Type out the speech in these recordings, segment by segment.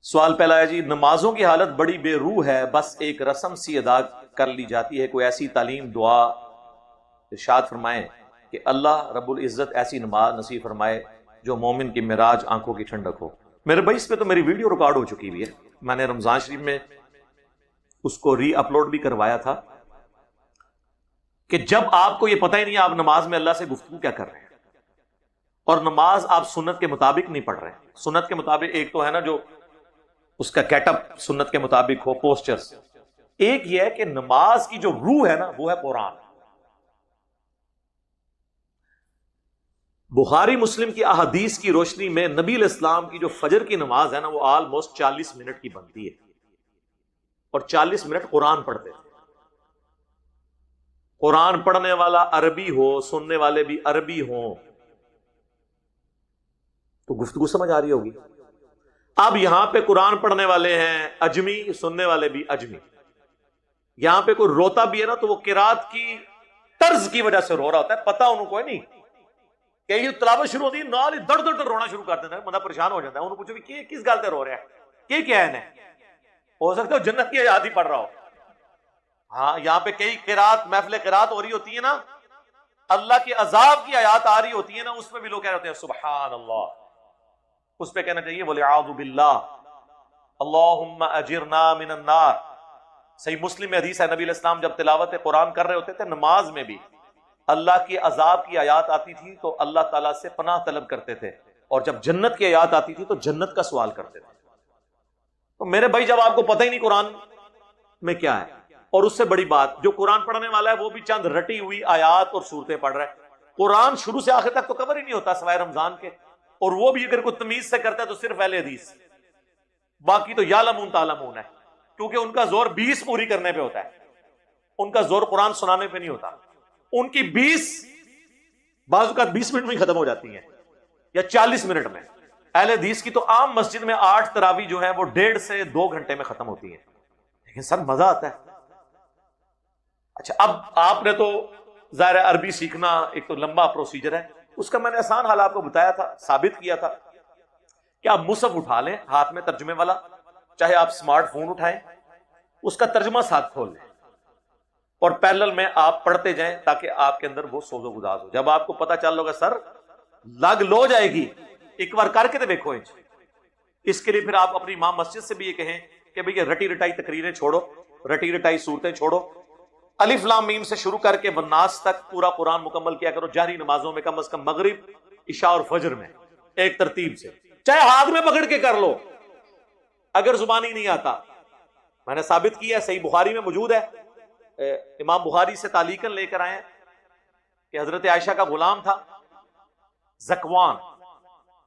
سوال پہلا ہے جی، نمازوں کی حالت بڑی بے روح ہے، بس ایک رسم سی ادا کر لی جاتی ہے، کوئی ایسی تعلیم دعا ارشاد فرمائیں کہ اللہ رب العزت ایسی نماز نصیب فرمائے جو مومن کی معراج آنکھوں کی ٹھنڈک ہو۔ میرے بھائی اس پہ تو میری ویڈیو ریکارڈ ہو چکی ہوئی ہے، میں نے رمضان شریف میں اس کو ری اپلوڈ بھی کروایا تھا کہ جب آپ کو یہ پتہ ہی نہیں آپ نماز میں اللہ سے گفتگو کیا کر رہے ہیں، اور نماز آپ سنت کے مطابق نہیں پڑھ رہے ہیں۔ سنت کے مطابق ایک تو ہے نا جو اس کا گیٹ اپ سنت کے مطابق ہو، پوسچرز، ایک یہ ہے کہ نماز کی جو روح ہے نا وہ ہے قرآن۔ بخاری مسلم کی احادیث کی روشنی میں نبی علیہ السلام کی جو فجر کی نماز ہے نا وہ آلموسٹ 40 منٹ کی بنتی ہے، اور 40 منٹ قرآن پڑھتے تھے۔ قرآن پڑھنے والا عربی ہو، سننے والے بھی عربی ہوں، تو گفتگو سمجھ آ رہی ہوگی۔ اب یہاں پہ قرآن پڑھنے والے ہیں اجمی، سننے والے بھی اجمی، یہاں پہ کوئی روتا بھی ہے نا تو وہ قرات کی طرز کی وجہ سے رو رہا ہوتا ہے، پتہ انہوں کو نہیں کہ یہ تلاوت شروع ہوتی ہے نال ہی دڑ دڑ دڑ رونا شروع کر دیتا ہے، بندہ پریشان ہو جاتا ہے، انہوں پوچھو کہ کس گل تے رو رہا ہے، کیا ہے انہیں، ہو سکتا ہے جنت کی آیات ہی پڑھ رہا ہو۔ ہاں یہاں پہ کئی قرات، محفل قرات ہو رہی ہوتی ہے نا، اللہ کے عذاب کی آیات آ رہی ہوتی ہیں نا، اس میں بھی لوگ کہہ رہے ہوتے ہیں سبحان اللہ، اس پہ کہنا چاہیے وَلِعَاذُ بِاللَّهِ اللہم اجرنا من النار۔ صحیح مسلم میں حدیث ہے، نبی علیہ السلام جب تلاوت قرآن کر رہے ہوتے تھے نماز میں بھی اللہ کے عذاب کی آیات آتی تھی تو اللہ تعالیٰ سے پناہ طلب کرتے تھے، اور جب جنت کی آیات آتی تھی تو جنت کا سوال کرتے تھے۔ تو میرے بھائی جب آپ کو پتہ ہی نہیں قرآن میں کیا ہے، اور اس سے بڑی بات جو قرآن پڑھنے والا ہے وہ بھی چند رٹی ہوئی آیات اور صورتیں پڑھ رہا ہے، قرآن شروع سے آخر تک تو کور ہی نہیں ہوتا سوائے رمضان کے، اور وہ بھی اگر کوئی تمیز سے کرتا ہے تو صرف اہل حدیث، باقی تو یعلمون تعلمون ہے، کیونکہ ان کا زور 20 پوری کرنے پہ ہوتا ہے، ان کا زور قرآن سنانے پہ نہیں ہوتا۔ ان کی 20 بعض اوقات 20 منٹ میں ہی ختم ہو جاتی ہیں یا 40 منٹ میں۔ اہل حدیث کی تو عام مسجد میں 8 تراویح جو ہیں وہ 1.5 سے 2 گھنٹے میں ختم ہوتی ہیں، لیکن سر مزہ آتا ہے۔ اچھا اب آپ نے تو ظاہر عربی سیکھنا ایک تو لمبا پروسیجر ہے، اس کا میں نے آسان حال آپ کو بتایا تھا، ثابت کیا تھا کہ آپ مصحف اٹھا لیں ہاتھ میں ترجمے والا، چاہے آپ سمارٹ فون اٹھائیں، اس کا ترجمہ ساتھ کھول لیں اور پیرلل میں آپ پڑھتے جائیں تاکہ آپ کے اندر وہ سوز و گداز ہو۔ جب آپ کو پتہ چل لوگا سر لگ لو جائے گی، ایک بار کر کے تو دیکھو۔ اس کے لیے پھر آپ اپنی امام مسجد سے بھی یہ کہیں کہ بھئی یہ رٹی رٹائی تقریریں چھوڑو، رٹی رٹائی صورتیں چھوڑو، الف لام میم سے شروع کر کے والناس تک پورا قرآن مکمل کیا کرو جہری نمازوں میں، کم از کم مغرب، عشاء اور فجر میں ایک ترتیب سے، چاہے ہاتھ میں پکڑ کے کر لو اگر زبانی نہیں آتا۔ میں نے ثابت کیا ہے، صحیح بخاری میں موجود ہے، امام بخاری سے تعلیقاً لے کر آئے ہیں کہ حضرت عائشہ کا غلام تھا زکوان،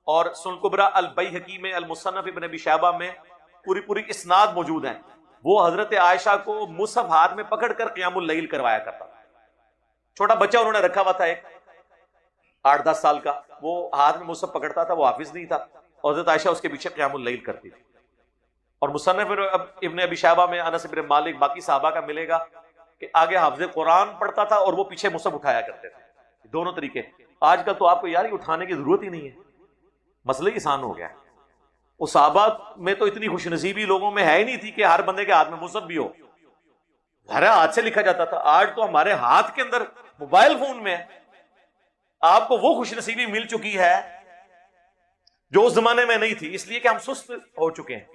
اور سنن کبریٰ البیہقی میں، المصنف ابن ابی شیبہ میں پوری اسناد موجود ہیں۔ وہ حضرت عائشہ کو مصحف ہاتھ میں پکڑ کر قیام اللیل کروایا کرتا تھا۔ چھوٹا بچہ انہوں نے رکھا ہوا تھا ایک 8-10 سال کا، وہ ہاتھ میں مصحف پکڑتا تھا، وہ حافظ نہیں تھا، اور حضرت عائشہ اس کے پیچھے قیام اللیل کرتی تھی۔ اور مصنف ابن ابی شیبہ میں انس بن مالک باقی صحابہ کا ملے گا کہ آگے حافظ قرآن پڑھتا تھا اور وہ پیچھے مصحف اٹھایا کرتے تھے، دونوں طریقے۔ آج کل تو آپ کو یار یہ اٹھانے کی ضرورت ہی نہیں ہے، مسئلہ ہی آسان ہو گیا ہے۔ وہ صحابہ میں تو اتنی خوش نصیبی لوگوں میں ہے ہی نہیں تھی کہ ہر بندے کے ہاتھ میں مصحف بھی ہو، ہر ہاتھ سے لکھا جاتا تھا۔ آج تو ہمارے ہاتھ کے اندر موبائل فون میں آپ کو وہ خوش نصیبی مل چکی ہے جو اس زمانے میں نہیں تھی، اس لیے کہ ہم سست ہو چکے ہیں۔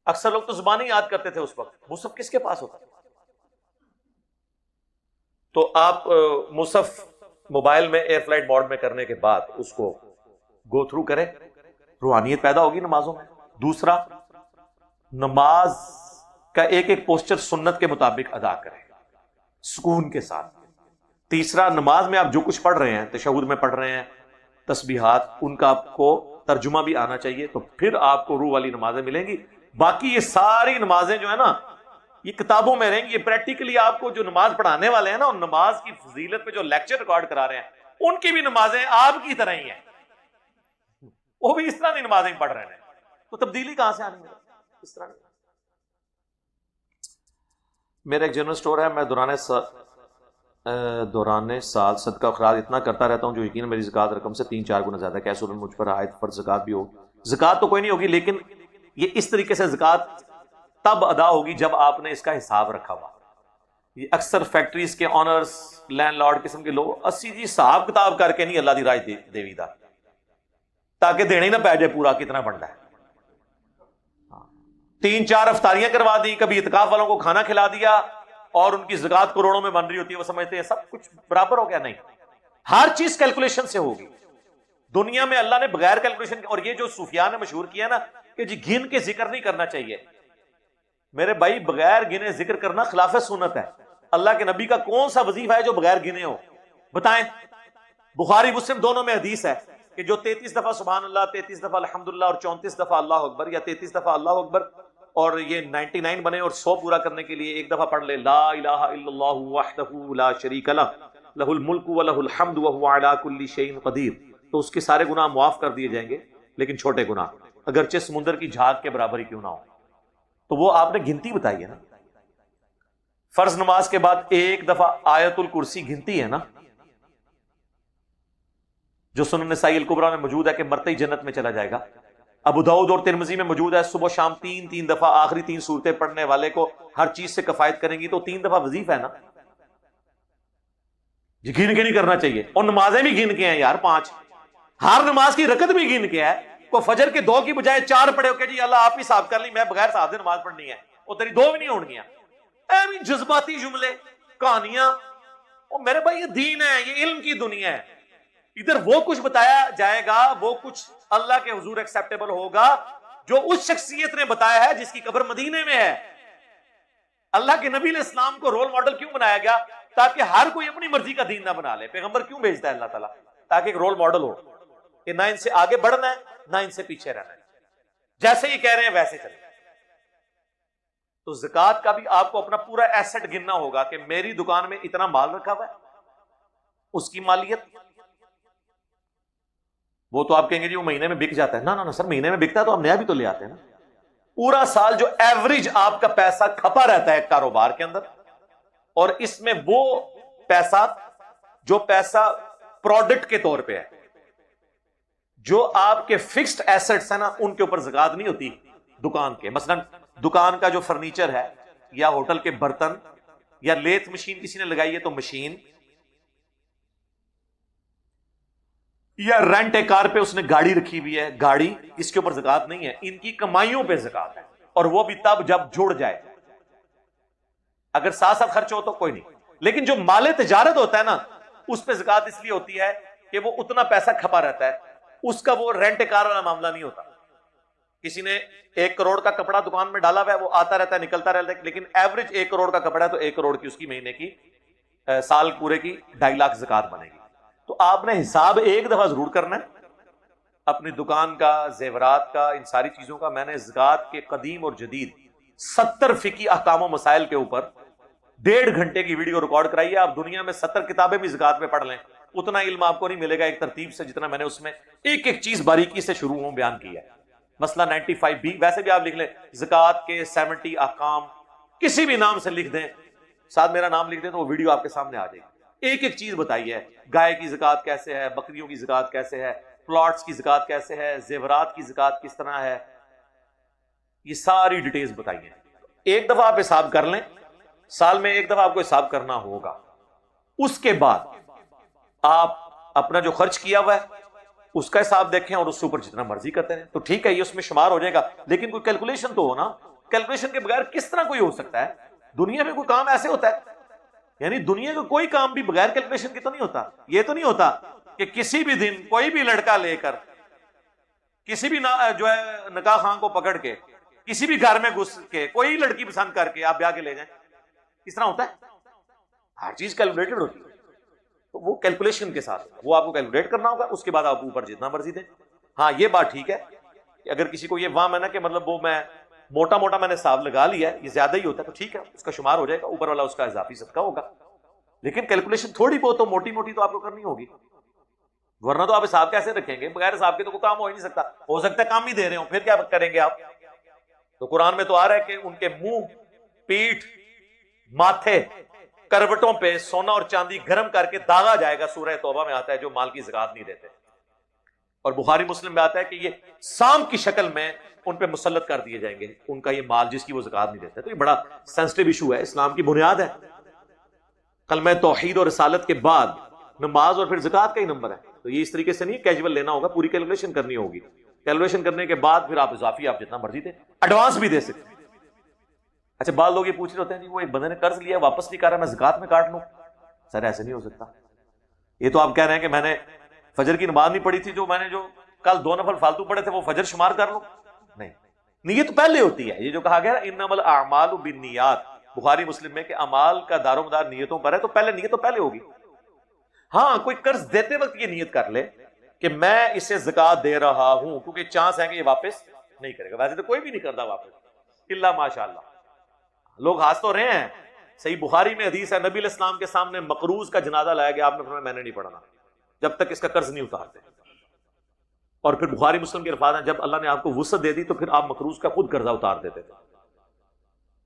اکثر لوگ تو زبانی یاد کرتے تھے اس وقت، مصحف کس کے پاس ہوتا؟ تو آپ مصحف موبائل میں ایئر فلائٹ موڈ میں کرنے کے بعد اس کو گو تھرو کریں، روحانیت پیدا ہوگی نمازوں میں۔ دوسرا، نماز کا ایک ایک پوسچر سنت کے مطابق ادا کریں سکون کے ساتھ۔ تیسرا، نماز میں آپ جو کچھ پڑھ رہے ہیں، تشہد میں پڑھ رہے ہیں تسبیحات، ان کا آپ کو ترجمہ بھی آنا چاہیے، تو پھر آپ کو روح والی نمازیں ملیں گی۔ باقی یہ ساری نمازیں جو ہے نا یہ کتابوں میں رہیں گی، یہ پریکٹیکلی آپ کو جو نماز پڑھانے والے ہیں نا، اور نماز کی فضیلت پہ جو لیکچر ریکارڈ کرا رہے ہیں، ان کی بھی نمازیں آپ کی طرح ہی ہیں، وہ بھی اس طرح کی نمازیں پڑھ رہے ہیں، تو تبدیلی کہاں سے آنی ہے؟ اس طرح نہیں۔ میرا ایک جنرل سٹور ہے، میں دوران سال صدقہ اخراج اتنا کرتا رہتا ہوں جو یقیناً میری زکوٰۃ رقم سے 3-4 گنا زیادہ ہے۔ کیسے مجھ پر عائد فرض زکوٰۃ بھی ہو؟ زکوٰۃ تو کوئی نہیں ہوگی، لیکن یہ اس طریقے سے زکوٰۃ تب ادا ہوگی جب آپ نے اس کا حساب رکھا ہوا. یہ اکثر فیکٹریز کے آنرز، لینڈ لارڈ قسم کے لوگ اسی جی حساب کتاب کر کے نہیں اللہ دی راج دیوی دا، تاکہ دینے ہی نہ پہ جائے پورا کتنا بنتا ہے. 3-4 افطاریاں کروا دی، کبھی اعتکاف والوں کو کھانا کھلا دیا، اور ان کی زکوٰۃ کروڑوں میں بن رہی ہوتی ہے، وہ سمجھتے ہیں سب کچھ برابر ہو گیا. نہیں، ہر چیز کیلکولیشن سے ہوگی. دنیا میں اللہ نے بغیر کیلکولیشن، اور یہ جو صوفیاء نے مشہور کیا نا کہ جی گن کے ذکر نہیں کرنا چاہیے، میرے بھائی بغیر گنے ذکر کرنا خلاف سنت ہے. اللہ کے نبی کا کون سا وظیفہ ہے جو بغیر گنے ہو؟ بتائیں. بخاری مسلم دونوں میں حدیث ہے کہ جو 33 دفعہ سبحان اللہ، 33 دفعہ الحمدللہ اور 34 دفعہ اللہ اکبر، یا 33 دفعہ اللہ اکبر اور یہ 99 بنے اور 100 پورا کرنے کے لیے ایک دفعہ پڑھ لے لا الہ الا اللہ وحدہ لا شریک لہ لہ الملک ولہ الحمد وہو علی کل شیء قدیر، تو اس کے سارے گناہ معاف کر دیے جائیں گے. لیکن چھوٹے گناہ اگرچہ سمندر کی جھاگ کے برابر ہی کیوں نہ ہو. تو وہ آپ نے گنتی بتائی ہے نا. فرض نماز کے بعد ایک دفعہ آیت الکرسی گنتی ہے نا، جو سنن نسائی الکبریٰ میں موجود ہے کہ مرتے ہی جنت میں چلا جائے گا. ابو داؤد اور ترمذی میں موجود ہے صبح شام 3 دفعہ آخری 3 سورتیں پڑھنے والے کو ہر چیز سے کفایت کریں گی. تو 3 دفعہ وظیفہ ہے نا، جی گن کے نہیں کرنا چاہیے. اور نمازیں بھی گن کے ہیں یار، 5 ہر نماز کی رکعت بھی گن کے ہے. کو فجر کے 2 کی بجائے 4 پڑھے ہو کہ جی اللہ آپ ہی حساب کر لی، میں بغیر حساب سے نماز پڑھنی ہے، اور تیری 2 بھی نہیں ہونگیاں. ایویں جذباتی جملے، کہانیاں. اور میرے بھائی یہ دین ہے، یہ علم کی دنیا ہے. ادھر وہ کچھ بتایا جائے گا، وہ کچھ اللہ کے حضور ایکسیپٹیبل ہوگا جو اس شخصیت نے بتایا ہے جس کی قبر مدینے میں ہے. اللہ کے نبی علیہ السلام کو رول ماڈل کیوں بنایا گیا؟ تاکہ ہر کوئی اپنی مرضی کا دین نہ بنا لے. پیغمبر کیوں بھیجتا ہے اللہ تعالیٰ؟ تاکہ ایک رول ماڈل ہو کہ نہ ان سے آگے بڑھنا ہے نہ ان سے پیچھے رہنا ہے، جیسے یہ کہہ رہے ہیں ویسے چلے. تو زکوٰۃ کا بھی آپ کو اپنا پورا ایسٹ گننا ہوگا کہ میری دکان میں اتنا مال رکھا ہوا ہے، اس کی مالیت. وہ تو آپ کہیں گے جی وہ مہینے میں بک جاتا ہے. نہ سر، مہینے میں بکتا ہے تو ہم نیا بھی تو لے آتے ہیں نا. پورا سال جو ایوریج آپ کا پیسہ کھپا رہتا ہے کاروبار کے اندر، اور اس میں وہ پیسہ جو پیسہ پروڈکٹ کے طور پہ ہے، جو آپ کے فکسڈ ایسٹس ہیں نا، ان کے اوپر زکوٰۃ نہیں ہوتی. دکان کے مثلا دکان کا جو فرنیچر ہے، یا ہوٹل کے برتن، یا لیتھ مشین کسی نے لگائی ہے تو مشین، یا رینٹ اے کار پہ اس نے گاڑی رکھی ہوئی ہے گاڑی، اس کے اوپر زکوٰۃ نہیں ہے. ان کی کمائیوں پہ زکوٰۃ ہے، اور وہ بھی تب جب جڑ جائے. اگر ساتھ ساتھ خرچ ہو تو کوئی نہیں. لیکن جو مال تجارت ہوتا ہے نا، اس پہ زکوٰۃ اس لیے ہوتی ہے کہ وہ اتنا پیسہ کھپا رہتا ہے، اس کا وہ رینٹ کار والا معاملہ نہیں ہوتا. کسی نے 1 کروڑ کا کپڑا دکان میں ڈالا ہوا ہے، وہ آتا رہتا ہے نکلتا رہتا ہے، لیکن ایوریج 1 کروڑ کا کپڑا ہے تو 1 کروڑ کی اس کی مہینے کی سال پورے کی 2.5 لاکھ زکوٰۃ بنے گی. تو آپ نے حساب ایک دفعہ ضرور کرنا ہے اپنی دکان کا، زیورات کا، ان ساری چیزوں کا. میں نے زکوٰۃ کے قدیم اور جدید 70 فقہی احکام و مسائل کے اوپر 1.5 گھنٹے کی ویڈیو ریکارڈ کرائی ہے. آپ دنیا میں 70 کتابیں بھی زکوٰۃ پہ پڑھ لیں، اتنا علم آپ کو نہیں ملے گا ایک ترتیب سے جتنا میں نے اس میں ایک ایک چیز باریکی سے شروع ہوں بیان کی ہے. مسئلہ 95B ویسے بھی آپ لکھ لیں، زکوٰۃ کے 70 احکام، کسی بھی نام سے لکھ دیں، ساتھ میرا نام لکھ دیں تو وہ ویڈیو آپ کے سامنے آ جائے گی. ایک ایک چیز بتائی ہے. گائے کی زکوٰۃ کیسے ہے، بکریوں کی زکوٰۃ کیسے ہے، پلاٹس کی زکوٰۃ کیسے ہے، زیورات کی زکوٰۃ کس طرح ہے، یہ ساری ڈیٹیلز بتائی ہیں. ایک دفعہ آپ حساب کر لیں، سال میں ایک دفعہ آپ کو حساب کرنا ہوگا. اس کے بعد آپ اپنا جو خرچ کیا ہوا ہے اس کا حساب دیکھیں اور اس سے اوپر جتنا مرضی کرتے ہیں تو ٹھیک ہے، یہ اس میں شمار ہو جائے گا. لیکن کوئی کیلکولیشن تو ہو نا. کیلکولیشن کے بغیر کس طرح کوئی ہو سکتا ہے؟ دنیا میں کوئی کام ایسے ہوتا ہے؟ یعنی دنیا کا کوئی کام بھی بغیر کیلکولیشن کے تو نہیں ہوتا. یہ تو نہیں ہوتا کہ کسی بھی دن کوئی بھی لڑکا لے کر کسی بھی جو ہے نکاح خاں کو پکڑ کے کسی بھی گھر میں گھس کے کوئی لڑکی پسند کر کے آپ بیاہ کے لے جائیں. کس طرح ہوتا ہے؟ ہر چیز کیلکولیٹڈ ہوتی ہے. تو وہ کیلکولیشن کے ساتھ وہ آپ کو کیلکولیٹ کرنا ہوگا. اس کے بعد آپ اوپر جتنا مرضی دیں. ہاں یہ بات ٹھیک ہے کہ اگر کسی کو یہ وہم ہے نا کہ مطلب وہ میں موٹا میں نے حساب لگا لیا ہے، یہ زیادہ ہی ہوتا ہے، تو ٹھیک ہے، اس کا شمار ہو جائے گا، اوپر والا اس کا اضافی صدقہ ہوگا. لیکن کیلکولیشن تھوڑی بہت تو موٹی موٹی تو آپ کو کرنی ہوگی، ورنہ تو آپ حساب کیسے رکھیں گے؟ بغیر حساب کے تو کوئی کام ہو ہی نہیں سکتا. ہو سکتا ہے کام ہی دے رہے ہوں، پھر کیا کریں گے آپ؟ تو قرآن میں تو آ رہا ہے کہ ان کے منہ، پیٹھ، ماتھے، کروٹوں پہ سونا اور چاندی گرم کر کے داغا جائے گا. سورہ توبہ میں آتا ہے جو مال کی زکوٰۃ نہیں دیتے. اور بخاری مسلم میں آتا ہے کہ یہ سانپ کی شکل میں ان پہ مسلط کر دیے جائیں گے ان کا یہ مال جس کی وہ زکات نہیں دیتے. تو یہ بڑا سینسٹیو ایشو ہے, اسلام کی بنیاد ہے. کلمہ توحید اور رسالت کے بعد نماز اور پھر زکات کا ہی نمبر ہے. تو یہ اس طریقے سے نہیں کیجول لینا ہوگا, پوری کیلکولیشن کرنی ہوگی. کیلکولیشن کرنے کے بعد پھر آپ اضافی آپ جتنا مرضی دیں, ایڈوانس بھی دے سکتے ہیں. اچھا بعض لوگ یہ پوچھ رہے ہوتے ہیں جی وہ ایک بندے نے قرض لیا واپس نہیں کر رہا, میں زکات میں کاٹ لوں. سر ایسے نہیں ہو سکتا. یہ تو آپ کہہ رہے ہیں کہ میں نے فجر کی نماز نہیں پڑھی تھی, جو میں نے جو کل 2 نفل فالتو پڑھے تھے وہ فجر شمار کر لوں. نہیں, نیت پہلے ہوتی ہے. یہ جو کہا گیا انما الاعمال بالنیات, بخاری مسلم میں کہ اعمال کا دار و مدار نیتوں پر ہے, تو پہلے نیت تو پہلے ہوگی. ہاں کوئی قرض دیتے وقت یہ نیت کر لے کہ میں اسے زکات دے رہا ہوں کیونکہ چانس ہے کہ یہ واپس نہیں کرے گا. ویسے تو کوئی بھی نہیں کرتا واپس الا ماشاء اللہ. لوگ ہنس تو رہے ہیں. صحیح بخاری میں حدیث ہے, نبی علیہ السلام کے سامنے مقروض کا جنازہ لایا گیا, آپ نے فرمایا میں نے نہیں پڑھنا جب تک اس کا قرض نہیں اتارتے. اور پھر بخاری مسلم کے الفاظ ہیں جب اللہ نے آپ کو وسعت دے دی تو پھر آپ مقروض کا خود قرضہ اتار دیتے تھے.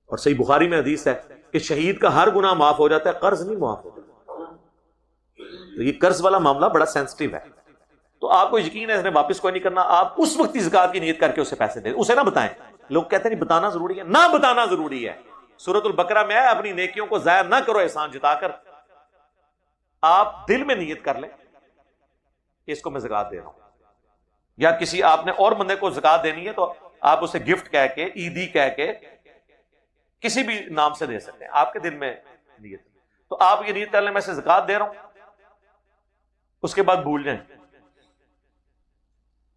اور صحیح بخاری میں حدیث ہے کہ شہید کا ہر گناہ معاف ہو جاتا ہے, قرض نہیں معاف ہوتا. تو یہ قرض والا معاملہ بڑا سینسٹیو ہے. تو آپ کو یقین ہے اس نے واپس کوئی نہیں کرنا, آپ اس وقت ہی زکات کی نیت کر کے اسے پیسے دیں, اسے نہ بتائیں. لوگ کہتے ہیں بتانا ضروری ہے, نہ بتانا ضروری ہے. سورۃ البقرہ میں ہے اپنی نیکیوں کو ضائع نہ کرو احسان جتا کر. آپ دل میں نیت کر لیں کہ اس کو میں زکات دے رہا ہوں, یا کسی آپ نے اور بندے کو زکات دینی ہے تو آپ اسے گفٹ کہہ کے, عیدی کہہ کے, کسی بھی نام سے دے سکتے ہیں. آپ کے دل میں نیت, تو آپ یہ نیت کر لیں میں اسے زکات دے رہا ہوں, اس کے بعد بھول جائیں.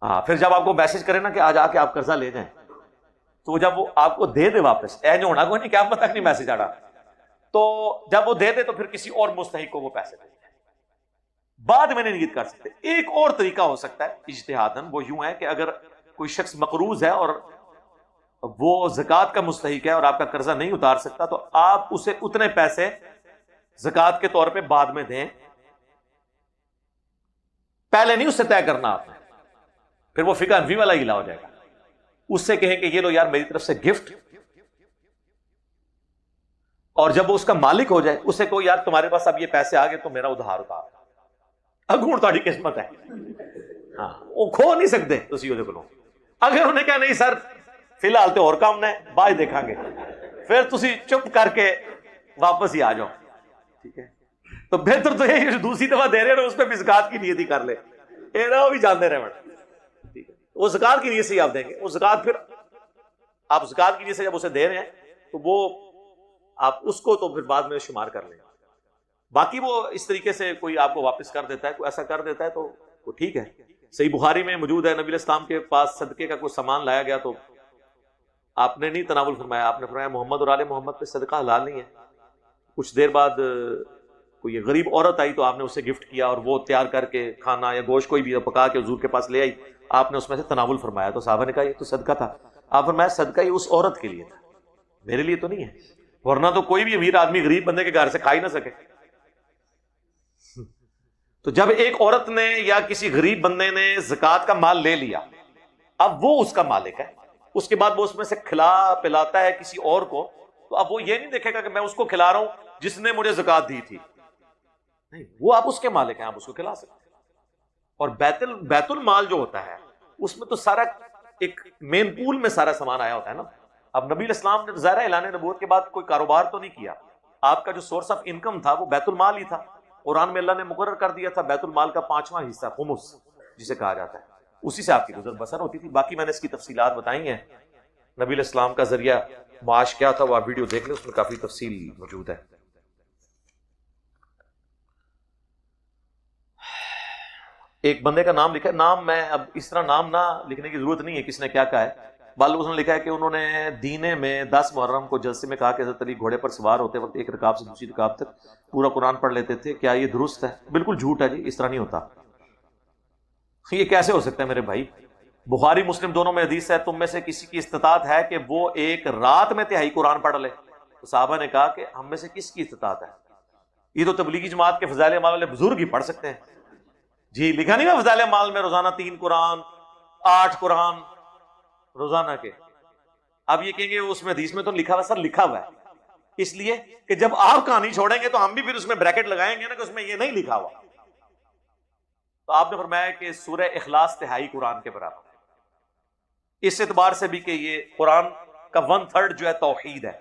ہاں پھر جب آپ کو میسج کرے نا کہ آج آ کے آپ قرضہ لے جائیں, تو جب وہ آپ کو دے دے واپس, اے جو ہونا کوئی نہیں, کیا پتہ نہیں میسج آ رہا, تو جب وہ دے دے تو پھر کسی اور مستحق کو وہ پیسے دے. بعد میں نہیں نیت کر سکتے. ایک اور طریقہ ہو سکتا ہے اجتہاداً, وہ یوں ہے کہ اگر کوئی شخص مقروض ہے اور وہ زکات کا مستحق ہے اور آپ کا قرضہ نہیں اتار سکتا, تو آپ اسے اتنے پیسے زکات کے طور پہ بعد میں دیں, پہلے نہیں اس سے طے کرنا آپ نے. پھر وہ فقہ حنفی والا ہیلا ہو جائے گا. اس سے کہیں کہ یہ لو یار میری طرف سے گفٹ, اور جب وہ اس کا مالک ہو جائے اسے کو یار تمہارے پاس اب یہ پیسے آ گئے تو میرا ادھار اتار, اگوں تاری قسمت ہے. ہاں وہ کھو نہیں سکتے تسی وہ کو. اگر انہوں نے کہا نہیں سر فی الحال تو اور کام نہ ہے بعد دیکھاں گے, پھر تسی چپ کر کے واپس ہی آ جاؤ. ٹھیک ہے, تو بہتر تو یہ دوسری دفعہ دے رہے ہو اس پہ بھی زکات کی نیت ہی کر لے, وہ بھی جانتے رہے. ٹھیک ہے, وہ زکات کی نیت سے ہی آپ دیں گے. وہ زکات پھر آپ زکات کی نیت سے جب اسے دے رہے ہیں تو وہ آپ اس کو تو پھر بعد میں شمار کر لیں. باقی وہ اس طریقے سے کوئی آپ کو واپس کر دیتا ہے, کوئی ایسا کر دیتا ہے تو وہ ٹھیک ہے. صحیح بخاری میں موجود ہے, نبی علیہ السلام کے پاس صدقے کا کوئی سامان لایا گیا تو آپ نے نہیں تناول فرمایا, آپ نے فرمایا محمد اور آل محمد پہ صدقہ حلال نہیں ہے. کچھ دیر بعد کوئی غریب عورت آئی تو آپ نے اسے گفٹ کیا, اور وہ تیار کر کے کھانا یا گوشت کوئی بھی پکا کے حضور کے پاس لے آئی, آپ نے اس میں سے تناول فرمایا. تو صحابہ نے کہا یہ تو صدقہ تھا. آپ فرمایا صدقہ یہ اس عورت کے لیے تھا, میرے لیے تو نہیں ہے, ورنہ تو کوئی بھی امیر آدمی غریب بندے کے گھر سے کھا ہی نہ سکے. تو جب ایک عورت نے یا کسی غریب بندے نے زکات کا مال لے لیا, اب وہ اس کا مالک ہے, اس کے بعد وہ اس میں سے کھلا پلاتا ہے کسی اور کو, تو اب وہ یہ نہیں دیکھے گا کہ میں اس کو کھلا رہا ہوں جس نے مجھے زکات دی تھی. نہیں, وہ آپ اس کے مالک ہیں, آپ اس کو کھلا سکتے ہیں. اور بیت المال جو ہوتا ہے اس میں تو سارا ایک مین پول میں سارا سامان آیا ہوتا ہے نا. اب نبی علیہ السلام نے ظاہر اعلان نبوت کے بعد کوئی کاروبار تو نہیں کیا, آپ کا جو سورس آف انکم تھا وہ بیت المال ہی تھا. قرآن میں اللہ نے مقرر کر دیا تھا بیت المال کا 5واں حصہ خمس جسے کہا جاتا ہے, اسی سے آپ کی گزر بسر ہوتی تھی. باقی میں نے اس کی تفصیلات بتائی ہیں, نبی علیہ السلام کا ذریعہ معاش کیا تھا وہ آپ ویڈیو دیکھ لیں, اس میں کافی تفصیل موجود ہے. ایک بندے کا نام لکھا ہے, نام میں اب اس طرح نام نہ لکھنے کی ضرورت نہیں ہے کس نے کیا کہا ہے. بالکل نے لکھا ہے کہ انہوں نے دینے میں 10 محرم کو جلسے میں کہا کہ حضرت علی گھوڑے پر سوار ہوتے وقت ایک رکعت سے دوسری رکعت تک پورا قرآن پڑھ لیتے تھے, کیا یہ درست ہے؟ بالکل جھوٹ ہے جی, اس طرح نہیں ہوتا. یہ کیسے ہو سکتا ہے میرے بھائی؟ بخاری مسلم دونوں میں حدیث ہے تم میں سے کسی کی استطاعت ہے کہ وہ ایک رات میں تہائی قرآن پڑھ لے. تو صحابہ نے کہا کہ ہم میں سے کس کی استطاعت ہے؟ یہ تو تبلیغی جماعت کے فضائل اعمال والے بزرگ ہی پڑھ سکتے ہیں جی. لکھا نہیں نا فضائل اعمال میں روزانہ 3 قرآن 8 قرآن روزانہ کے. اب یہ کہیں گے اس میں حدیث میں تو لکھا ہوا, سر لکھا ہوا ہے اس لیے کہ جب آپ کہانی چھوڑیں گے تو ہم بھی پھر اس میں بریکٹ لگائیں گے نا کہ اس میں یہ نہیں لکھا ہوا. تو آپ نے فرمایا کہ سورہ اخلاص تہائی قرآن کے برابر ہے، اس اعتبار سے بھی کہ یہ قرآن کا 1/3 جو ہے توحید ہے،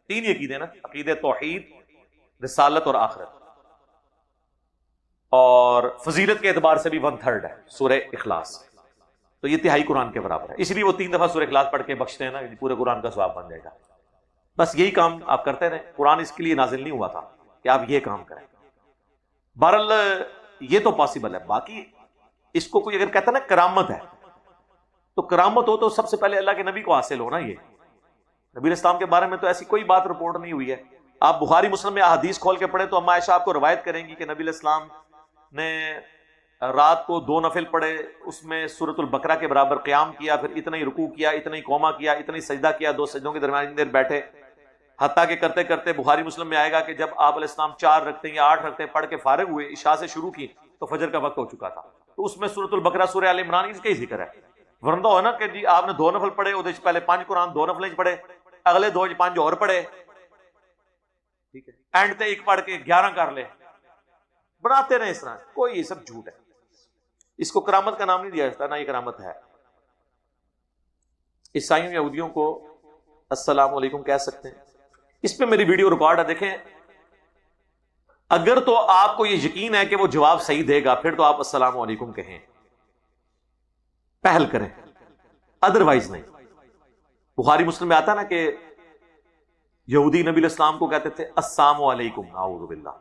3 عقیدے نا، عقیدے توحید، رسالت اور آخرت، اور فضیلت کے اعتبار سے بھی 1/3 ہے سورہ اخلاص، تو یہ تہائی قرآن کے برابر ہے، اس لیے وہ 3 دفعہ سورہ اخلاص پڑھ کے بخشتے ہیں نا، پورے قرآن کا ثواب بن جائے گا۔ بس یہی کام آپ کرتے رہیں، قرآن اس کے لیے نازل نہیں ہوا تھا کہ آپ یہ کام کریں۔ بہرحال یہ تو پاسبل ہے، باقی اس کو کوئی اگر کہتا ہے نا کرامت ہے، تو کرامت ہو تو سب سے پہلے اللہ کے نبی کو حاصل ہونا، یہ نبی علیہ السلام کے بارے میں تو ایسی کوئی بات رپورٹ نہیں ہوئی ہے۔ آپ بخاری مسلم میں احادیث کھول کے پڑھیں تو اما عائشہ آپ کو روایت کریں گی کہ نبی علیہ السلام نے رات کو 2 نفل پڑھے، اس میں سورۃ البقرہ کے برابر قیام کیا، پھر اتنا ہی رکوع کیا، اتنا ہی قوما کیا، اتنا ہی سجدہ کیا، 2 سجدوں کے درمیان دیر بیٹھے، حتیٰ کہ کرتے کرتے بخاری مسلم میں آئے گا کہ جب آپ علیہ السلام 4 رکعتیں یا 8 رکعتیں پڑھ کے فارغ ہوئے، عشاء سے شروع کی تو فجر کا وقت ہو چکا تھا، تو اس میں سورۃ البقرہ، سورہ آل عمران اس کا ہی ذکر ہے۔ ورنہ ہو نا کہ جی آپ نے 2 نفل پڑھے، وہ پہلے 5 قرآن 2 نفل پڑھے، اگلے 2 5 اور پڑھے، ٹھیک ہے، اینڈ تے ایک پڑھ کے 11 کر لے، بناتے رہے اس طرح، کوئی یہ سب جھوٹ ہے، اس کو کرامت کا نام نہیں دیا جاتا، نہ یہ کرامت ہے۔ عیسائیوں یہودیوں کو السلام علیکم کہہ سکتے ہیں، اس پہ میری ویڈیو ریکارڈ ہے، دیکھیں، اگر تو آپ کو یہ یقین ہے کہ وہ جواب صحیح دے گا پھر تو آپ السلام علیکم کہیں، پہل کریں، ادروائز نہیں۔ بخاری مسلم میں آتا ہے نا کہ یہودی نبی علیہ السلام کو کہتے تھے السلام علیکم، اعوذ باللہ۔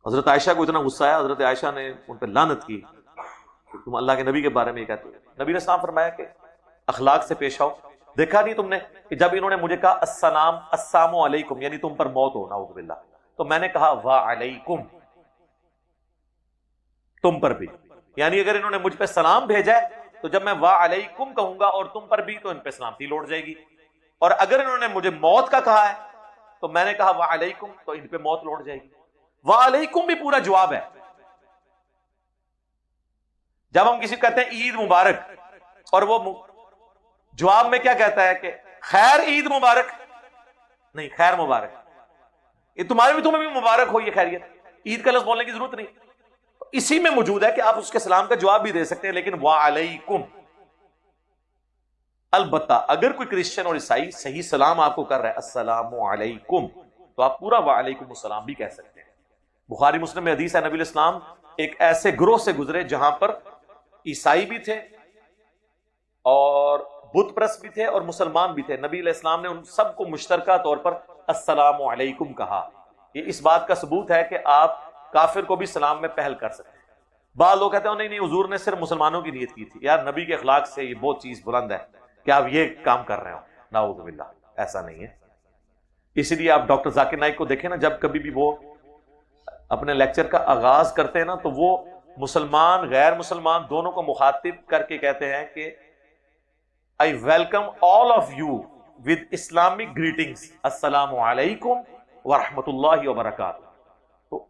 حضرت عائشہ کو اتنا غصہ آیا، حضرت عائشہ نے ان پہ لعنت کی کہ تم اللہ کے نبی کے بارے میں یہ کہتے ہو۔ نبی علیہ السلام فرمایا کہ اخلاق سے پیش آؤ، دیکھا نہیں تم نے کہ جب انہوں نے مجھے کہا السلام علیکم یعنی تم پر موت ہو، نعوذ باللہ، تو میں نے کہا وعلیکم، تم پر بھی، یعنی اگر انہوں نے مجھ پہ سلام بھیجا ہے تو جب میں وعلیکم کہوں گا اور تم پر بھی تو ان پہ سلامتی لوٹ جائے گی، اور اگر انہوں نے مجھے موت کا کہا ہے تو میں نے کہا وعلیکم تو ان پہ موت لوٹ جائے گی۔ وعلیکم بھی پورا جواب ہے۔ جب ہم کسی کو کہتے ہیں عید مبارک اور وہ جواب میں کیا کہتا ہے کہ خیر عید مبارک، نہیں خیر مبارک، یہ تمہارے بھی تمہیں بھی مبارک ہو، یہ خیریت، عید کا لفظ بولنے کی ضرورت نہیں، اسی میں موجود ہے کہ آپ اس کے سلام کا جواب بھی دے سکتے ہیں، لیکن وعلیکم۔ البتہ اگر کوئی کرسچن اور عیسائی صحیح سلام آپ کو کر رہا ہے السلام علیکم تو آپ پورا وعلیکم السلام بھی کہہ سکتے ہیں۔ بخاری مسلم میں حدیث ہے، نبی علیہ السلام ایک ایسے گروہ سے گزرے جہاں پر عیسائی بھی تھے اور بت پرست بھی تھے اور مسلمان بھی تھے، نبی علیہ السلام نے ان سب کو مشترکہ طور پر السلام علیکم کہا۔ یہ اس بات کا ثبوت ہے کہ آپ کافر کو بھی سلام میں پہل کر سکتے ہیں۔ بعض لوگ کہتے ہیں نہیں حضور نے صرف مسلمانوں کی نیت کی تھی، یار نبی کے اخلاق سے یہ بہت چیز بلند ہے کہ آپ یہ کام کر رہے ہو، نعوذ باللہ، ایسا نہیں ہے۔ اسی لیے آپ ڈاکٹر ذاکر نائک کو دیکھیں نا، جب کبھی بھی وہ اپنے لیکچر کا آغاز کرتے ہیں نا تو وہ مسلمان غیر مسلمان دونوں کو مخاطب کر کے کہتے ہیں کہ I welcome all of you with Islamic greetings، السلام علیکم ورحمۃ اللہ وبرکاتہ۔ تو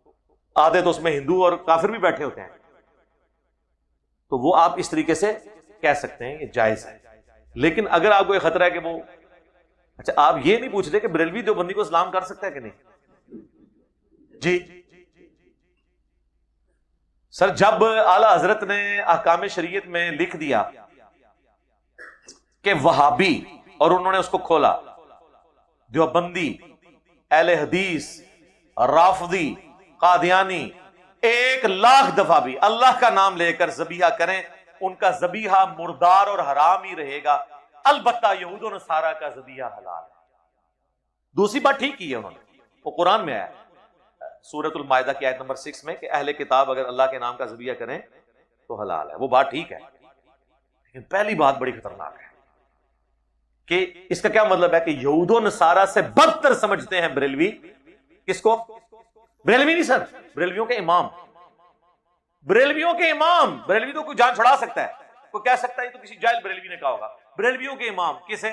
آدھے تو اس میں ہندو اور کافر بھی بیٹھے ہوتے ہیں، تو وہ آپ اس طریقے سے کہہ سکتے ہیں، یہ جائز ہے۔ لیکن اگر آپ کو یہ خطرہ ہے کہ وہ اچھا آپ یہ نہیں پوچھ رہے کہ بریلوی دیوبندی کو سلام کر سکتا ہے کہ نہیں؟ جی سر، جب اعلی حضرت نے احکام شریعت میں لکھ دیا کہ وہابی، اور انہوں نے اس کو کھولا، دیوبندی، اہل حدیث، رافضی، قادیانی، 1,00,000 دفعہ بھی اللہ کا نام لے کر ذبیحہ کریں، ان کا ذبیحہ مردار اور حرام ہی رہے گا، البتہ یہود و نصارہ کا ذبیحہ حلال ہے۔ دوسری بات ٹھیک کی ہے انہوں نے، وہ قرآن میں آیا سورۃ المائدہ کی آیت نمبر 6 میں کہ اہل کتاب اگر اللہ کے نام کا ذبیحہ کریں تو حلال ہے، وہ بات ٹھیک ہے۔ لیکن پہلی بات بڑی خطرناک ہے کہ اس کا کیا مطلب ہے کہ یہود و نصارہ سے بدتر سمجھتے ہیں بریلوی کس کو؟ بریلوی نہیں سر، بریلویوں کے امام، بریلویوں کے امام۔ بریلوی تو کوئی جان چھڑا سکتا ہے، کوئی کہہ سکتا ہے تو کسی جاہل بریلوی نے کہا ہوگا۔ بریلویوں کے امام کسے؟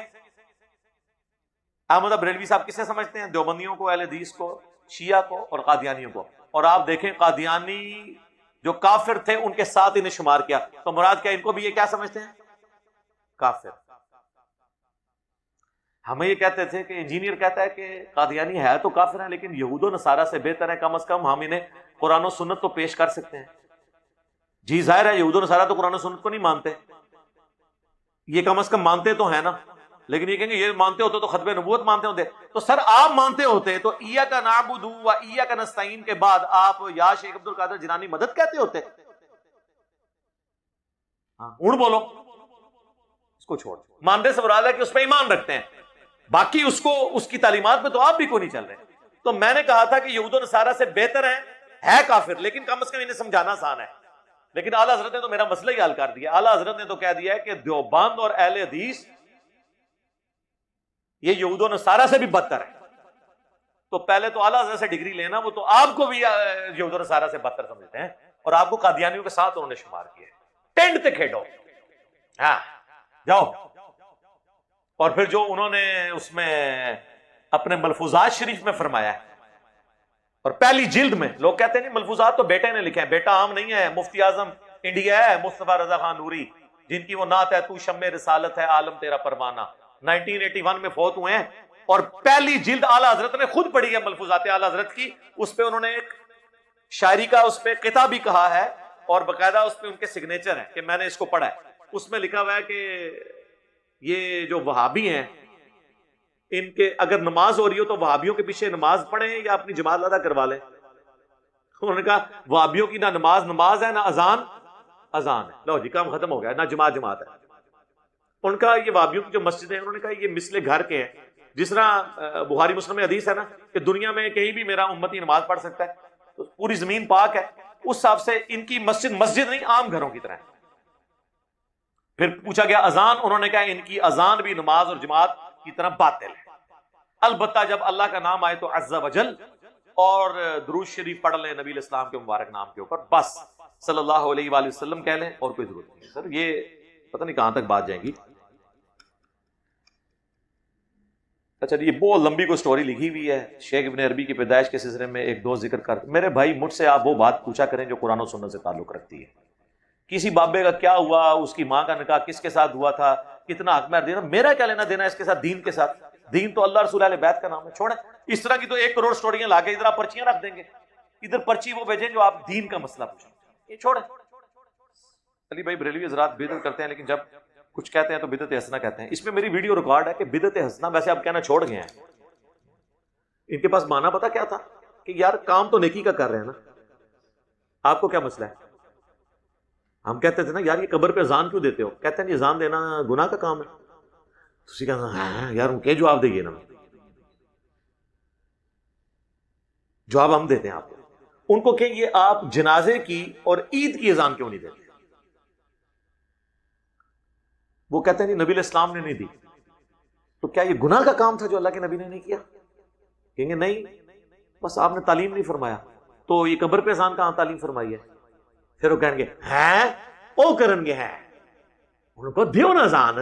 احمد بریلوی صاحب کسے سمجھتے ہیں؟ دیوبندیوں کو، اہل حدیث کو، شیعہ کو اور قادیانیوں کو۔ اور آپ دیکھیں قادیانی جو کافر تھے ان کے ساتھ انہیں شمار کیا، تو مراد کیا ان کو بھی یہ کیا سمجھتے ہیں؟ کافر۔ ہمیں یہ کہتے تھے کہ انجینئر کہتا ہے کہ قادیانی ہے تو کافر ہیں لیکن یہود و نصارہ سے بہتر ہے، کم از کم ہم انہیں قرآن و سنت تو پیش کر سکتے ہیں۔ جی ظاہر ہے یہود و نصارہ تو قرآن و سنت کو نہیں مانتے، یہ کم از کم مانتے تو ہیں نا، لیکن یہ کہیں گے یہ مانتے ہوتے تو ختم نبوت مانتے ہوتے، تو سر آپ مانتے ہوتے تو ایاک نعبد و ایاک نستعین کے بعد آپ یا شیخ عبد القادر جیلانی مدد کہتے ہوتے؟ اڑ بولو، اس کو چھوڑ، مانتے سے مراد ہے کہ اس پہ ایمان رکھتے ہیں، باقی اس کو اس کی تعلیمات پہ تو آپ بھی کو نہیں چل رہے۔ تو میں نے کہا تھا کہ یہود و نصارہ سے بہتر ہے کافر، لیکن کم از کم انہیں سمجھانا آسان ہے، لیکن اعلیٰ حضرت نے تو میرا مسئلہ ہی حل کر دیا۔ اعلیٰ حضرت نے تو کہہ دیا ہے کہ دیوبند اور اہل حدیث یہ یہود و نصارہ سے بھی بدتر ہے۔ تو پہلے تو اعلیٰ حضرت سے ڈگری لینا، وہ تو آپ کو بھی یہود و نصارہ سے بدتر سمجھتے ہیں، اور آپ کو قادیانیوں کے ساتھ انہوں نے شمار کیا ہے۔ ٹینٹ تے کھیڈو، ہاں جاؤ۔ اور پھر جو انہوں نے اس میں اپنے ملفوظات شریف میں فرمایا ہے، اور پہلی جلد میں لوگ کہتے ہیں نہیں ملفوظات تو بیٹے نے لکھے ہیں، بیٹا عام نہیں ہے، مفتی اعظم انڈیا ہے مصطفیٰ رضا خان نوری، جن کی وہ نعت ہے تو شمع رسالت ہے عالم تیرا پروانہ، 1981 میں فوت ہوئے ہیں، اور پہلی جلد اعلیٰ حضرت نے خود پڑھی ہے ملفوظات اعلیٰ حضرت کی، اس پہ انہوں نے ایک شاعری کا اس پہ قطعہ بھی کہا ہے، اور باقاعدہ اس پہ ان کے سگنیچر ہیں کہ میں نے اس کو پڑھا ہے۔ اس میں لکھا ہوا ہے کہ یہ جو وہابی ہیں ان کے اگر نماز ہو رہی ہو تو وہابیوں کے پیچھے نماز پڑھیں یا اپنی جماعت ادا کروا لیں۔ انہوں نے کہا وہابیوں کی نہ نماز ہے، نہ اذان ہے، لو جی کام ختم ہو گیا، نہ جماعت ہے۔ ان کا یہ وہابیوں کی جو مسجد ہے، انہوں نے کہا یہ مثل گھر کے ہیں، جس طرح بخاری مسلم میں حدیث ہے نا کہ دنیا میں کہیں بھی میرا امتی نماز پڑھ سکتا ہے، تو پوری زمین پاک ہے، اس حساب سے ان کی مسجد نہیں، عام گھروں کی طرح ہے۔ پھر پوچھا گیا اذان، انہوں نے کہا ان کی اذان بھی نماز اور جماعت کی طرح باطل ہے، البتہ جب اللہ کا نام آئے تو عز وجل اور درود شریف پڑھ لیں نبی الاسلام کے مبارک نام کے اوپر، بس صلی اللہ علیہ وآلہ وسلم کہہ لیں، اور کوئی ضرورت نہیں۔ سر یہ پتہ نہیں کہاں تک بات جائیں گی۔ اچھا یہ بہت لمبی کوئی سٹوری لکھی ہوئی ہے شیخ ابن عربی کی پیدائش کے سلسلے میں، ایک دو ذکر کر، میرے بھائی مجھ سے آپ وہ بات پوچھا کریں جو قرآن و سنت سے تعلق رکھتی ہے۔ کسی بابے کا کیا ہوا، اس کی ماں کا نکاح کس کے ساتھ ہوا تھا، کتنا حق میں دینا، میرا کیا لینا دینا اس کے ساتھ، دین کے ساتھ؟ دین تو اللہ رسول اہل بیت کا نام ہے، چھوڑیں اس طرح کی تو 1 کروڑ سٹوریاں لا کے ادھر آپ پرچیاں رکھ دیں گے، ادھر پرچی وہ بھیجیں جو آپ دین کا مسئلہ پوچھیں، یہ چھوڑیں۔ علی بھائی بریلوی حضرات بدعت کرتے ہیں، لیکن جب کچھ کہتے ہیں تو بدعت حسنہ کہتے ہیں۔ اس میں میری ویڈیو ریکارڈ ہے کہ بدعت حسنہ ویسے آپ کہنا چھوڑ گئے ہیں، ان کے پاس معنی پتا کیا تھا کہ یار کام تو نیکی کا کر رہے ہیں نا، آپ کو کیا مسئلہ ہے؟ ہم کہتے تھے نا یار یہ قبر پہ اذان کیوں دیتے ہو، کہتے ہیں اذان دینا گناہ کا کام ہے، تو کہنا ہاں یار ان کے جواب دئیے نا، جواب ہم دیتے ہیں آپ کو، ان کو کہ یہ آپ جنازے کی اور عید کی اذان کیوں نہیں دیتے؟ وہ کہتے ہیں نبی الاسلام نے نہیں دی، تو کیا یہ گناہ کا کام تھا جو اللہ کے نبی نے نہیں کیا؟ کہیں گے نہیں، بس آپ نے تعلیم نہیں فرمایا، تو یہ قبر پہ اذان کہاں تعلیم فرمائی ہے؟ پھر وہ کہیں گے ہیں او کرن گے ہیں، ان کو دیو نا اذان،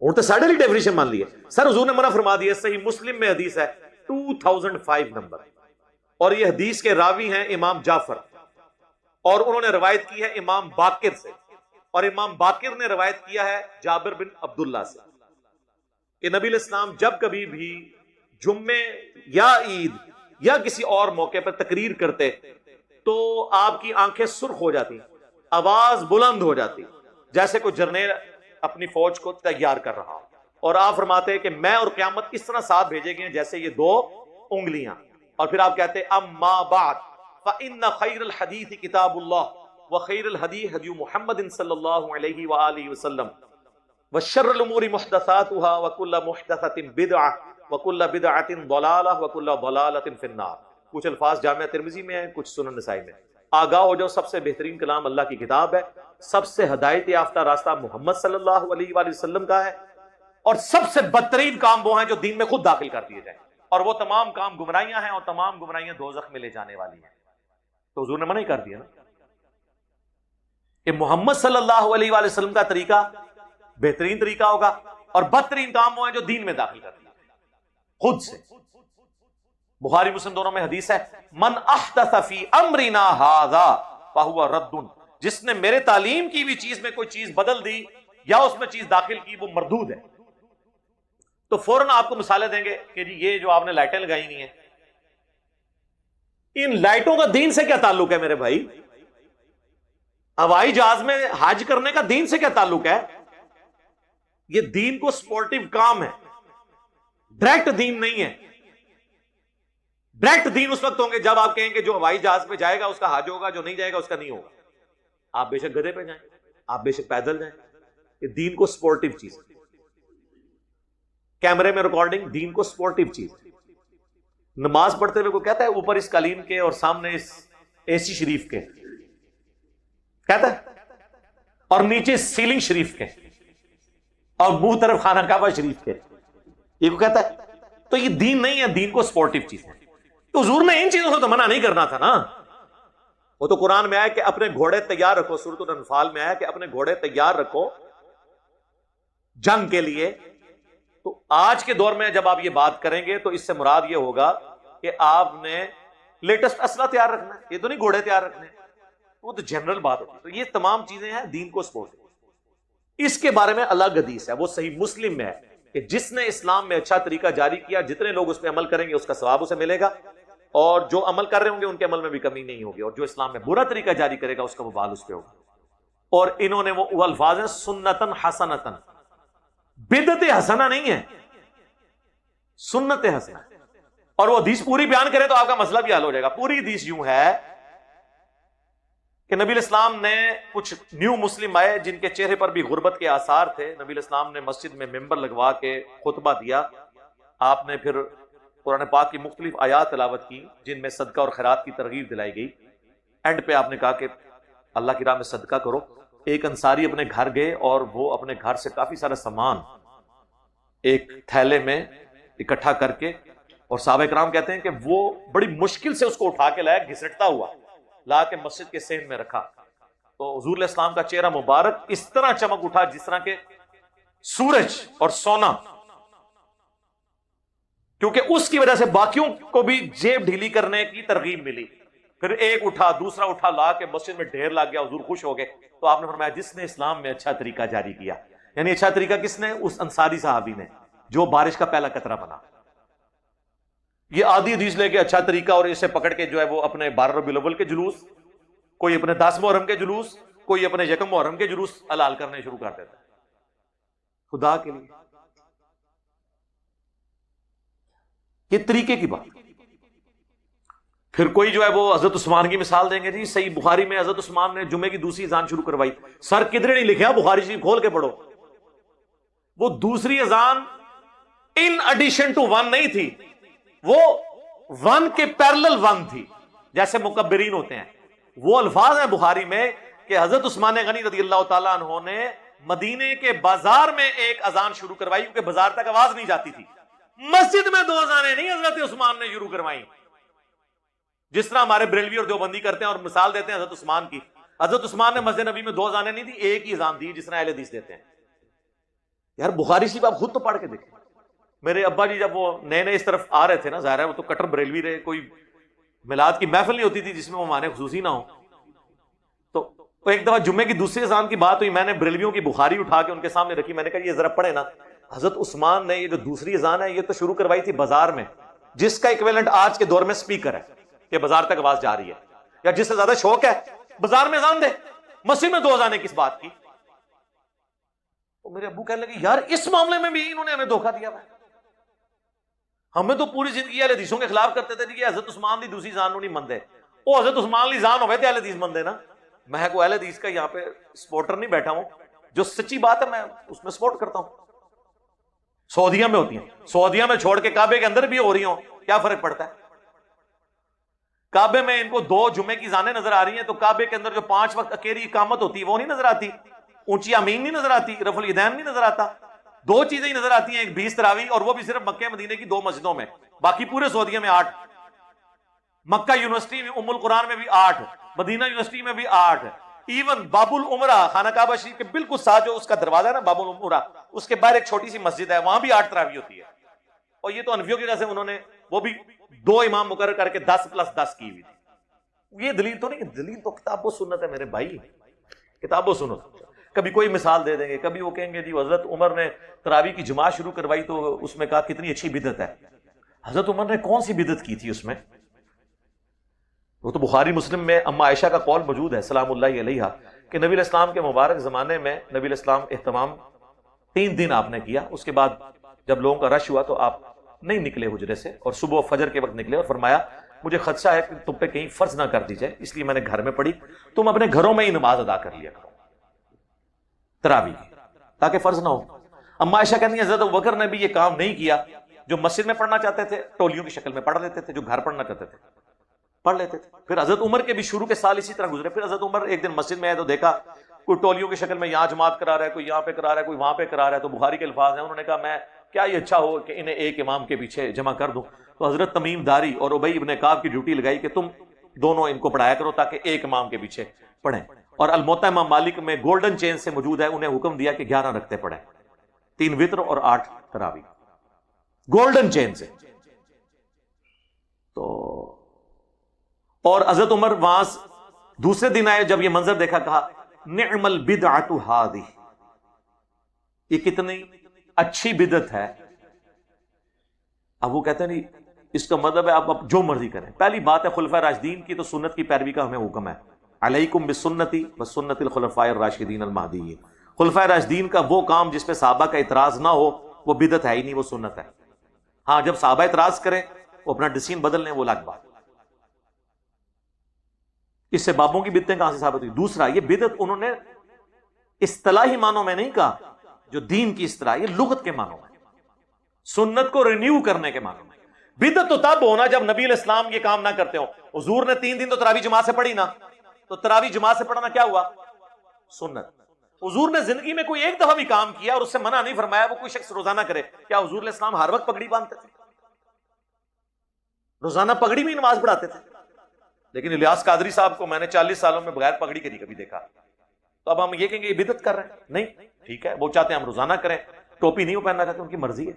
اور تو ساڑھے لی ڈیفینیشن مان لی ہے۔ سر حضور نے منع فرما دیا، صحیح مسلم میں حدیث ہے 2005 نمبر، اور یہ حدیث کے راوی ہیں امام جعفر، اور انہوں نے روایت کی ہے امام باقر سے، اور امام باقر نے روایت کیا ہے جابر بن عبداللہ سے کہ نبی الاسلام جب کبھی بھی جمعے یا عید یا کسی اور موقع پر تقریر کرتے تو آپ کی آنکھیں سرخ ہو جاتی، آواز بلند ہو جاتی، جیسے کوئی جرنیل اپنی فوج کو تیار کر رہا ہو، اور آپ فرماتے ہیں کہ میں اور قیامت اس طرح ساتھ بھیجے گئے جیسے یہ 2 انگلیاں، اور پھر آپ کہتے ہیں اما بعد فإن خیر الحدیث کتاب اللہ وخیر الہدی ہدی محمد صلی اللہ علیہ وآلہ وسلم وشر الامور محدثاتها وکل محدثۃ بدعہ وکل بدعۃ ضلالہ وکل ضلالۃ فی النار۔ کچھ الفاظ جامعہ ترمذی میں ہیں، کچھ سنن نسائی میں۔ آگاہ ہو جاؤ، سب سے بہترین کلام اللہ کی کتاب ہے، سب سے ہدایت یافتہ راستہ محمد صلی اللہ علیہ وآلہ وسلم کا ہے، اور سب سے بدترین کام وہ ہیں جو دین میں خود داخل کر دیے جائیں، اور وہ تمام کام گمراہیاں ہیں، اور تمام گمراہیاں دوزخ میں لے جانے والی ہیں۔ تو حضور نے منع ہی کر دیا نا کہ محمد صلی اللہ علیہ وآلہ وسلم کا طریقہ بہترین طریقہ ہوگا، اور بدترین کام وہ ہیں جو دین میں داخل کر دیا خود سے۔ بخاری مسلم دونوں میں حدیث ہے من احدث فی امرنا ھذا فہو رد، جس نے میرے تعلیم کی بھی چیز میں کوئی چیز بدل دی یا اس میں چیز داخل کی وہ مردود ہے۔ تو فوراً آپ کو مثالیں دیں گے کہ جی یہ جو آپ نے لائٹیں لگائی ہوئی ہیں، ان لائٹوں کا دین سے کیا تعلق ہے میرے بھائی؟ ہوائی جہاز میں حج کرنے کا دین سے کیا تعلق ہے؟ یہ دین کو سپورٹیو کام ہے، ڈائریکٹ دین نہیں ہے۔ ڈائریکٹ دین اس وقت ہوں گے جب آپ کہیں کہ جو ہوائی جہاز پہ جائے گا اس کا حج ہوگا، جو نہیں جائے گا اس کا نہیں ہوگا۔ آپ بے شک گدھے پہ جائیں، آپ بے شک پیدل جائیں، یہ دین کو سپورٹیو چیز ہے۔ کیمرے میں ریکارڈنگ دین کو سپورٹیو چیز ہے۔ نماز پڑھتے ہوئے کوئی کہتا ہے اوپر اس قالین کے اور سامنے اس اے سی شریف کے، کہتا ہے، اور نیچے سیلنگ شریف کے، اور منہ طرف خانہ کعبہ شریف کے، یہ کو کہتا ہے؟ تو یہ دین نہیں ہے، دین کو سپورٹیو چیز ہے۔ تو حضور نے ان چیزوں سے تو منع نہیں کرنا تھا نا۔ وہ تو قرآن میں آیا کہ اپنے گھوڑے تیار رکھو، سورۃ الانفال میں آیا کہ اپنے گھوڑے تیار رکھو جنگ کے لیے۔ تو آج کے دور میں جب آپ یہ بات کریں گے تو اس سے مراد یہ ہوگا کہ آپ نے لیٹسٹ اسلحہ تیار رکھنا ہے، یہ تو نہیں گھوڑے تیار رکھنے، وہ تو جنرل بات ہوتی ہے۔ تو یہ تمام چیزیں ہیں دین کو سپورٹ۔ اس کے بارے میں الگ حدیث ہے، وہ صحیح مسلم میں ہے کہ جس نے اسلام میں اچھا طریقہ جاری کیا، جتنے لوگ اس پہ عمل کریں گے اس کا ثواب اسے ملے گا، اور جو عمل کر رہے ہوں گے ان کے عمل میں بھی کمی نہیں ہوگی، اور جو اسلام میں برا طریقہ جاری کرے گا اس کا وبال اس پہ ہوگا۔ اور انہوں نے وہ الفاظ ہیں سنتن حسنتن، بدعت حسنہ نہیں ہے، سنت حسنہ۔ اور وہ حدیث پوری بیان کرے تو آپ کا مسئلہ بھی حل ہو جائے گا۔ پوری حدیث یوں ہے کہ نبی الاسلام نے کچھ نیو مسلم آئے جن کے چہرے پر بھی غربت کے آثار تھے، نبی الاسلام نے مسجد میں ممبر لگوا کے خطبہ دیا، آپ نے پھر قرآن پاک کی مختلف آیات تلاوت کی جن میں صدقہ اور خیرات کی ترغیب دلائی گئی۔ اینڈ پہ آپ نے کہا کہ اللہ کی راہ میں صدقہ کرو۔ ایک انصاری اپنے گھر گئے اور وہ اپنے گھر سے کافی سارا سامان ایک تھیلے میں اکٹھا کر کے، اور صحابہ کرام کہتے ہیں کہ وہ بڑی مشکل سے اس کو اٹھا کے لایا، گھسٹتا ہوا لا کے مسجد کے سین میں رکھا۔ تو حضور علیہ السلام کا چہرہ مبارک اس طرح چمک اٹھا جس طرح کے سورج اور سونا، کیونکہ اس کی وجہ سے باقیوں کو بھی جیب ڈھیلی کرنے کی ترغیب ملی۔ پھر ایک اٹھا، دوسرا اٹھا، لا کے مسجد میں ڈھیر لگ گیا، حضور خوش ہو گئے۔ تو آپ نے فرمایا جس نے اسلام میں اچھا طریقہ جاری کیا، یعنی اچھا طریقہ کس نے؟ اس انصاری صحابی نے جو بارش کا پہلا قطرہ بنا۔ یہ آدھی حدیث لے کے اچھا طریقہ اور اسے پکڑ کے جو ہے وہ اپنے 12 ربیع الاول کے جلوس، کوئی اپنے 10 محرم کے جلوس، کوئی اپنے 1 محرم کے جلوس حلال کرنے شروع کر دیتا ہے۔ خدا کے لیے یہ طریقے کی بات۔ پھر کوئی جو ہے وہ حضرت عثمان کی مثال دیں گے، جی صحیح بخاری میں حضرت عثمان نے جمعے کی دوسری اذان شروع کروائی۔ سر کدھر نہیں لکھا، بخاری شریف کھول کے پڑھو۔ وہ دوسری اذان ان ایڈیشن ٹو ون نہیں تھی، وہ ون کے پیرلل ون تھی، جیسے مکبرین ہوتے ہیں۔ وہ الفاظ ہیں بخاری میں کہ حضرت عثمان غنی رضی اللہ تعالیٰ عنہ نے مدینے کے بازار میں ایک اذان شروع کروائی، کیونکہ بازار تک آواز نہیں جاتی تھی۔ مسجد میں 2 اذانیں نہیں حضرت عثمان نے شروع کروائی، جس طرح ہمارے بریلوی اور دیوبندی کرتے ہیں اور مثال دیتے ہیں حضرت عثمان کی۔ حضرت عثمان نے مسجد نبی میں 2 اذانیں نہیں دی، ایک ہی اذان دی، جس طرح اہل حدیث دیتے ہیں۔ یار بخاری شریف آپ خود تو پڑھ کے دیکھیں۔ میرے ابا جی جب وہ نئے نئے اس طرف آ رہے تھے نا، ظاہر ہے وہ تو کٹر بریلوی رہے، کوئی میلاد کی محفل نہیں ہوتی تھی جس میں وہ معنی خصوصی نہ ہو۔ تو ایک دفعہ جمعے کی دوسری اذان کی بات ہوئی، میں نے بریلویوں کی بخاری اٹھا کے ان کے سامنے رکھی، میں نے کہا یہ ذرا پڑھے نا، حضرت عثمان نے یہ جو دوسری اذان ہے یہ تو شروع کروائی تھی بازار میں، جس کا ایکویلنٹ آج کے دور میں سپیکر ہے کہ بازار تک آواز جا رہی ہے، یا جس سے زیادہ شوق ہے بازار میں اذان دے، مسجد میں 2 اذانیں کس بات کی؟ تو میرے ابو کہنے لگے یار اس معاملے میں بھی انہوں نے ہمیں دھوکہ دیا ہے، ہمیں تو پوری زندگی اہل حدیثوں کے خلاف کرتے تھے کہ حضرت عثمان دی دوسری اذان نہیں مندے، وہ حضرت عثمان لی اذان ہوئے تھے اہل حدیث مندے نا۔ میں کو اہل حدیث کا یہاں پہ سپورٹر نہیں بیٹھا ہوں، جو سچی بات ہے میں اس میں سپورٹ کرتا ہوں۔ سعودیہ میں ہوتی ہیں، سعودیہ میں چھوڑ کے کعبے کے اندر بھی ہو رہی ہوں، کیا فرق پڑتا ہے؟ کعبے میں ان کو 2 جمعے کی اذانیں نظر آ رہی ہیں، تو کعبے کے اندر جو 5 وقت اکیلی اقامت ہوتی ہے وہ نہیں نظر آتی، اونچی امین نہیں نظر آتی، رفع الیدین نہیں نظر آتا۔ 2 چیزیں ہی نظر آتی ہیں، ایک 20 تراویح، اور وہ بھی صرف مکہ مدینے کی 2 مسجدوں میں، باقی پورے سعودیہ میں 8، مکہ یونیورسٹی میں ام القرآن میں بھی 8، مدینہ یونیورسٹی میں بھی 8، ایون باب العمرہ خانہ کعبہ شریف کے بالکل ساتھ جو اس کا دروازہ ہے نا باب العمرہ، اس کے باہر ایک چھوٹی سی مسجد ہے، وہاں بھی 8 تراویح ہوتی ہے۔ اور یہ تو حنفیوں کی وجہ سے انہوں نے وہ بھی 2 امام مقرر کر کے 10+10 کی ہوئی تھی۔ یہ دلیل تو نہیں، دلیل تو کتاب و سنت ہے میرے بھائی، کتاب و سنت۔ کبھی کوئی مثال دے دیں گے، کبھی وہ کہیں گے جی حضرت عمر نے تراویح کی جماعت شروع کروائی تو اس میں کہا کتنی اچھی بدعت ہے۔ حضرت عمر نے کون سی بدعت کی تھی اس میں؟ وہ تو بخاری مسلم میں اما عائشہ کا قول موجود ہے سلام اللہ علیہا کہ نبی علیہ السلام کے مبارک زمانے میں نبی علیہ السلام اہتمام 3 دن آپ نے کیا، اس کے بعد جب لوگوں کا رش ہوا تو آپ نہیں نکلے حجرے سے، اور صبح فجر کے وقت نکلے اور فرمایا مجھے خدشہ ہے کہ تم پہ کہیں فرض نہ کر دی جائے، اس لیے میں نے گھر میں پڑھی، تم اپنے گھروں میں ہی نماز ادا کر لیا کرو تراویح کی، تاکہ فرض نہ ہو۔ اما عائشہ کہتی ہیں حضرت ابوبکر نے بھی یہ کام نہیں کیا، جو مسجد میں پڑھنا چاہتے تھے ٹولیوں کی شکل میں پڑھ لیتے تھے، جو گھر پڑھنا چاہتے تھے پڑھ لیتے تھے۔ پھر حضرت عمر کے بھی شروع کے سال اسی طرح گزرے، پھر حضرت عمر ایک دن مسجد میں آئے تو دیکھا کوئی ٹولیوں کی شکل میں یہاں جماعت کرا رہا ہے، کوئی یہاں پہ کرا رہا ہے، کوئی وہاں پہ کرا رہا ہے، تو بخاری کے الفاظ ہیں، انہوں نے کہا میں کیا یہ اچھا ہو کہ انہیں ایک امام کے پیچھے جمع کر دوں، تو حضرت تمیم داری اور ابی ابن کعب کی ڈیوٹی لگائی کہ تم دونوں ان کو پڑھایا کرو تاکہ ایک امام کے پیچھے پڑھیں، اور الموطا امام مالک میں گولڈن چین سے موجود ہے، انہیں حکم دیا کہ 11 رکعتیں پڑھیں، 3 وتر اور 8 تراویح، گولڈن چین سے۔ تو اور حضرت عمر وہاں دوسرے دن آئے، جب یہ منظر دیکھا کہا نعم البدعۃ ہذہ، یہ کتنی اچھی بدعت ہے۔ اب وہ کہتے ہیں نہیں اس کا مطلب ہے آپ جو مرضی کریں۔ پہلی بات ہے خلفاء راشدین کی تو سنت کی پیروی کا ہمیں حکم ہے، علیکم بسنتی وسنت الخلفاء الراشدین المہدیین۔ خلفاء راشدین کا وہ کام جس پہ صحابہ کا اعتراض نہ ہو وہ بدعت ہے ہی نہیں، وہ سنت ہے۔ ہاں جب صحابہ اعتراض کریں وہ اپنا ڈسین بدل لیں، وہ الگ بات۔ اس سے بابوں کی بدعتیں کہاں سے ثابت ہوئی؟ دوسرا، یہ بدعت انہوں نے اصطلاحی معنوں میں نہیں کہا، جو دین کی اصطلاح، یہ لغت کے معنوں میں، سنت کو رینیو کرنے کے معنوں میں۔ بدعت تو تب ہونا جب نبی علیہ السلام یہ کام نہ کرتے ہو۔ حضور نے 3 دن تو تراویح جماعت سے پڑھی نا، تو تراویح جماعت سے پڑھنا کیا ہوا؟ سنت۔ حضور نے زندگی میں کوئی ایک دفعہ بھی کام کیا اور اس سے منع نہیں فرمایا وہ کوئی شخص روزانہ کرے؟ کیا حضور علیہ السلام ہر وقت پگڑی باندھتے تھے؟ روزانہ پگڑی میں نماز پڑھاتے تھے؟ لیکن الیاس قادری صاحب کو میں نے 40 سالوں میں بغیر پگڑی کے نہیں کبھی دیکھا، تو اب ہم یہ کہیں گے یہ بدعت کر رہے ہیں؟ نہیں، ٹھیک ہے، وہ چاہتے ہیں ہم روزانہ کریں، ٹوپی نہیں وہ پہننا چاہتے، ان کی مرضی ہے۔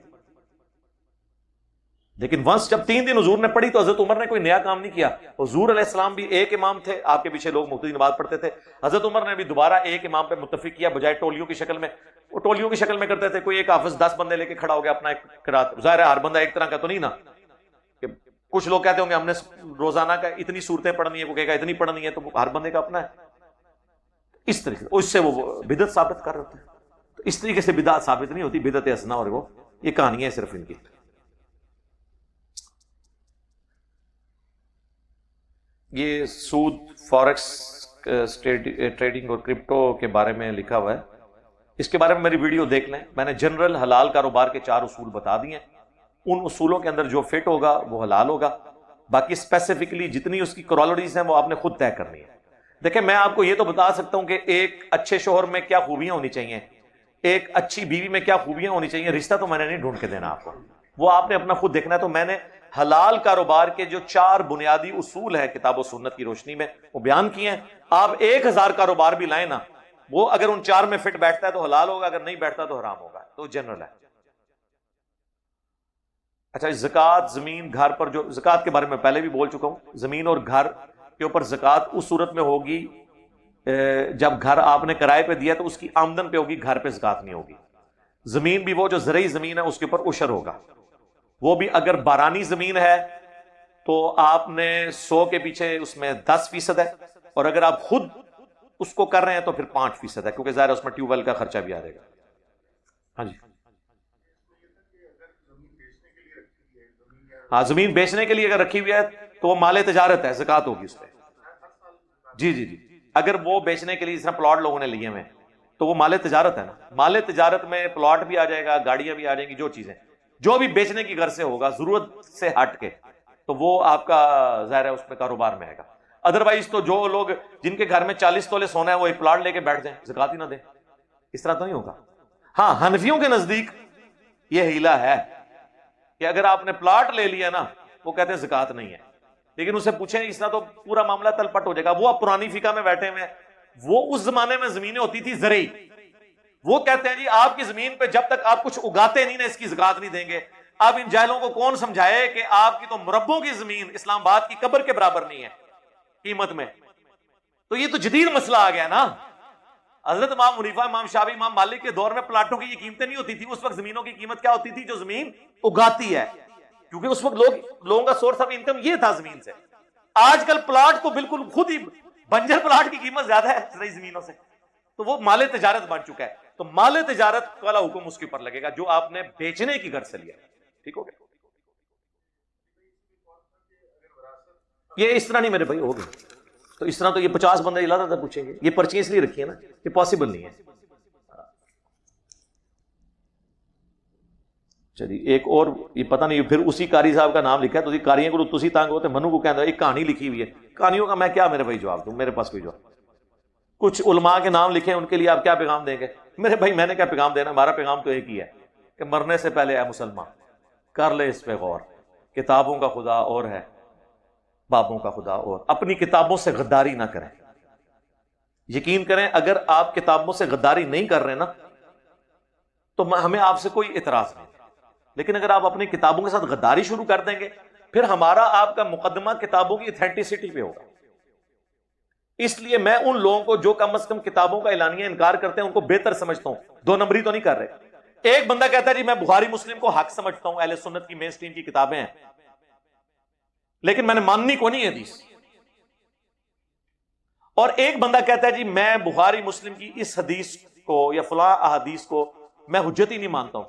لیکن ونس جب 3 دن حضور نے پڑھی تو حضرت عمر نے کوئی نیا کام نہیں کیا۔ حضور علیہ السلام بھی ایک امام تھے، آپ کے پیچھے لوگ مقتدی نماز پڑھتے تھے، حضرت عمر نے بھی دوبارہ ایک امام پہ متفق کیا، بجائے ٹولیوں کی شکل میں۔ وہ ٹولیوں کی شکل میں کرتے تھے، کوئی ایک حافظ 10 بندے لے کے کھڑا ہو گیا اپنا ایک قرات، ظاہر ہے ہر بندہ ایک طرح کا تو نہیں نا، کہ کچھ لوگ کہتے ہوں گے ہم نے روزانہ کا اتنی صورتیں پڑھنی ہے، وہ کہے گا اتنی پڑھنی ہے، تو ہر بندے کا اپنا ہے۔ اس طریقے سے اس سے وہ بدعت ثابت کر رہے ہیں۔ تو اس طریقے سے بدعت ثابت نہیں ہوتی، بدعت حسنہ اور وہ یہ کہانی ہے صرف ان کی۔ یہ سود، فارکس ٹریڈنگ اور کرپٹو کے بارے میں لکھا ہوا ہے، اس کے بارے میں میری ویڈیو دیکھ لیں۔ میں نے جنرل حلال کاروبار کے 4 اصول بتا دیے ہیں، ان اصولوں کے اندر جو فٹ ہوگا وہ حلال ہوگا، باقی اسپیسیفکلی جتنی اس کی کرالٹیز ہیں وہ آپ نے خود طے کرنی ہے۔ دیکھیں میں آپ کو یہ تو بتا سکتا ہوں کہ ایک اچھے شوہر میں کیا خوبیاں ہونی چاہیے، ایک اچھی بیوی میں کیا خوبیاں ہونی چاہیے، رشتہ تو میں نے نہیں ڈھونڈ کے دینا آپ کو، وہ آپ نے اپنا خود دیکھنا ہے۔ تو میں نے حلال کاروبار کے جو 4 بنیادی اصول ہیں کتاب و سنت کی روشنی میں وہ بیان کیے ہیں۔ آپ 1000 کاروبار بھی لائیں نا، وہ اگر ان 4 میں فٹ بیٹھتا ہے تو حلال ہوگا، اگر نہیں بیٹھتا تو حرام ہوگا، تو جنرل ہے۔ اچھا، زکوٰۃ زمین گھر پر، جو زکوٰۃ کے بارے میں پہلے بھی بول چکا ہوں، زمین اور گھر کے اوپر زکوٰۃ اس صورت میں ہوگی جب گھر آپ نے کرائے پہ دیا تو اس کی آمدن پہ ہوگی، گھر پہ زکوٰۃ نہیں ہوگی۔ زمین بھی وہ جو زرعی زمین ہے اس کے اوپر عشر ہوگا، وہ بھی اگر بارانی زمین ہے تو آپ نے 100 کے پیچھے اس میں 10% ہے، اور اگر آپ خود اس کو کر رہے ہیں تو پھر 5% ہے، کیونکہ ظاہر اس میں ٹیوب ویل کا خرچہ بھی آ جائے گا۔ ہاں جی، ہاں زمین بیچنے کے لیے اگر رکھی ہوئی ہے تو وہ مال تجارت ہے، زکوٰۃ ہوگی اس پہ۔ جی جی جی، اگر وہ بیچنے کے لیے جس طرح پلاٹ لوگوں نے لیے ہوئے تو وہ مال تجارت ہے نا، مال تجارت میں پلاٹ بھی آ جائے گا، گاڑیاں بھی آ جائیں گی، جو چیزیں جو بھی بیچنے کی غرض سے ہوگا ضرورت سے ہٹ کے، تو وہ آپ کا ظاہر ہے اس میں کاروبار میں آئے گا۔ ادروائز تو جو لوگ جن کے گھر میں 40 تولے سونا ہے وہ ایک پلاٹ لے کے بیٹھ جائیں، زکوٰۃ ہی نہ دیں، اس طرح تو نہیں ہوگا۔ ہاں حنفیوں کے نزدیک یہ ہیلا ہے کہ اگر آپ نے پلاٹ لے لیا نا، وہ کہتے ہیں زکوٰۃ نہیں ہے، لیکن اسے پوچھیں اس طرح تو پورا معاملہ تل پٹ ہو جائے گا۔ وہ اب پرانی فقہ میں بیٹھے ہوئے ہیں، وہ اس زمانے میں زمینیں ہوتی تھی زرعی، وہ کہتے ہیں جی آپ کی زمین پہ جب تک آپ کچھ اگاتے نہیں نا اس کی زکوٰۃ نہیں دیں گے۔ اب ان جاہلوں کو کون سمجھائے کہ آپ کی تو مربوں کی زمین اسلام آباد کی قبر کے برابر نہیں ہے قیمت میں، تو یہ تو جدید مسئلہ آ گیا نا۔ حضرت امام حنیفہ، امام شافعی، امام مالک کے دور میں پلاٹوں کی یہ قیمتیں نہیں ہوتی تھی، اس وقت زمینوں کی قیمت کیا ہوتی تھی؟ جو زمین اگاتی ہے، کیونکہ اس وقت لوگوں کا سورس آف انکم یہ تھا زمین سے۔ آج کل پلاٹ کو بالکل خود ہی بنجر پلاٹ کی قیمت زیادہ ہے زرعی زمینوں سے، تو وہ مال تجارت بن چکا ہے، تو مال تجارت والا حکم اس کے اوپر لگے گا جو آپ نے بیچنے کی غرض سے لیا، ٹھیک ہو گیا؟ یہ اس طرح نہیں میرے بھائی ہوگی، تو اس طرح تو یہ 50 بندے اللہ پوچھیں گے، یہ پرچیاں اس لیے رکھی ہے نا، یہ پاسبل نہیں ہے۔ چلیے ایک اور، یہ پتہ نہیں پھر اسی قاری صاحب کا نام لکھا ہے، تو قاریاں کو تسی تانگ ہوتے منو کو کہنا ایک کہانی لکھی ہوئی ہے، کہانیوں کا میں کیا میرے بھائی جواب دوں، میرے پاس کوئی جواب۔ کچھ علماء کے نام لکھے ہیں، ان کے لیے آپ کیا پیغام دیں گے؟ میرے بھائی میں نے کیا پیغام دینا، ہمارا پیغام تو ایک ہی ہے کہ مرنے سے پہلے اے مسلمان کر لے اس پہ غور، کتابوں کا خدا اور ہے، بابوں کا خدا اور، اپنی کتابوں سے غداری نہ کریں۔ یقین کریں اگر آپ کتابوں سے غداری نہیں کر رہے نا تو ہمیں آپ سے کوئی اعتراض نہیں، لیکن اگر آپ اپنی کتابوں کے ساتھ غداری شروع کر دیں گے پھر ہمارا آپ کا مقدمہ کتابوں کی ایتھینٹسٹی پہ ہوگا۔ اس لیے میں ان لوگوں کو جو کم از کم کتابوں کا اعلانیہ انکار کرتے ہیں ان کو بہتر سمجھتا ہوں، دو نمبری تو نہیں کر رہے۔ ایک بندہ کہتا ہے جی میں بخاری مسلم کو حق سمجھتا ہوں، اہل سنت کی مین سٹریم کی کتابیں ہیں، لیکن میں نے ماننی کو نہیں حدیث۔ اور ایک بندہ کہتا ہے جی میں بخاری مسلم کی اس حدیث کو یا فلاں احادیث کو میں حجت ہی نہیں مانتا ہوں،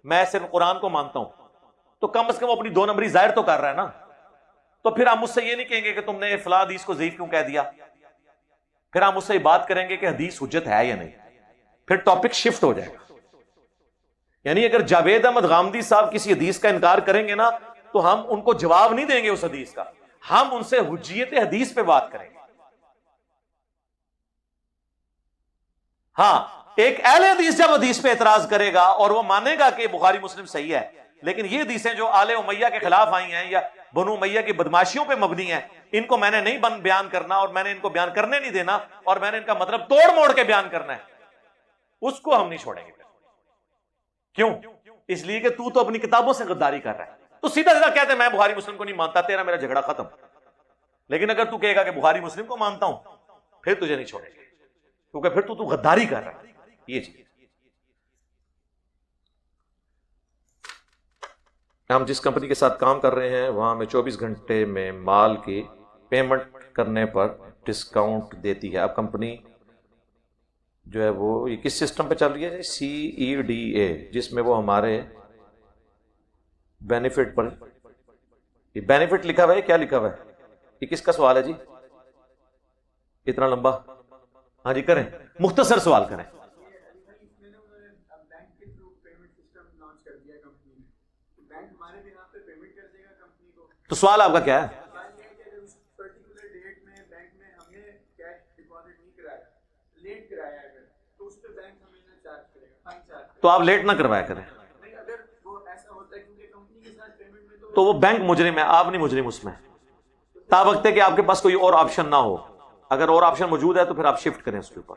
میں صرف قرآن کو مانتا ہوں، تو کم از کم اپنی دو نمبری ظاہر تو کر رہا ہے نا۔ تو پھر ہم مجھ سے یہ نہیں کہیں گے کہ تم نے فلاں حدیث کو ضعیف کیوں کہہ دیا، پھر ہم اس سے بات کریں گے کہ حدیث حجت ہے یا نہیں، پھر ٹاپک شفٹ ہو جائے گا۔ یعنی اگر جاوید احمد غامدی صاحب کسی حدیث کا انکار کریں گے نا تو ہم ان کو جواب نہیں دیں گے اس حدیث کا، ہم ان سے حجیت حدیث پہ بات کریں گے۔ ہاں ایک اہل حدیث جب حدیث پہ اعتراض کرے گا اور وہ مانے گا کہ بخاری مسلم صحیح ہے، لیکن یہ حدیثیں جو آل امیہ کے خلاف آئی ہیں یا بنو امیہ کی بدماشیوں پہ مبنی ہیں، ان کو میں نے نہیں بیان کرنا، اور میں نے ان کو بیان کرنے نہیں دینا، اور میں نے ان کا مطلب توڑ موڑ کے بیان کرنا ہے، اس کو ہم نہیں چھوڑیں گے۔ کیوں؟ اس لیے کہ تو اپنی کتابوں سے غداری کر رہا ہے، تو سیدھا سیدھا کہتے ہیں میں بخاری مسلم کو نہیں مانتا، تیرا میرا جھگڑا ختم۔ لیکن اگر تو کہے گا کہ بخاری مسلم کو مانتا ہوں، پھر تجھے نہیں چھوڑیں گے، کیونکہ پھر تو غداری کر رہا ہے۔ یہ چیز ہم جس کمپنی کے ساتھ کام کر رہے ہیں وہاں میں 24 گھنٹے میں مال کی پیمنٹ کرنے پر ڈسکاؤنٹ دیتی ہے۔ اب کمپنی جو ہے وہ یہ کس سسٹم پہ چل رہی ہے؟ CEDA، جس میں وہ ہمارے بینیفٹ پر، یہ بینیفٹ لکھا ہوا ہے، کیا لکھا ہوا ہے؟ یہ کس کا سوال ہے جی اتنا لمبا؟ ہاں جی کریں، مختصر سوال کریں۔ تو سوال آپ کا کیا ہے؟ تو آپ لیٹ نہ کروایا کریں، تو وہ بینک مجرم ہے، آپ نہیں مجرم اس میں، تا وقت ہے کہ آپ کے پاس کوئی اور آپشن نہ ہو۔ اگر اور آپشن موجود ہے تو پھر آپ شفٹ کریں اس کے اوپر۔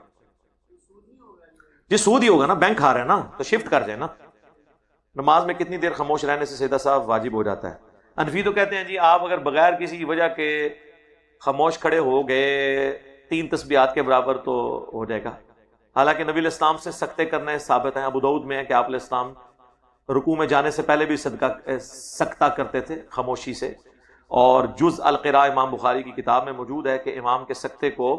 جی سود ہی ہوگا نا، بینک کھا رہے ہیں نا، تو شفٹ کر جائیں نا۔ نماز میں کتنی دیر خاموش رہنے سے سیدھا صاحب واجب ہو جاتا ہے؟ انفی تو کہتے ہیں جی آپ اگر بغیر کسی وجہ کے خاموش کھڑے ہو گئے 3 تسبیحات کے برابر تو ہو جائے گا۔ حالانکہ نبی علیہ السلام سے سکتے کرنے ثابت ہیں، ابو داؤد میں ہے کہ آپ علیہ السلام رکوع میں جانے سے پہلے بھی سکتہ کرتے تھے خاموشی سے، اور جز القراء امام بخاری کی کتاب میں موجود ہے کہ امام کے سکتے کو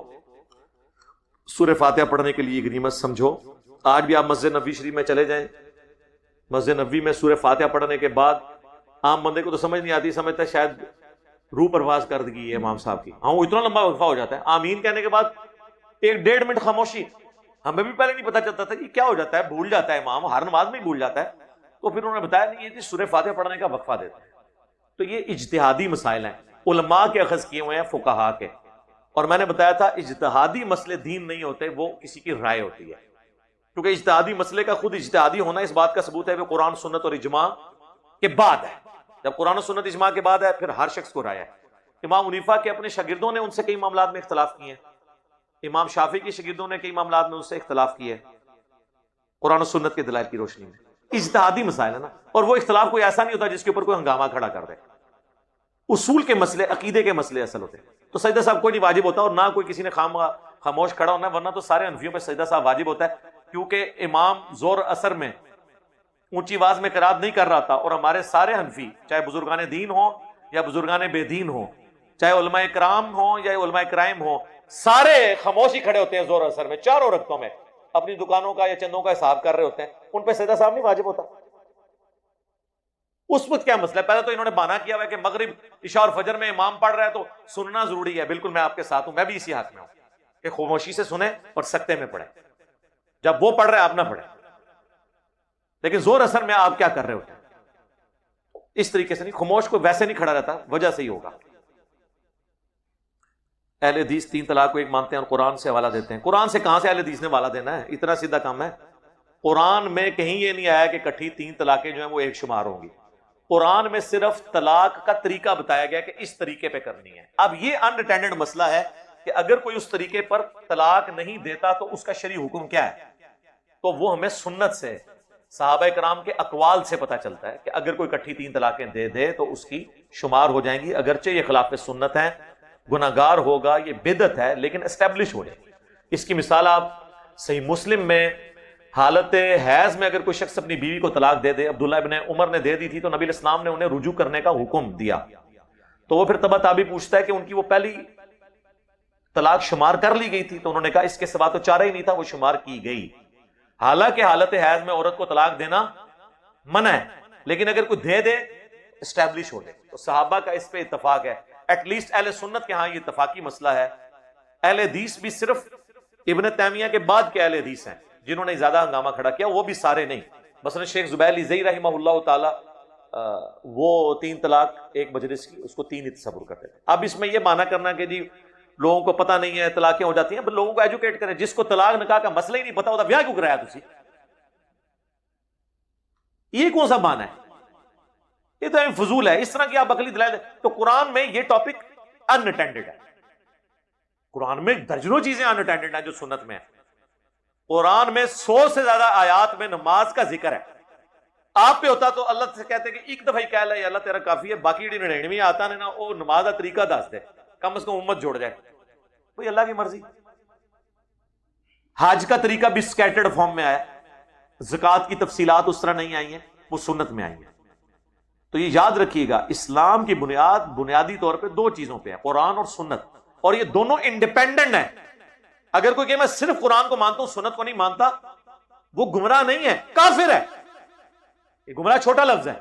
سورہ فاتحہ پڑھنے کے لیے غنیمت سمجھو۔ آج بھی آپ مسجد نبوی شریف میں چلے جائیں، مسجد نبوی میں سورہ فاتحہ پڑھنے کے بعد عام بندے کو تو سمجھ نہیں آتی، سمجھتا ہے شاید روح پرواز کر دی ہے امام صاحب کی، ہاں وہ اتنا لمبا وقفہ ہو جاتا ہے، آمین کہنے کے بعد 1-1.5 منٹ خاموشی۔ ہمیں بھی پہلے نہیں پتا چلتا تھا یہ کیا ہو جاتا ہے، بھول جاتا ہے امام، ہر نماز میں ہی بھول جاتا ہے، تو پھر انہوں نے بتایا نہیں یہ سورہ فاتحہ پڑھنے کا وقفہ دیتا ہے۔ تو یہ اجتہادی مسائل ہیں، علماء کے اخذ کیے ہوئے ہیں، فقہاء کے، اور میں نے بتایا تھا اجتہادی مسئلے دین نہیں ہوتے، وہ کسی کی رائے ہوتی ہے، کیونکہ اجتہادی مسئلے کا خود اجتہادی ہونا اس بات کا ثبوت ہے کہ قرآن سنت اور اجماع کے بعد ہے۔ جب قرآن و سنت اجماع کے بعد ہے پھر ہر شخص کو رائے ہے۔ امام حنیفہ کے اپنے شاگردوں نے ان سے کئی معاملات میں اختلاف کیے ہیں، امام شافعی کے شاگردوں نے کئی معاملات میں ان سے اختلاف کیے قرآن و سنت کے دلائل کی روشنی میں۔ اجتہادی مسائل ہے نا، اور وہ اختلاف کوئی ایسا نہیں ہوتا جس کے اوپر کوئی ہنگامہ کھڑا کر دے۔ اصول کے مسئلے، عقیدے کے مسئلے اصل ہوتے ہیں، تو سجدہ صاحب کوئی نہیں واجب ہوتا، اور نہ کوئی کسی نے خاموش کھڑا ہونا ہے، ورنہ تو سارے حنفیوں پہ سجدہ صاحب واجب ہوتا ہے، کیونکہ امام زور اثر میں اونچی آواز میں قرات نہیں کر رہا تھا، اور ہمارے سارے حنفی چاہے بزرگان دین ہوں یا بزرگان بے دین ہوں، چاہے علماء کرام ہوں یا علماء کرائم ہوں، سارے خاموش ہی کھڑے ہوتے ہیں زور اثر میں، چاروں رکعتوں میں اپنی دکانوں کا یا چندوں کا حساب کر رہے ہوتے ہیں، ان پہ سجدہ صاحب نہیں واجب ہوتا؟ اس وقت کیا مسئلہ ہے؟ پہلے تو انہوں نے بہانہ کیا ہوا ہے کہ مغرب عشاء اور فجر میں امام پڑھ رہا ہے تو سننا ضروری ہے، بالکل میں آپ کے ساتھ ہوں، میں بھی اسی حق میں ہوں کہ خاموشی سے سنیں اور سکتے میں پڑھیں، جب وہ پڑھ رہے آپ نہ پڑھیں، لیکن زور اثر میں آپ کیا کر رہے ہوتے ہیں؟ اس طریقے سے نہیں، خاموش کو ویسے نہیں کھڑا رہتا، وجہ سے ہی ہوگا۔ اہل حدیث 3 طلاق کو ایک مانتے ہیں اور قرآن سے حوالہ دیتے ہیں۔ قرآن سے کہاں سے اہل حدیث نے حوالہ دینا ہے؟ اتنا سیدھا کام ہے۔ قرآن میں کہیں یہ نہیں آیا کہ کٹھی 3 طلاقیں جو ہیں وہ ایک شمار ہوں گی۔ قرآن میں صرف طلاق کا طریقہ بتایا گیا کہ اس طریقے پہ کرنی ہے۔ اب یہ انڈیٹینڈڈ مسئلہ ہے کہ اگر کوئی اس طریقے پر طلاق نہیں دیتا تو اس کا شرعی حکم کیا ہے؟ تو وہ ہمیں سنت سے، صحابہ کرام کے اقوال سے پتہ چلتا ہے کہ اگر کوئی کٹھی 3 طلاقیں دے دے تو اس کی شمار ہو جائیں گی، اگرچہ یہ خلاف سنت ہے، گناہگار ہوگا، یہ بدعت ہے، لیکن اسٹیبلش ہو جائے گی۔ اس کی مثال آپ صحیح مسلم میں حالت حیض میں اگر کوئی شخص اپنی بیوی کو طلاق دے دے، عبداللہ ابن عمر نے دے دی تھی تو نبی علیہ السلام نے انہیں رجوع کرنے کا حکم دیا، تو وہ پھر تبع تابعی پوچھتا ہے کہ ان کی وہ پہلی طلاق شمار کر لی گئی تھی؟ تو انہوں نے کہا اس کے سوا تو چارہ ہی نہیں تھا، وہ شمار کی گئی۔ حالانکہ حالت حیض میں عورت کو طلاق دینا منع ہے، لیکن اگر کوئی دے دے اسٹیبلش ہو جائے، تو صحابہ کا اس پہ اتفاق ہے، ایٹ لیسٹ اہل سنت کے ہاں یہ اتفاقی مسئلہ ہے۔ اہل حدیث بھی صرف ابن تیمیہ کے بعد کے اہل حدیث ہیں جنہوں نے زیادہ ہنگامہ کھڑا کیا، وہ بھی سارے نہیں۔ مثلا شیخ زبیر علی رحمہ اللہ تعالی وہ 3 طلاق ایک مجلس کی، اس کو 3 ہی تصور کرتے تھے۔ اب اس میں یہ مانا کرنا کہ جی لوگوں کو پتہ نہیں ہے طلاقیں ہو جاتی ہیں، پر لوگوں کو ایجوکیٹ کریں، جس کو طلاق نکاح کا مسئلہ ہی نہیں پتا ہوتا بیاہ کیوں کرایا تسی؟ یہ کون سا بہانہ ہے؟ یہ تو فضول ہے، اس طرح کی آپ عقلی دلائل دیں۔ تو قرآن میں یہ ٹاپک انٹینڈڈ ہے، قرآن میں درجنوں چیزیں انٹینڈڈ ہیں جو سنت میں ہیں۔ قرآن میں 100 سے زیادہ آیات میں نماز کا ذکر ہے، آپ پہ ہوتا تو اللہ سے کہتے کہ ایک دفعہ ہی کہہ لے اللہ تیرا کافی ہے، باقی 99 آتا نہیں نا، وہ نماز کا طریقہ دس دے، کم از کم امت جوڑ جائے، کوئی اللہ کی مرضی۔ حج کا طریقہ بھی سکیٹرڈ فارم میں آیا، زکوٰۃ کی تفصیلات اس طرح نہیں آئی ہیں، وہ سنت میں آئی ہیں۔ تو یہ یاد رکھیے گا، اسلام کی بنیاد بنیادی طور پہ 2 چیزوں پہ ہے، قرآن اور سنت، اور یہ دونوں انڈیپینڈنٹ ہیں۔ اگر کوئی کہ میں صرف قرآن کو مانتا ہوں سنت کو نہیں مانتا، وہ گمراہ نہیں ہے، کافر ہے۔ یہ گمراہ چھوٹا لفظ ہے،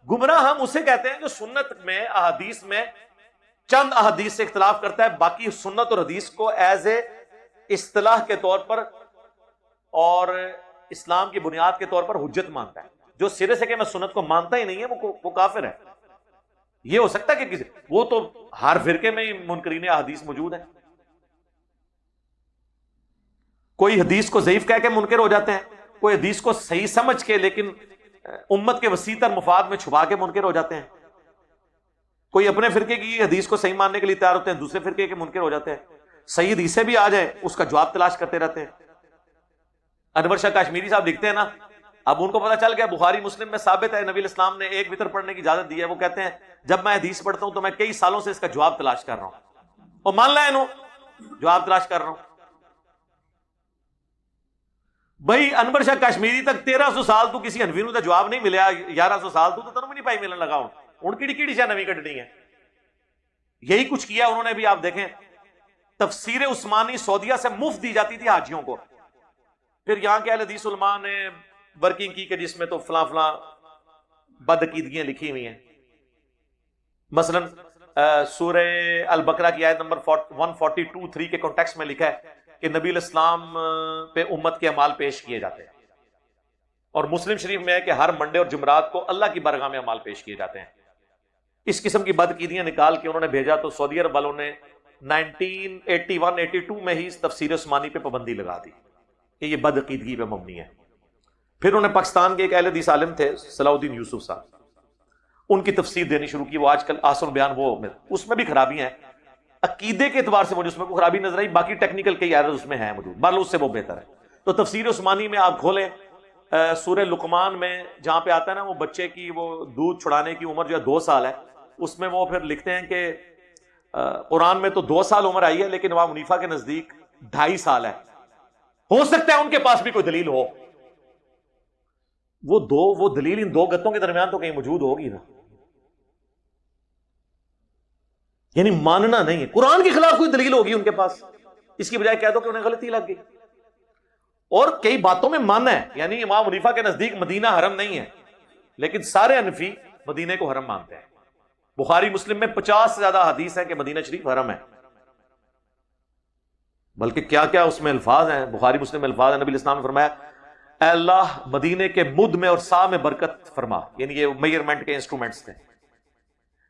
گمراہ ہم اسے کہتے ہیں جو سنت میں احادیث میں چند احادیث سے اختلاف کرتا ہے، باقی سنت اور حدیث کو ایز اے اصطلاح کے طور پر اور اسلام کی بنیاد کے طور پر حجت مانتا ہے۔ جو سرے سے کہ میں سنت کو مانتا ہی نہیں ہے وہ کافر ہے۔ یہ ہو سکتا ہے کہ کسی، وہ تو ہر فرقے میں ہی منکرین احادیث موجود ہیں، کوئی حدیث کو ضعیف کہہ کے منکر ہو جاتے ہیں، کوئی حدیث کو صحیح سمجھ کے لیکن امت کے وسیع تر مفاد میں چھپا کے منکر ہو جاتے ہیں، کوئی اپنے فرقے کی حدیث کو صحیح ماننے کے لیے تیار ہوتے ہیں، دوسرے فرقے کے منکر ہو جاتے ہیں، صحیح حدیثیں بھی آ جائیں اس کا جواب تلاش کرتے رہتے ہیں۔ انور شاہ کاشمیری صاحب لکھتے ہیں نا، اب ان کو پتہ چل گیا بخاری مسلم میں ثابت ہے نبی الاسلام نے ایک وتر پڑھنے کی اجازت دی ہے، وہ کہتے ہیں جب میں حدیث پڑھتا ہوں تو میں کئی سالوں سے اس کا جواب تلاش کر رہا ہوں، اور مان لائے جواب تلاش کر رہا ہوں۔ بھائی انور شاہ کاشمیری تک 1300 سال تو کسی حنفی نوں جواب نہیں ملیا، 1100 سال تو تنوں بھی نہیں پائی ملن لگا، ہوں کیڑی شاہ نویں کڈنی ہے۔ یہی کچھ کیا انہوں نے بھی، آپ دیکھیں تفسیر عثمانی سعودیہ سے مفت دی جاتی تھی حاجیوں کو، پھر یہاں کے اہل حدیث علماء نے ورکنگ کی کہ جس میں تو فلاں فلاں بدعقیدگیاں لکھی ہوئی ہیں۔ مثلا سورہ البقرہ کی آیت نمبر 142:3 کے کانٹیکسٹ میں لکھا ہے کہ نبی علیہ السلام پہ امت کے اعمال پیش کیے جاتے ہیں، اور مسلم شریف میں ہے کہ ہر منڈے اور جمعرات کو اللہ کی بارگاہ میں اعمال پیش کیے جاتے ہیں۔ اس قسم کی بدعقیدیاں نکال کے انہوں نے بھیجا تو سعودی عرب والوں نے 1981-82 میں ہی اس تفسیر عثمانی پہ پابندی لگا دی کہ یہ بدعقیدگی پہ مبنی ہے۔ پھر انہوں نے پاکستان کے ایک اہل حدیث عالم تھے صلاح الدین یوسف صاحب، ان کی تفسیر دینی شروع کی، وہ آج کل آسن بیان وہ اس میں بھی خرابیاں ہیں، عقیدے کے اعتبار سے مجھے اس میں کوئی خرابی نظر آئی، باقی ٹیکنیکل کئی ایررز اس میں ہیں موجود، بہرحال اس سے وہ بہتر ہے۔ تو تفسیر عثمانی میں آپ کھولیں سورہ لقمان میں جہاں پہ آتا ہے نا وہ بچے کی وہ دودھ چھڑانے کی عمر جو ہے 2 سال ہے، اس میں وہ پھر لکھتے ہیں کہ قرآن میں تو 2 سال عمر آئی ہے لیکن امام حنیفہ کے نزدیک 2.5 سال ہے، ہو سکتا ہے ان کے پاس بھی کوئی دلیل ہو، وہ دلیل ان 2 گتوں کے درمیان تو کہیں موجود ہوگی نا۔ یعنی ماننا نہیں ہے. قرآن کے خلاف کوئی دلیل ہوگی ان کے پاس, اس کی بجائے کہہ دو کہ انہیں غلطی لگ گئی. اور کئی باتوں میں ماننا ہے, یعنی امام حنیفہ کے نزدیک مدینہ حرم نہیں ہے, لیکن سارے حنفی مدینے کو حرم مانتے ہیں. بخاری مسلم میں 50 سے زیادہ حدیث ہیں کہ مدینہ شریف حرم ہے, بلکہ کیا کیا اس میں الفاظ ہیں. بخاری مسلم میں الفاظ ہیں, نبی اسلام نے فرمایا اے اللہ مدینے کے مد میں اور سا میں برکت فرما, یعنی یہ میئرمنٹ کے انسٹرومنٹس تھے.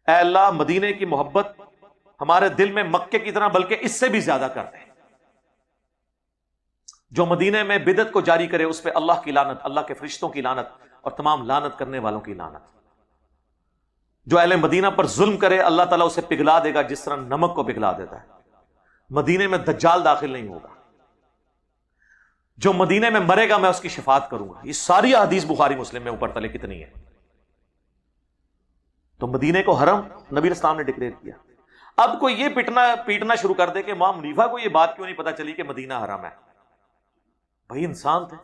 اے اللہ مدینے کی محبت ہمارے دل میں مکے کی طرح بلکہ اس سے بھی زیادہ کر دیں. جو مدینے میں بدعت کو جاری کرے اس پہ اللہ کی لعنت, اللہ کے فرشتوں کی لعنت اور تمام لعنت کرنے والوں کی لعنت. جو اہل مدینہ پر ظلم کرے اللہ تعالیٰ اسے پگھلا دے گا جس طرح نمک کو پگھلا دیتا ہے. مدینے میں دجال داخل نہیں ہوگا. جو مدینے میں مرے گا میں اس کی شفاعت کروں گا. یہ ساری حدیث بخاری مسلم میں اوپر تلے کتنی ہے. تو مدینے کو حرم نبی اسلام نے ڈکلیئر کیا. اب کوئی یہ پیٹنا شروع کر دے کہ امام حنیفہ کو یہ بات کیوں نہیں پتا چلی کہ مدینہ حرم ہے. بھائی انسان تھے.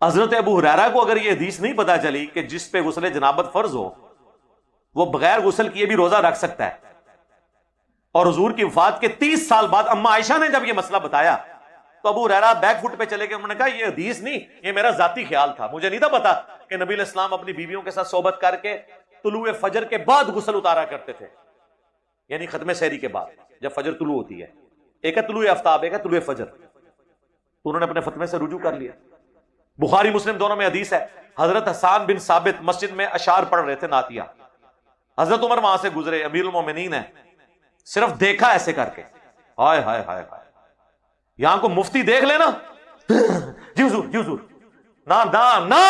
حضرت ابو ہریرہ کو اگر یہ حدیث نہیں پتا چلی کہ جس پہ غسل جنابت فرض ہو وہ بغیر غسل کیے بھی روزہ رکھ سکتا ہے, اور حضور کی وفات کے 30 سال بعد اما عائشہ نے جب یہ مسئلہ بتایا تو ابو ہریرہ بیک فٹ پہ چلے گئے. انہوں نے کہا یہ حدیث نہیں, یہ میرا ذاتی خیال تھا, مجھے نہیں تھا پتا کہ نبی علیہ السلام اپنی بیویوں کے ساتھ صحبت کر کے طلوع فجر کے بعد غسل اتارا کرتے تھے, یعنی ختم سحری کے بعد جب فجر طلوع ہوتی ہے. ایک ہے طلوع آفتاب, ایک ہے طلوع فجر. انہوں نے اپنے فتوے سے رجوع کر لیا. بخاری مسلم دونوں میں حدیث ہے, حضرت حسان بن ثابت مسجد میں اشعار پڑھ رہے تھے نعتیہ. حضرت عمر وہاں سے گزرے, امیر المومنین ہے, صرف دیکھا ایسے کر کے, ہائے ہائے ہائے ہائے, یہاں کو مفتی دیکھ لینا جی حضور جی حضور, نہ نہ نہ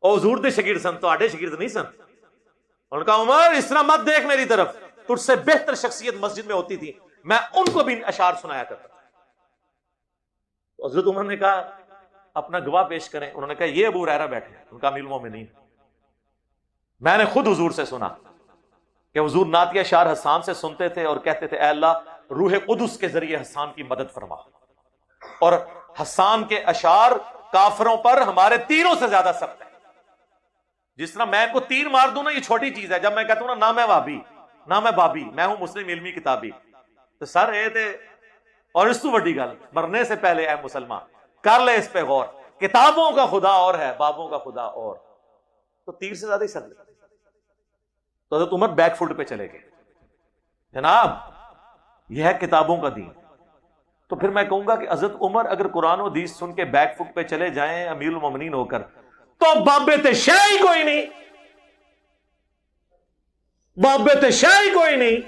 او حضور دے شاگرد سن, تو آڈے شاگرد نہیں سن. انہوں نے کہا عمر اس طرح مت دیکھ میری طرف, تجھ سے بہتر شخصیت مسجد میں ہوتی تھی, میں ان کو بھی اشعار سنایا کرتا تھا. حضرت عمر نے کہا اپنا گواہ پیش کریں. انہوں نے کہا یہ ابو ہریرہ بیٹھے ہیں. ان کا امیر المومنین, میں نے خود حضور سے سنا کہ حضور نعتیہ اشعار حسان سے سنتے تھے اور کہتے تھے اے اللہ روح قدس کے ذریعے حسان کی مدد فرما, اور حسان کے اشعار کافروں پر ہمارے تیروں سے زیادہ سخت ہے. جس طرح میں ان کو تیر مار دوں نا یہ چھوٹی چیز ہے, جب میں کہتا ہوں نا میں وابی نہ میں بابی, میں ہوں مسلم علمی کتابی, تو سر اے تے اور اس تو بڑی گل مرنے سے پہلے اے مسلمان کر لے اس پہ غور, کتابوں کا خدا اور ہے بابوں کا خدا اور, تو تیر سے زیادہ ہی سر. تو حضرت عمر بیک فٹ پہ چلے گئے, جناب یہ ہے کتابوں کا دین. تو پھر میں کہوں گا کہ حضرت عمر اگر قرآن و حدیث سن کے بیک فٹ پہ چلے جائیں امیر المومنین ہو کر, تو بابے تے شے ہی کوئی نہیں, بابے تے شے ہی کوئی نہیں.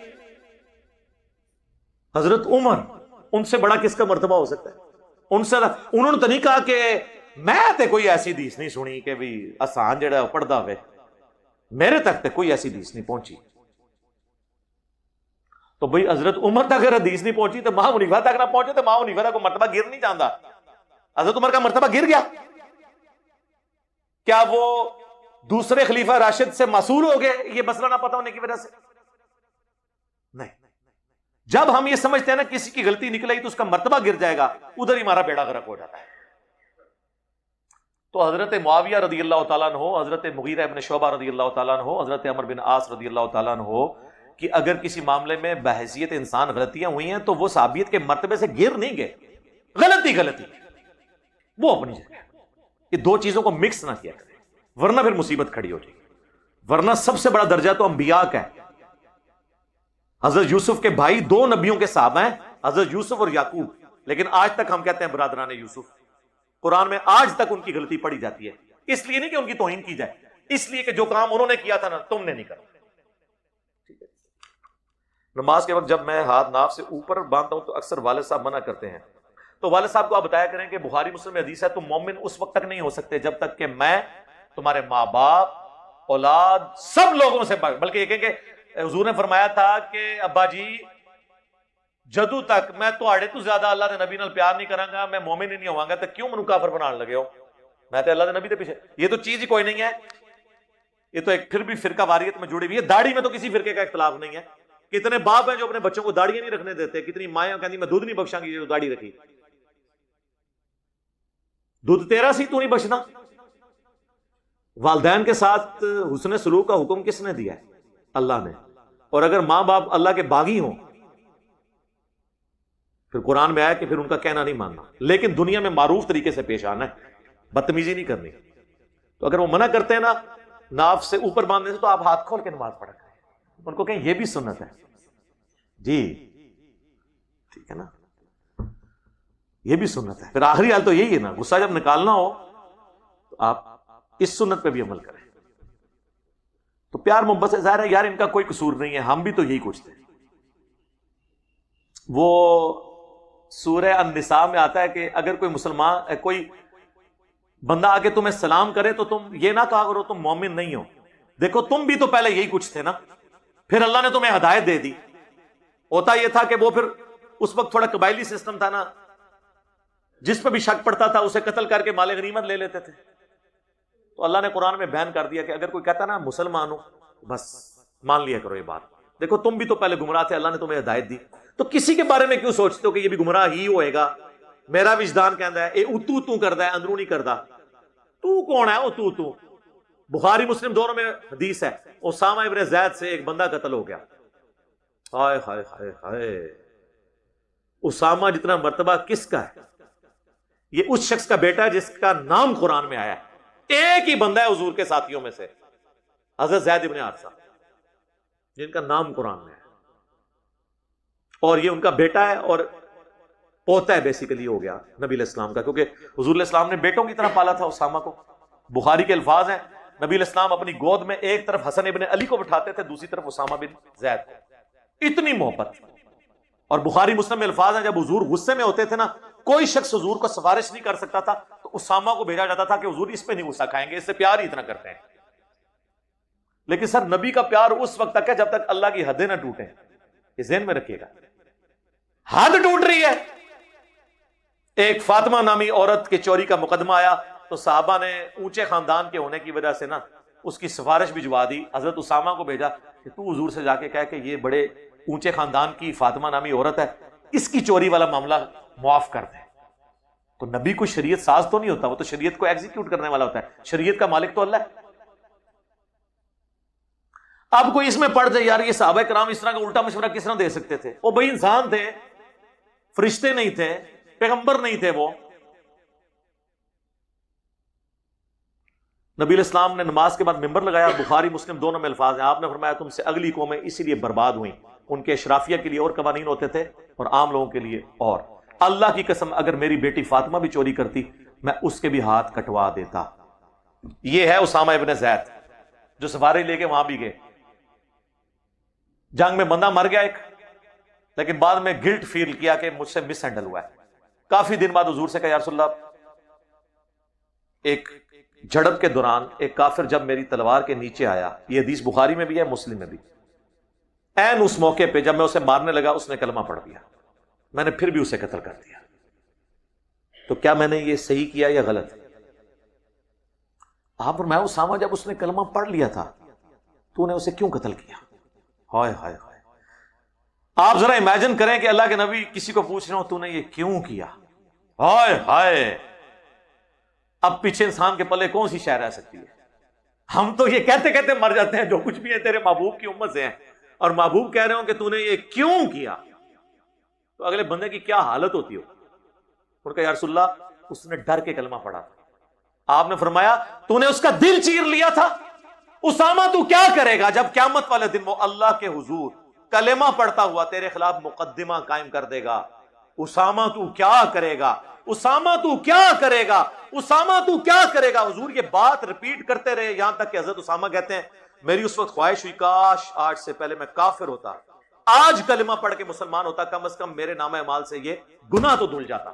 حضرت عمر ان سے بڑا کس کا مرتبہ ہو سکتا ہے؟ ان سے انہوں نے تو نہیں کہا کہ میں تے کوئی ایسی حدیث نہیں سنی کہ بھی آسان جڑا پڑھدا ہوئے, میرے تک تے کوئی ایسی حدیث نہیں پہنچی. تو بھئی حضرت عمر تک اگر حدیث نہیں پہنچی تو امام حنیفہ تک نہ پہنچے تو امام حنیفہ کا کوئی مرتبہ گر نہیں جاندہ. حضرت عمر کا مرتبہ گر گیا. کیا وہ دوسرے خلیفہ راشد سے معصول ہو گئے یہ مسئلہ نہ پتہ ہونے کی وجہ سے؟ نہیں. جب ہم یہ سمجھتے ہیں نا کسی کی غلطی نکل آئی تو اس کا مرتبہ گر جائے گا, ادھر ہی ہمارا بیڑا غرق ہو جاتا ہے. تو حضرت معاویہ رضی اللہ تعالیٰ عنہ, حضرت مغیرہ ابن شعبہ رضی اللہ تعالیٰ عنہ, حضرت عمر بن عاص رضی اللہ تعالیٰ عنہ کہ اگر کسی معاملے میں بحیثیت انسان غلطیاں ہوئی ہیں تو وہ صحابیت کے مرتبے سے گر نہیں گئے. غلطی وہ اپنی جگہ. یہ دو چیزوں کو مکس نہ کیا کریں ورنہ پھر مصیبت کھڑی ہو جائے گی. ورنہ سب سے بڑا درجہ تو انبیاء کا ہے. حضرت یوسف کے بھائی دو نبیوں کے صحابہ ہیں, حضرت یوسف اور یعقوب, لیکن آج تک ہم کہتے ہیں برادران یوسف. قرآن میں آج تک ان کی غلطی پڑھی جاتی ہے, اس لیے نہیں کہ ان کی توہین کی جائے, اس لیے کہ جو کام انہوں نے کیا تھا نا تم نے نہیں کرا. ٹھیک ہے. نماز کے وقت جب میں ہاتھ ناف سے اوپر باندھتا ہوں تو اکثر والد صاحب منع کرتے ہیں, تو والد صاحب کو آپ بتایا کریں کہ بخاری مسلم میں حدیث ہے تم مومن اس وقت تک نہیں ہو سکتے جب تک کہ میں تمہارے ماں باپ اولاد سب لوگوں سے, بلکہ یہ کہیں کہ حضور نے فرمایا تھا کہ ابا جی جدو تک میں تواڈے تو زیادہ اللہ دے نبی نال پیار نہیں کراں گا میں مومن ہی نہیں ہواں گا, تو کیوں منو کافر بنان لگے ہو؟ میں تے اللہ دے نبی دے پیچھے. یہ تو چیز ہی کوئی نہیں ہے, یہ تو ایک پھر بھی فرقہ واریت میں جڑی ہوئی ہے. داڑھی میں تو کسی فرقے کا اختلاف نہیں ہے. کتنے باپ ہیں جو اپنے بچوں کو داڑیاں نہیں رکھنے دیتے, کتنی مائیں کہندی میں دودھ نہیں بخشاں گی جو داڑھی رکھی. دودھ تیرا سی, تو نہیں بخشنا. والدین کے ساتھ حسن سلوک کا حکم کس نے دیا ہے؟ اللہ نے. اور اگر ماں باپ اللہ کے باغی ہوں پھر قرآن میں آیا کہ پھر ان کا کہنا نہیں ماننا، لیکن دنیا میں معروف طریقے سے پیش آنا ہے، بدتمیزی نہیں کرنی. تو اگر وہ منع کرتے ہیں نا ناف سے اوپر باندھنے سے تو آپ ہاتھ کھول کے نماز پڑھا کریں، ان کو کہیں یہ بھی سنت ہے جی، ٹھیک ہے نا، یہ بھی سنت ہے. پھر آخری حال تو یہی ہے نا، غصہ جب نکالنا ہو تو آپ اس سنت پہ بھی عمل کریں. تو پیار محبت سے ظاہر ہے یار ان کا کوئی قصور نہیں ہے، ہم بھی تو یہی کچھ تھے. وہ سورہ النساء میں آتا ہے کہ اگر کوئی مسلمان کوئی بندہ آ کے تمہیں سلام کرے تو تم یہ نہ کہا کرو تم مومن نہیں ہو. دیکھو تم بھی تو پہلے یہی کچھ تھے نا، پھر اللہ نے تمہیں ہدایت دے دی. ہوتا یہ تھا کہ وہ پھر اس وقت تھوڑا قبائلی سسٹم تھا نا، جس پہ بھی شک پڑتا تھا اسے قتل کر کے مال غنیمت لے لیتے تھے. تو اللہ نے قرآن میں بیان کر دیا کہ اگر کوئی کہتا نا مسلمان ہو بس مان لیا کرو یہ بات. دیکھو تم بھی تو پہلے گمراہ تھے، اللہ نے تمہیں ہدایت دی، تو کسی کے بارے میں کیوں سوچتے ہو کہ یہ بھی گمراہ ہی ہوئے گا؟ میرا وجدان کہتا ہے اے اتو تو کردا ہے اندرونی کردا. تو کون ہے او تو؟ بخاری مسلم دونوں میں حدیث ہے، اسامہ ابن زید سے ایک بندہ قتل ہو گیا. ہائے ہائے ہائے ہائے، اسامہ جتنا مرتبہ کس کا ہے؟ یہ اس شخص کا بیٹا ہے جس کا نام قرآن میں آیا ہے. ایک ہی بندہ ہے حضور کے ساتھیوں میں سے، حضرت زید ابن حارثہ، جن کا نام قرآن میں ہے، اور یہ ان کا بیٹا ہے اور پوتا ہے بیسیکلی ہو گیا نبی علیہ السلام کا، کیونکہ حضور علیہ السلام نے بیٹوں کی طرح پالا تھا اسامہ کو. بخاری کے الفاظ ہیں نبی علیہ السلام اپنی گود میں ایک طرف حسن ابن علی کو بٹھاتے تھے، دوسری طرف اسامہ بن زید کو. اتنی محبت. اور بخاری مسلم میں الفاظ ہیں جب حضور غصے میں ہوتے تھے نا کوئی شخص حضور کو سفارش نہیں کر سکتا تھا تو اسامہ کو بھیجا جاتا تھا کہ حضور اس پہ نہیں غصہ کھائیں گے، اس سے پیار ہی اتنا کرتے ہیں. لیکن سر نبی کا پیار اس وقت تک ہے جب تک اللہ کی حدیں نہ ٹوٹیں. یہ ذہن میں رکھیے گا، حد ٹوٹ رہی ہے. ایک فاطمہ نامی عورت کے چوری کا مقدمہ آیا تو صحابہ نے اونچے خاندان کے ہونے کی وجہ سے نا اس کی سفارش بھجوا دی. حضرت اسامہ کو بھیجا کہ تو حضور سے جا کے کہہ کہ یہ بڑے اونچے خاندان کی فاطمہ نامی عورت ہے، اس کی چوری والا معاملہ معاف کر دیں. تو نبی کوئی شریعت ساز تو نہیں ہوتا، وہ تو شریعت کو ایگزیکیوٹ کرنے والا ہوتا ہے. شریعت کا مالک تو اللہ ہے. اب کوئی اس میں پڑھ دے یار یہ صحابہ کرام اس طرح کا الٹا مشورہ کس طرح دے سکتے تھے؟ وہ بھائی انسان تھے، فرشتے نہیں تھے، پیغمبر نہیں تھے. وہ نبی علیہ السلام نے نماز کے بعد ممبر لگایا، بخاری مسلم دونوں میں الفاظ ہیں. آپ نے فرمایا تم سے اگلی قومیں اسی لیے برباد ہوئیں، ان کے اشرافیہ کے لیے اور قوانین ہوتے تھے اور عام لوگوں کے لیے اور. اللہ کی قسم اگر میری بیٹی فاطمہ بھی چوری کرتی میں اس کے بھی ہاتھ کٹوا دیتا. یہ ہے اسامہ ابن زید جو سفارش لے کے وہاں بھی گئے. جنگ میں بندہ مر گیا ایک، لیکن بعد میں گلٹ فیل کیا کہ مجھ سے مس ہینڈل ہوا ہے. کافی دن بعد حضور سے کہا یا رسول اللہ ایک جھڑپ کے دوران ایک کافر جب میری تلوار کے نیچے آیا، یہ حدیث بخاری میں بھی ہے مسلم میں بھی، این اس موقع پہ جب میں اسے مارنے لگا اس نے کلمہ پڑھ دیا، میں نے پھر بھی اسے قتل کر دیا. تو کیا میں نے یہ صحیح کیا یا غلط؟ آپ اور میں اسامہ جب اس نے کلمہ پڑھ لیا تھا تو نے اسے کیوں قتل کیا؟ ہائے ہائے ہائے. آپ ذرا امیجن کریں کہ اللہ کے نبی کسی کو پوچھ رہے ہو تو نے یہ کیوں کیا. ہائے ہائے. اب پیچھے انسان کے پلے کون سی شے رہ سکتی ہے؟ ہم تو یہ کہتے کہتے مر جاتے ہیں جو کچھ بھی ہے تیرے محبوب کی امت سے ہیں، اور محبوب کہہ رہے ہوں کہ تو نے یہ کیوں کیا، تو اگلے بندے کی کیا حالت ہوتی ہو. ان کا یا رسول اللہ اس نے ڈر کے کلمہ پڑھا تھا. آپ نے فرمایا تو نے اس کا دل چیر لیا تھا. اسامہ تو کیا کرے گا جب قیامت والے دن وہ اللہ کے حضور کلمہ پڑھتا ہوا تیرے خلاف مقدمہ قائم کر دے گا. اسامہ تو کیا کرے گا، اسامہ تو کیا کرے گا، اسامہ تو کیا کرے گا. حضور یہ بات ریپیٹ کرتے رہے یہاں تک کہ حضرت اسامہ کہتے ہیں میری اس وقت خواہش ہوئی کاش آج سے پہلے میں کافر ہوتا، آج کلمہ پڑھ کے مسلمان ہوتا، کم از کم میرے نامہ اعمال سے یہ گناہ تو دھل جاتا.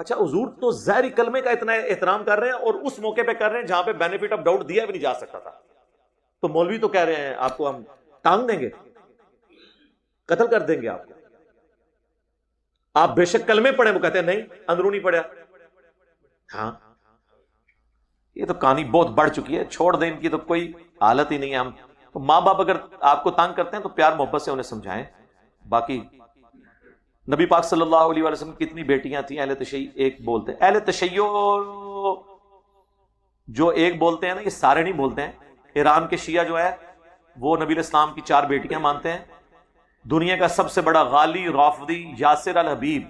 اچھا حضور تو ظاہری کلمے کا اتنا احترام کر رہے ہیں اور اس موقع پہ کر رہے ہیں جہاں پہ بینیفٹ آف ڈاؤٹ دیا بھی نہیں جا سکتا تھا. تو مولوی تو کہہ رہے ہیں آپ کو ہم ٹانگ دیں گے، قتل کر دیں گے آپ کو. آپ بے شک کلمے پڑھیں، وہ کہتے ہیں نہیں اندرونی پڑھا. ہاں یہ تو کہانی بہت بڑھ چکی ہے، چھوڑ دیں، ان کی تو کوئی حالت ہی نہیں ہے. ہم تو ماں باپ اگر آپ کو تانگ کرتے ہیں تو پیار محبت سے انہیں سمجھائیں. باقی نبی پاک صلی اللہ علیہ وسلم کی کتنی بیٹیاں تھیں. اہل تشیع ایک بولتے ہیں، اہل تشیع جو ایک بولتے ہیں نا یہ سارے نہیں بولتے ہیں. ایران کے شیعہ جو ہے وہ نبی علیہ السلام کی 4 بیٹیاں مانتے ہیں. دنیا کا سب سے بڑا غالی رافضی یاسر الحبیب،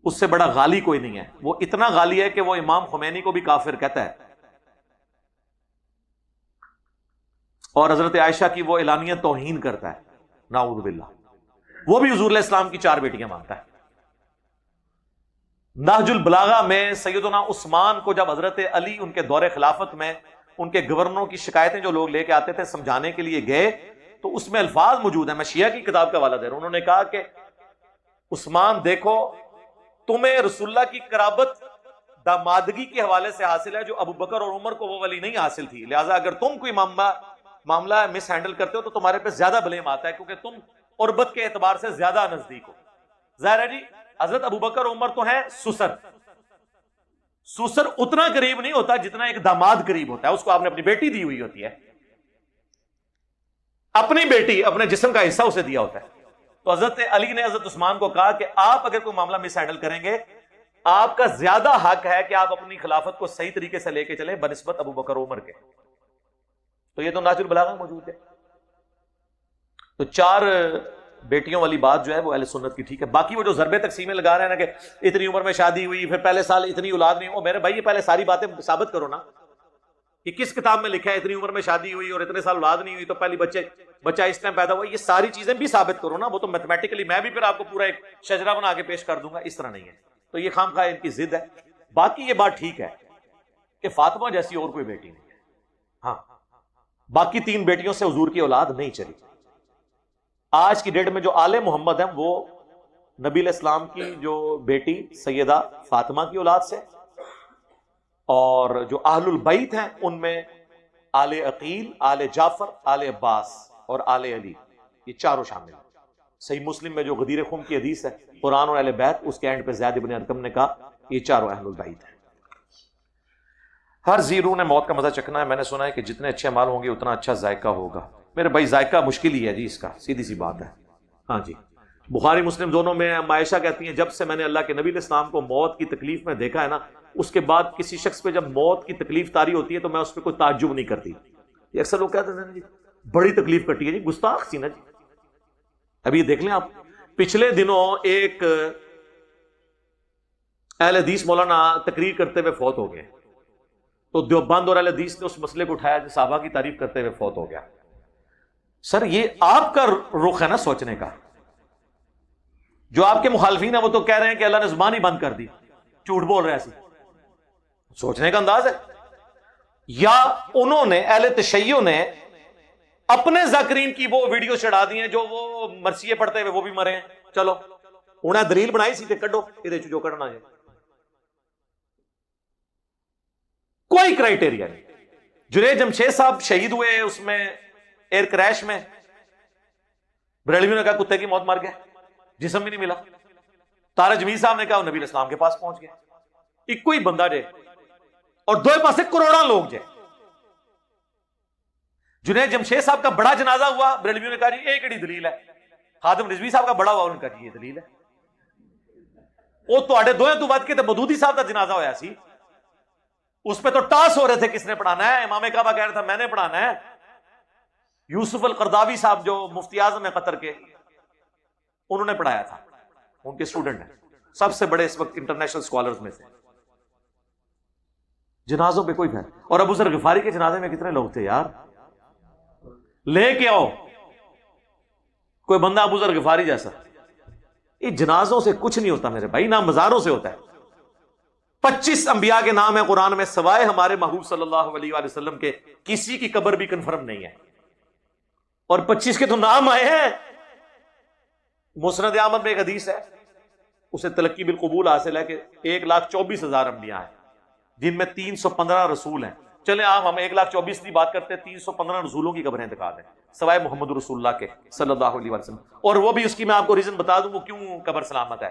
اس سے بڑا غالی کوئی نہیں ہے. وہ اتنا غالی ہے کہ وہ امام خمینی کو بھی کافر کہتا ہے، اور حضرت عائشہ کی وہ اعلانیہ توہین کرتا ہے، نعوذ باللہ. وہ بھی حضور علیہ السلام کی 4 بیٹیاں مانتا ہے. نہج البلاغہ میں سیدنا عثمان کو جب حضرت علی ان کے دور خلافت میں ان کے گورنروں کی شکایتیں جو لوگ لے کے آتے تھے سمجھانے کے لیے گئے، تو اس میں الفاظ موجود ہیں، میں شیعہ کی کتاب کا حوالہ دے رہا ہوں. انہوں نے کہا کہ عثمان دیکھو، تمہیں رسول اللہ کی قرابت دامادگی کے حوالے سے حاصل ہے جو ابو بکر اور عمر کو وہ والی نہیں حاصل تھی، لہٰذا اگر تم کوئی معاملہ مس ہینڈل کرتے ہو تو تمہارے پہ زیادہ بلیم آتا ہے، کیونکہ تم قربت کے اعتبار سے زیادہ نزدیک ہو. ظاہر ہے جی حضرت ابو بکر عمر تو ہیں سسر اتنا قریب نہیں ہوتا جتنا ایک داماد قریب ہوتا ہے. اس کو آپ نے اپنی بیٹی دی ہوئی ہوتی ہے، اپنی بیٹی اپنے جسم کا حصہ اسے دیا ہوتا ہے. تو حضرت علی نے حضرت عثمان کو کہا کہ آپ اگر کوئی معاملہ مس ہینڈل کریں گے، آپ کا زیادہ حق ہے کہ آپ اپنی خلافت کو صحیح طریقے سے لے کے چلیں بنسبت ابو بکر عمر کے. تو یہ تو نہج البلاغہ موجود ہے. تو 4 بیٹیوں والی بات جو ہے وہ اہل سنت کی ٹھیک ہے. باقی وہ جو ضربے تقسیمیں لگا رہے ہیں نا کہ اتنی عمر میں شادی ہوئی، پھر پہلے سال اتنی اولاد نہیں ہو، میرے بھائی یہ پہلے ساری باتیں ثابت کرو نا کہ کس کتاب میں لکھا ہے اتنی عمر میں شادی ہوئی اور اتنے سال اولاد نہیں ہوئی تو پہلی بچہ اس ٹائم پیدا ہوا. یہ ساری چیزیں بھی ثابت کرو نا. وہ تو میتھمیٹیکلی میں بھی پھر آپ کو پورا ایک شجرہ بنا کے پیش کر دوں گا، اس طرح نہیں ہے. تو یہ خام خواہ ان کی ضد ہے. باقی یہ بات ٹھیک ہے کہ فاطمہ جیسی اور کوئی بیٹی نہیں ہے. ہاں، باقی 3 بیٹیوں سے حضور کی اولاد نہیں چلی. آج کی ڈیٹ میں جو آل محمد ہیں وہ نبی علیہ السلام کی جو بیٹی سیدہ فاطمہ کی اولاد سے، اور جو اہل البیت ہیں ان میں آل عقیل، آل جعفر، آل عباس اور آل علی، یہ چاروں شامل ہیں. صحیح مسلم میں جو غدیر خم کی حدیث ہے قرآن اور اہل بیت، اس کے اینڈ پہ زید بن ارقم نے کہا یہ چاروں اہل البیت ہیں. ہر زیرو نے موت کا مزہ چکھنا ہے. میں نے سنا ہے کہ جتنے اچھے مال ہوں گے اتنا اچھا ذائقہ ہوگا. میرے بھائی ذائقہ مشکل ہی ہے جی، اس کا سیدھی سی بات ہے. ہاں جی، بخاری مسلم دونوں میں عائشہ کہتی ہیں جب سے میں نے اللہ کے نبی علیہ السلام کو موت کی تکلیف میں دیکھا ہے نا، اس کے بعد کسی شخص پہ جب موت کی تکلیف طاری ہوتی ہے تو میں اس پہ کوئی تعجب نہیں کرتی. یہ اکثر لوگ کہتے ہیں جی بڑی تکلیف کٹی ہے. جی گستاخ سی نا جی. ابھی یہ دیکھ لیں آپ، پچھلے دنوں ایک اہل حدیث مولانا تقریر کرتے ہوئے فوت ہو گئے، تو دیوبند اور اہل حدیث نے اس مسئلے کو اٹھایا جو صحابہ کی تعریف کرتے ہوئے فوت ہو گیا. سر یہ آپ کا رخ ہے نا سوچنے کا. جو آپ کے مخالفین ہیں وہ تو کہہ رہے ہیں کہ اللہ نے زبان ہی بند کر دی، جھوٹ بول رہے ہیں. ایسی سوچنے کا انداز ہے. یا انہوں نے اہل تشیع نے اپنے ذاکرین کی وہ ویڈیو چڑھا دی ہیں جو وہ مرثیے پڑھتے ہوئے وہ بھی مرے ہیں. چلو انہیں دلیل بنائی سی تے کڈو یہ جو کرنا ہے. کوئی کرائٹیریا نہیں. جنید جمشید صاحب شہید ہوئے اس میں ایئر کریش میں، بریلویوں نے کہا کتے کی موت مر گئے، جسم بھی نہیں ملا. تارا جمیل صاحب نے کہا وہ نبی علیہ السلام کے پاس پہنچ گیا. ایک کوئی بندہ جے اور دو پاسے کروڑا لوگ جے. جنید جمشید صاحب کا بڑا جنازہ ہوا، بریلویوں نے کہا جی ایک کڑی دلیل ہے. خادم رضوی صاحب کا بڑا ہوا، انہوں نے کہا جی یہ دلیل ہے. وہ تو بات کے مودودی صاحب کا جنازہ ہوا سی، اس پہ تو ٹاس ہو رہے تھے کس نے پڑھانا ہے. امام کعبہ کہہ رہا تھا میں نے پڑھانا ہے. یوسف القرداوی صاحب جو مفتی اعظم ہے قطر کے، انہوں نے پڑھایا تھا، ان کے اسٹوڈنٹ ہیں، سب سے بڑے اس وقت انٹرنیشنل سکالرز میں سے. جنازوں پہ کوئی خیر. اور ابو ذر غفاری کے جنازے میں کتنے لوگ تھے یار، لے کے آؤ کوئی بندہ ابو ذر غفاری جیسا. یہ جنازوں سے کچھ نہیں ہوتا میرے بھائی، نہ مزاروں سے ہوتا ہے. 25 انبیاء کے نام ہے قرآن میں، سوائے ہمارے محبوب صلی اللہ علیہ وآلہ وسلم کے کسی کی قبر بھی کنفرم نہیں ہے. اور 25 کے تو نام آئے ہیں. مسند احمد میں ایک حدیث ہے، اسے تلقی بالقبول حاصل ہے کہ 1,24,000 انبیاء ہیں جن میں 315 رسول ہیں. چلیں آپ ہم 1,24,000 کی بات کرتے ہیں، 315 رسولوں کی قبریں دکھا دیں سوائے محمد رسول اللہ کے صلی اللہ علیہ وسلم. اور وہ بھی اس کی میں آپ کو ریزن بتا دوں وہ کیوں قبر سلامت ہے.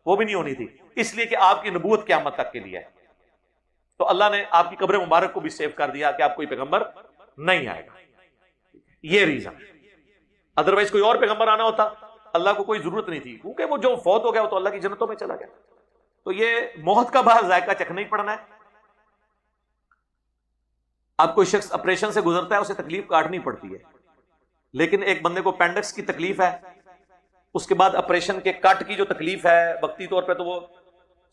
وہ بھی نہیں ہونی تھی، اس لیے کہ آپ کی نبوت قیامت تک کے لیے ہے. تو اللہ نے آپ کی قبر مبارک کو بھی سیو کر دیا کہ آپ کوئی پیغمبر نہیں آئے گا. یہ ریزن. ادروائز کوئی اور پیغمبر آنا ہوتا اللہ کو کوئی ضرورت نہیں تھی، کیونکہ وہ جو فوت ہو گیا وہ تو اللہ کی جنتوں میں چلا گیا. تو یہ موت کا باہر ذائقہ چکھنا ہی پڑنا ہے. اب کوئی شخص آپریشن سے گزرتا ہے، اسے تکلیف کاٹنی پڑتی ہے، لیکن ایک بندے کو اپینڈکس کی تکلیف ہے، اس کے بعد آپریشن کے کٹ کی جو تکلیف ہے وقتی طور پہ تو وہ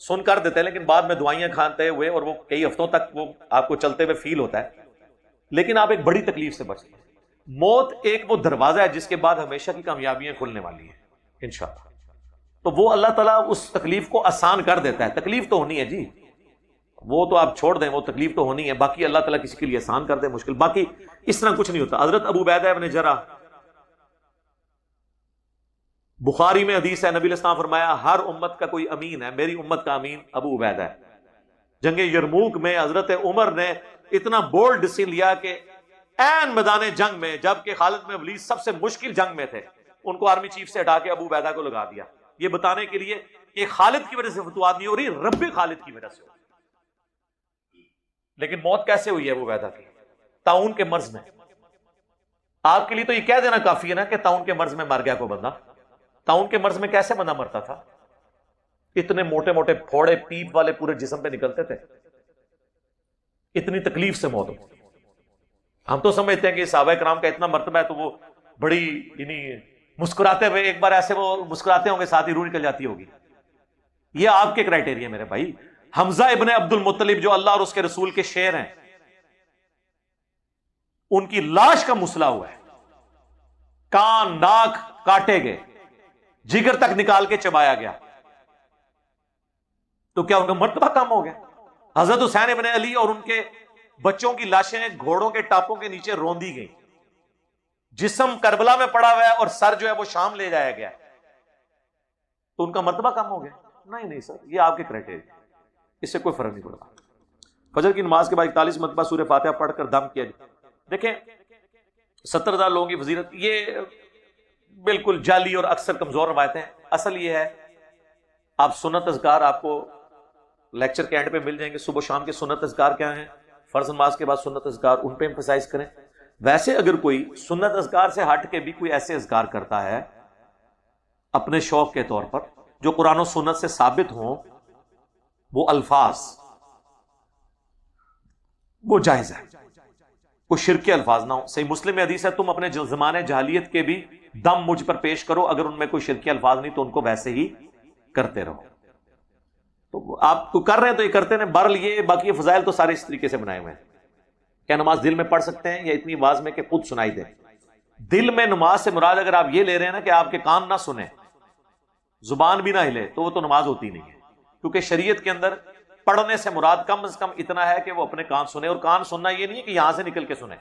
سن کر دیتے ہیں، لیکن بعد میں دوائیاں کھاتے ہوئے اور وہ کئی ہفتوں تک وہ آپ کو چلتے ہوئے فیل ہوتا ہے، لیکن آپ ایک بڑی تکلیف سے بچتے ہیں۔ موت ایک وہ دروازہ ہے جس کے بعد ہمیشہ کی کامیابیاں کھلنے والی ہیں انشاءاللہ۔ تو وہ اللہ تعالیٰ اس تکلیف کو آسان کر دیتا ہے۔ تکلیف تو ہونی ہے جی، وہ تو آپ چھوڑ دیں، وہ تکلیف تو ہونی ہے، باقی اللہ تعالیٰ کسی کے لیے آسان کر دے مشکل، باقی اس طرح کچھ نہیں ہوتا۔ حضرت ابو عبیدہ ابن جرح، بخاری میں حدیث ہے، نبی علیہ السلام فرمایا ہر امت کا کوئی امین ہے، میری امت کا امین ابو عبیدہ ہے۔ جنگ یرموک میں حضرت عمر نے اتنا بولڈ ڈیسیژن لیا کہ این میدان جنگ میں، جبکہ خالد بن ولید سب سے مشکل جنگ میں تھے، ان کو آرمی چیف سے ہٹا کے ابو عبیدہ کو لگا دیا، یہ بتانے کے لیے کہ خالد کی وجہ سے فتوحات نہیں ہو رہی، رب خالد کی وجہ سے ہو رہی۔ لیکن موت کیسے ہوئی ہے ابو عبیدہ کی؟ طاعون کے مرض میں۔ آپ کے لیے تو یہ کہہ دینا کافی ہے نا کہ طاعون کے مرض میں مر گیا کوئی بندہ۔ طاعون کے مرض میں کیسے بندہ مرتا تھا؟ اتنے موٹے موٹے پھوڑے پیپ والے پورے جسم پہ نکلتے تھے، اتنی تکلیف سے موت ہوتی۔ ہم تو سمجھتے ہیں کہ صحابہ کرام کا اتنا مرتبہ ہے تو وہ بڑی یعنی مسکراتے ہوئے ایک بار ایسے وہ مسکراتے ہوں گے ساتھ ہی روح نکل جاتی ہوگی۔ یہ آپ کے کرائٹیریا میرے بھائی۔ حمزہ ابن عبد المطلب جو اللہ اور اس کے رسول کے شیر ہیں، ان کی لاش کا مسئلہ ہوا ہے، کان ناک کاٹے گئے، جگر تک نکال کے چبایا گیا، تو کیا ان کا مرتبہ کم ہو گیا؟ حضرت حسین ابن علی اور ان کے بچوں کی لاشیں گھوڑوں کے ٹاپوں کے نیچے روندی گئی، جسم کربلا میں پڑا ہوا ہے اور سر جو ہے وہ شام لے جایا گیا، تو ان کا مرتبہ کم ہو گیا؟ نہیں سر، یہ آپ کے کرائٹیریا، اس سے کوئی فرق نہیں پڑتا۔ فجر کی نماز کے بعد 41 مرتبہ سورہ فاتحہ پڑھ کر دم کیا جائے۔ دیکھیں 70,000 لوگوں کی فضیلت یہ بالکل جعلی اور اکثر کمزور روایتیں ہیں۔ اصل یہ ہے، آپ سنت اذکار آپ کو لیکچر کے اینڈ پہ مل جائیں گے، صبح شام کے سنت اذکار کیا ہیں، فرض نماز کے بعد سنت اذکار، ان پہ ایمفسائز کریں۔ ویسے اگر کوئی سنت اذکار سے ہٹ کے بھی کوئی ایسے اذکار کرتا ہے اپنے شوق کے طور پر جو قرآن و سنت سے ثابت ہوں، وہ الفاظ وہ جائز ہے، کوئی شرکی الفاظ نہ ہو۔ صحیح مسلم میں حدیث ہے، تم اپنے زمانے جاہلیت کے بھی دم مجھ پر پیش کرو، اگر ان میں کوئی شرکی الفاظ نہیں تو ان کو ویسے ہی کرتے رہو۔ تو آپ کو کر رہے ہیں تو یہ کرتے ہیں، بہرحال یہ باقی فضائل تو سارے اس طریقے سے بنائے ہوئے ہیں۔ کیا نماز دل میں پڑھ سکتے ہیں یا اتنی آواز میں کہ خود سنائی دے؟ دل میں نماز سے مراد اگر آپ یہ لے رہے ہیں نا کہ آپ کے کان نہ سنیں، زبان بھی نہ ہلے، تو وہ تو نماز ہوتی نہیں ہے، کیونکہ شریعت کے اندر پڑھنے سے مراد کم از کم اتنا ہے کہ وہ اپنے کان سنے، اور کان سننا یہ نہیں ہے کہ یہاں سے نکل کے سنیں،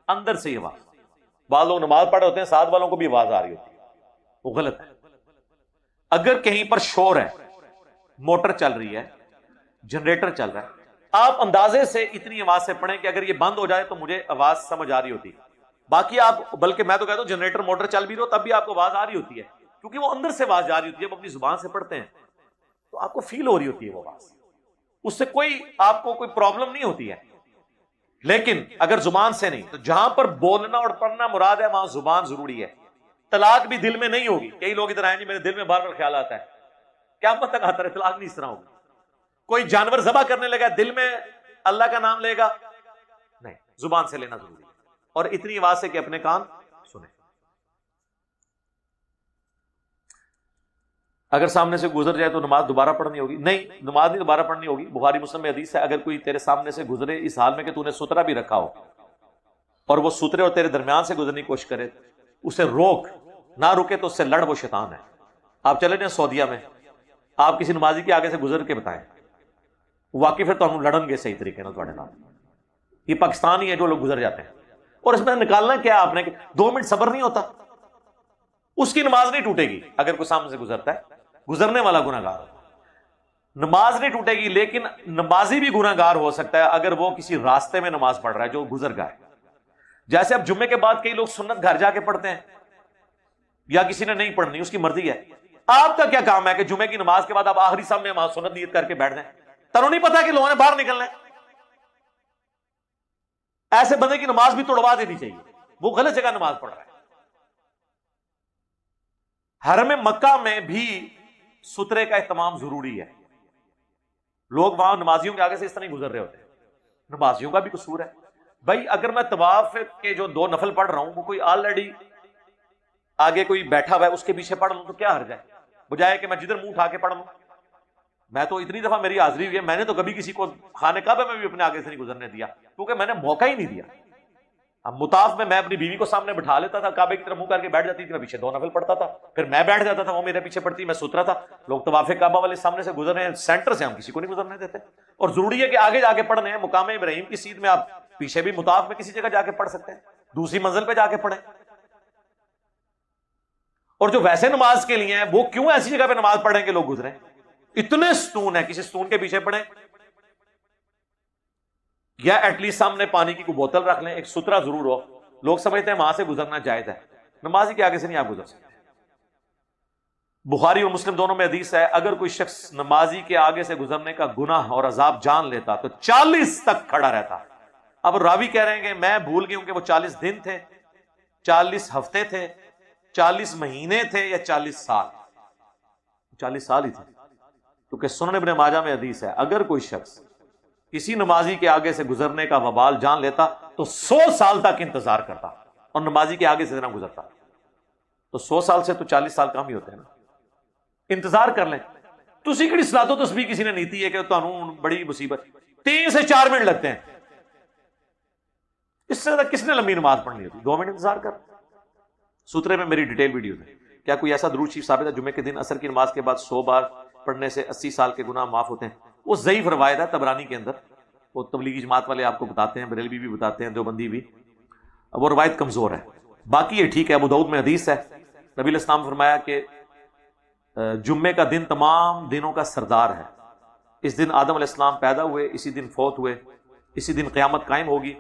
اندر سے یہ آواز۔ بعض لوگ نماز پڑھ رہے ہوتے ہیں، ساتھ والوں کو بھی آواز آ رہی ہوتی ہے، وہ غلط ہے۔ اگر کہیں پر شور ہے، موٹر چل رہی ہے، جنریٹر چل رہا ہے، آپ اندازے سے اتنی آواز سے پڑھیں کہ اگر یہ بند ہو جائے تو مجھے آواز سمجھ آ رہی ہوتی، باقی آپ، بلکہ میں تو کہتا ہوں جنریٹر موٹر چل بھی رہو تب بھی آپ کو آواز آ رہی ہوتی ہے، کیونکہ وہ اندر سے آواز جا رہی ہوتی ہے۔ جب اپنی زبان سے پڑھتے ہیں تو آپ کو فیل ہو رہی ہوتی ہے وہ آواز، اس سے کوئی آپ کو کوئی پرابلم نہیں ہوتی ہے۔ لیکن اگر زبان سے نہیں، تو جہاں پر بولنا اور پڑھنا مراد ہے وہاں زبان ضروری ہے۔ طلاق بھی دل میں نہیں ہوگی۔ کئی لوگ ادھر آئیں جی میرے دل میں بار بار خیال آتا ہے، کیا مت تک آتا ہے، طلاق نہیں اس طرح ہوگی۔ کوئی جانور ذبح کرنے لگا، دل میں اللہ کا نام لے گا؟ نہیں، زبان سے لینا ضروری ہے، اور اتنی آواز سے کہ اپنے کان سنیں۔ اگر سامنے سے گزر جائے تو نماز دوبارہ پڑھنی ہوگی؟ نہیں، نماز نہیں دوبارہ پڑھنی ہوگی۔ بخاری مسلم میں حدیث ہے، اگر کوئی تیرے سامنے سے گزرے اس حال میں کہ تو نے سترہ بھی رکھا ہو، اور وہ سترے اور تیرے درمیان سے گزرنے کی کوشش کرے، اسے روک، نہ رکے تو اس سے لڑ، وہ شیطان ہے۔ آپ چلے جائیں سعودیہ میں، آپ کسی نمازی کے آگے سے گزر کے بتائیں، واقعی پھر تو ہم لڑن گے صحیح طریقے نال تواڈے نال۔ یہ پاکستان ہی ہے جو لوگ گزر جاتے ہیں، اور اس میں نکالنا کیا آپ نے کہ 2 منٹ صبر نہیں ہوتا، اس کی نماز نہیں ٹوٹے گی۔ اگر کوئی سامنے سے گزرتا ہے، گزرنے والا گناہ گار ہوتا ہے، نماز نہیں ٹوٹے گی، لیکن نمازی بھی گناہ گار ہو سکتا ہے اگر وہ کسی راستے میں نماز پڑھ رہا ہے جو گزر گیا ہے۔ جیسے اب جمعے کے بعد کئی لوگ سنت گھر جا کے پڑھتے ہیں، یا کسی نے نہیں پڑھنی، اس کی مرضی ہے۔ آپ کا کیا کام ہے کہ جمعے کی نماز کے بعد آپ آخری صف میں سنت نیت کر کے بیٹھ جائیں؟ تنوں نہیں پتا کہ لوگوں نے باہر نکلنا ہے؟ ایسے بندے کی نماز بھی توڑوا دینی چاہیے، وہ غلط جگہ نماز پڑھ رہا ہے۔ حرم مکہ میں بھی سترے کا اہتمام ضروری ہے، لوگ وہاں نمازیوں کے آگے سے اس طرح نہیں گزر رہے ہوتے، نمازیوں کا بھی قصور ہے۔ بھائی اگر میں طواف کے جو 2 نفل پڑھ رہا ہوں وہ کوئی آلریڈی آگے کوئی بیٹھا ہوا ہے اس کے پیچھے پڑھ لوں تو کیا حرج ہے، بجائے کہ میں جدھر منہ اٹھا کے پڑھ لوں. میں تو اتنی دفعہ میری حاضری ہوئی ہے، میں نے تو کبھی کسی کو خانہ کعبہ میں بھی اپنے آگے سے نہیں گزرنے دیا، کیونکہ میں نے موقع ہی نہیں دیا. اب مطاف میں اپنی بیوی کو سامنے بٹھا لیتا تھا، کعبے کی طرف منہ کر کے بیٹھ جاتی تھی، میں پیچھے 2 نفل پڑھتا تھا، پھر میں بیٹھ جاتا تھا، وہ میرے پیچھے پڑتی، میں سترا تھا. لوگ طواف کعبہ والے سامنے سے گزر رہے ہیں، سینٹر سے ہم کسی کو نہیں گزرنے دیتے. اور ضروری ہے کہ آگے جا کے پڑھنے ہیں. مقام ابراہیم کی سیدھ میں آپ پیچھے بھی مطاف میں کسی جگہ جا کے پڑھ سکتے ہیں، دوسری منزل پہ جا کے پڑھیں. اور جو ویسے نماز کے لیے ہیں وہ کیوں ایسی جگہ پہ نماز پڑھیں کہ لوگ گزریں؟ اتنے ستون ہیں، کسی ستون کے پیچھے پڑھیں، یا ایٹ لیسٹ سامنے پانی کی کوئی بوتل رکھ لیں، ایک سترا ضرور ہو. لوگ سمجھتے ہیں وہاں سے گزرنا جائز ہے، نمازی کے آگے سے نہیں آپ گزر سکتے. بخاری اور مسلم دونوں میں حدیث ہے، اگر کوئی شخص نمازی کے آگے سے گزرنے کا گناہ اور عذاب جان لیتا تو 40 تک کھڑا رہتا. اب راوی کہہ رہے ہیں کہ میں بھول گئی ہوں کہ وہ 40 دن تھے، 40 ہفتے تھے، 40 مہینے تھے یا 40 سال. 40 سال ہی تھے، کیونکہ سنن ابن ماجہ میں حدیث ہے اگر کوئی شخص کسی نمازی کے آگے سے گزرنے کا وبال جان لیتا تو 100 سال تک انتظار کرتا اور نمازی کے آگے سے نہ گزرتا. تو 100 سال سے تو 40 سال کم ہی ہوتے ہیں نا. انتظار کر لیں. تسی کڑی صلاۃ و تسبیح کسی نے نیتی ہے کہ تانوں بڑی مصیبت 3 سے 4 منٹ لگتے ہیں، اس سے زیادہ کس نے لمبی نماز پڑھنی ہوتی؟ 2 منٹ انتظار کر. سوترے میں میری ڈیٹیل ویڈیوز ہیں. کیا کوئی ایسا درود شریف ثابت ہے جمعے کے دن عصر کی نماز کے بعد 100 بار پڑھنے سے 80 سال کے گناہ معاف ہوتے ہیں؟ وہ ضعیف روایت ہے طبرانی کے اندر، وہ تبلیغی جماعت والے آپ کو بتاتے ہیں، بریلوی بھی بتاتے ہیں، دیوبندی بھی. وہ روایت کمزور ہے. باقی یہ ٹھیک ہے. ابو داؤد میں حدیث ہے، نبی علیہ السلام نے فرمایا کہ جمعے کا دن تمام دنوں کا سردار ہے. اس دن آدم علیہ السلام پیدا ہوئے، اسی دن فوت ہوئے، اسی دن قیامت قائم ہوگی.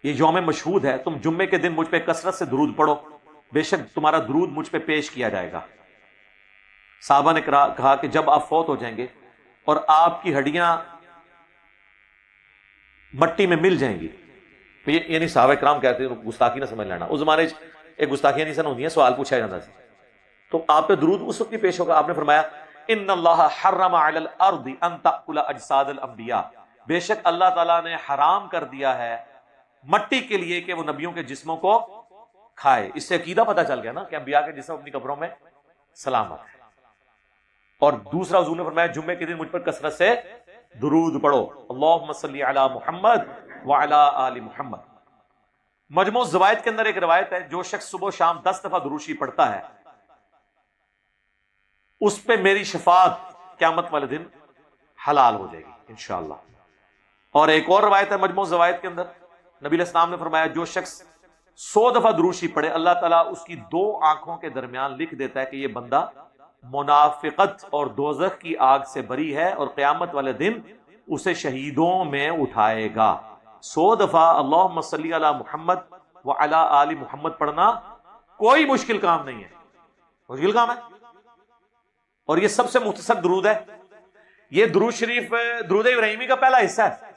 یہ یوم مشہود ہے. تم جمعے کے دن مجھ پہ کثرت سے درود پڑھو، بے شک تمہارا درود مجھ پہ پیش کیا جائے گا. صحابہ نے کہا کہ جب آپ فوت ہو جائیں گے اور آپ کی ہڈیاں مٹی میں مل جائیں گی، یعنی صحابہ کرام کہتے ہیں، گستاخی نہ سمجھ لینا، اس زمانے ایک گستاخیاں نہیں سن ہوندیاں، سوال پوچھا جاتا سی تو آپ پہ درود اس وقت ہی پیش ہوگا. آپ نے فرمایا ان اللہ حرم علی الارض ان تأکل اجساد الانبیاء، بے شک اللہ تعالیٰ نے حرام کر دیا ہے مٹی کے لیے کہ وہ نبیوں کے جسموں کو کھائے. اس سے عقیدہ پتہ چل گیا نا کہ انبیاء کے جسم اپنی قبروں میں سلامت ہے. اور دوسرا حضور نے فرمایا جمعے کے دن مجھ پر کثرت سے درود پڑھو، اللہم صلی علی محمد وعلی آل محمد. مجموع الزوائد کے اندر ایک روایت ہے، جو شخص صبح و شام 10 دفعہ درود شریف پڑھتا ہے اس پہ میری شفاعت قیامت والے دن حلال ہو جائے گی انشاءاللہ. اور ایک اور روایت ہے مجموع الزوائد کے اندر، نبی علیہ السلام نے فرمایا جو شخص 100 دفعہ درود شریف پڑھے اللہ تعالیٰ اس کی 2 آنکھوں کے درمیان لکھ دیتا ہے کہ یہ بندہ منافقت اور دوزخ کی آگ سے بری ہے اور قیامت والے دن اسے شہیدوں میں اٹھائے گا. 100 دفعہ اللہم صلی علی محمد وعلی آل محمد پڑھنا کوئی مشکل کام نہیں ہے. مشکل کام ہے. اور یہ سب سے مختصر درود ہے. یہ درود شریف درود ابراہیمی کا پہلا حصہ ہے،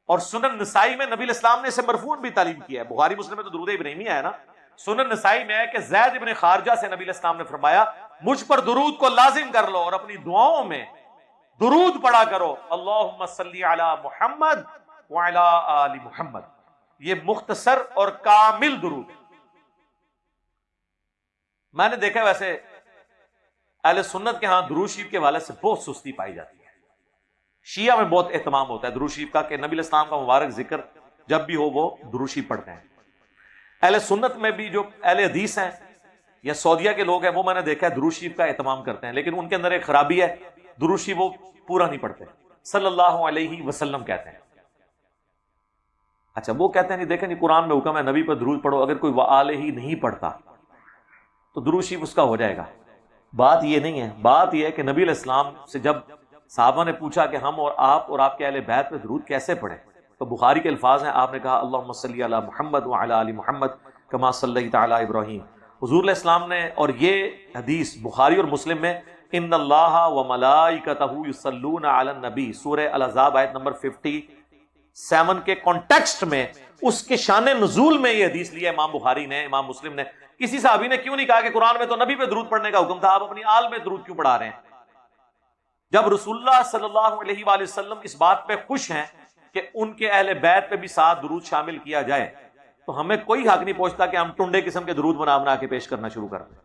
اور سنن نسائی میں نبی علیہ السلام نے اسے مرفوعاً بھی تعلیم کیا ہے. بخاری مسلم میں تو درود ابراہیمی ہے نا. سنن نسائی میں ہے کہ زید ابن خارجہ سے نبی علیہ السلام نے فرمایا مجھ پر درود کو لازم کر لو اور اپنی دعاؤں میں درود پڑھا کرو، اللہم صلی علی محمد وعلی آل محمد. یہ مختصر اور کامل درود. میں نے دیکھا ویسے اہل سنت کے ہاں درود شریف کے حوالے سے بہت سستی پائی جاتی ہے. شیعہ میں بہت اہتمام ہوتا ہے درود شریف کا کہ نبی علیہ السلام کا مبارک ذکر جب بھی ہو وہ درود شریف پڑھتے ہیں. اہل سنت میں بھی جو اہل حدیث ہیں یا سعودیہ کے لوگ ہیں وہ میں نے دیکھا ہے درود شریف کا اہتمام کرتے ہیں، لیکن ان کے اندر ایک خرابی ہے، درود شریف وہ پورا نہیں پڑھتے. صلی اللہ علیہ وسلم کہتے ہیں. اچھا وہ کہتے ہیں نہیں دیکھیں نہیں قرآن میں حکم ہے نبی پر درود پڑھو، اگر کوئی وآلہ ہی نہیں پڑھتا تو درود شریف اس کا ہو جائے گا. بات یہ نہیں ہے. بات یہ ہے کہ نبی علیہ السلام سے جب صحابہ نے پوچھا کہ ہم اور آپ کے اہل بیت پہ درود کیسے پڑھیں، تو بخاری کے الفاظ ہیں، آپ نے کہا اللہم صلی علی محمد وعلی آل محمد کما صلیت علی ابراہیم. حضور علیہ السلام نے، اور یہ حدیث بخاری اور مسلم میں، ان اللہ وملائکتہ یصلون علی النبی سورہ الاحزاب آیت نمبر 57 کے کانٹیکسٹ میں اس کے شان نزول میں یہ حدیث لیا امام بخاری نے، امام مسلم نے. کسی صحابی نے کیوں نہیں کہا کہ قرآن میں تو نبی پہ درود پڑھنے کا حکم تھا، آپ اپنی آل میں درود کیوں پڑھا رہے ہیں؟ جب رسول اللہ صلی اللہ علیہ وآلہ وسلم اس بات پہ خوش ہیں کہ ان کے اہل بیت پہ بھی 7 درود شامل کیا جائے تو ہمیں کوئی حق نہیں پہنچتا کہ ہم ٹنڈے قسم کے درود بنا بنا کے پیش کرنا شروع کر دیں.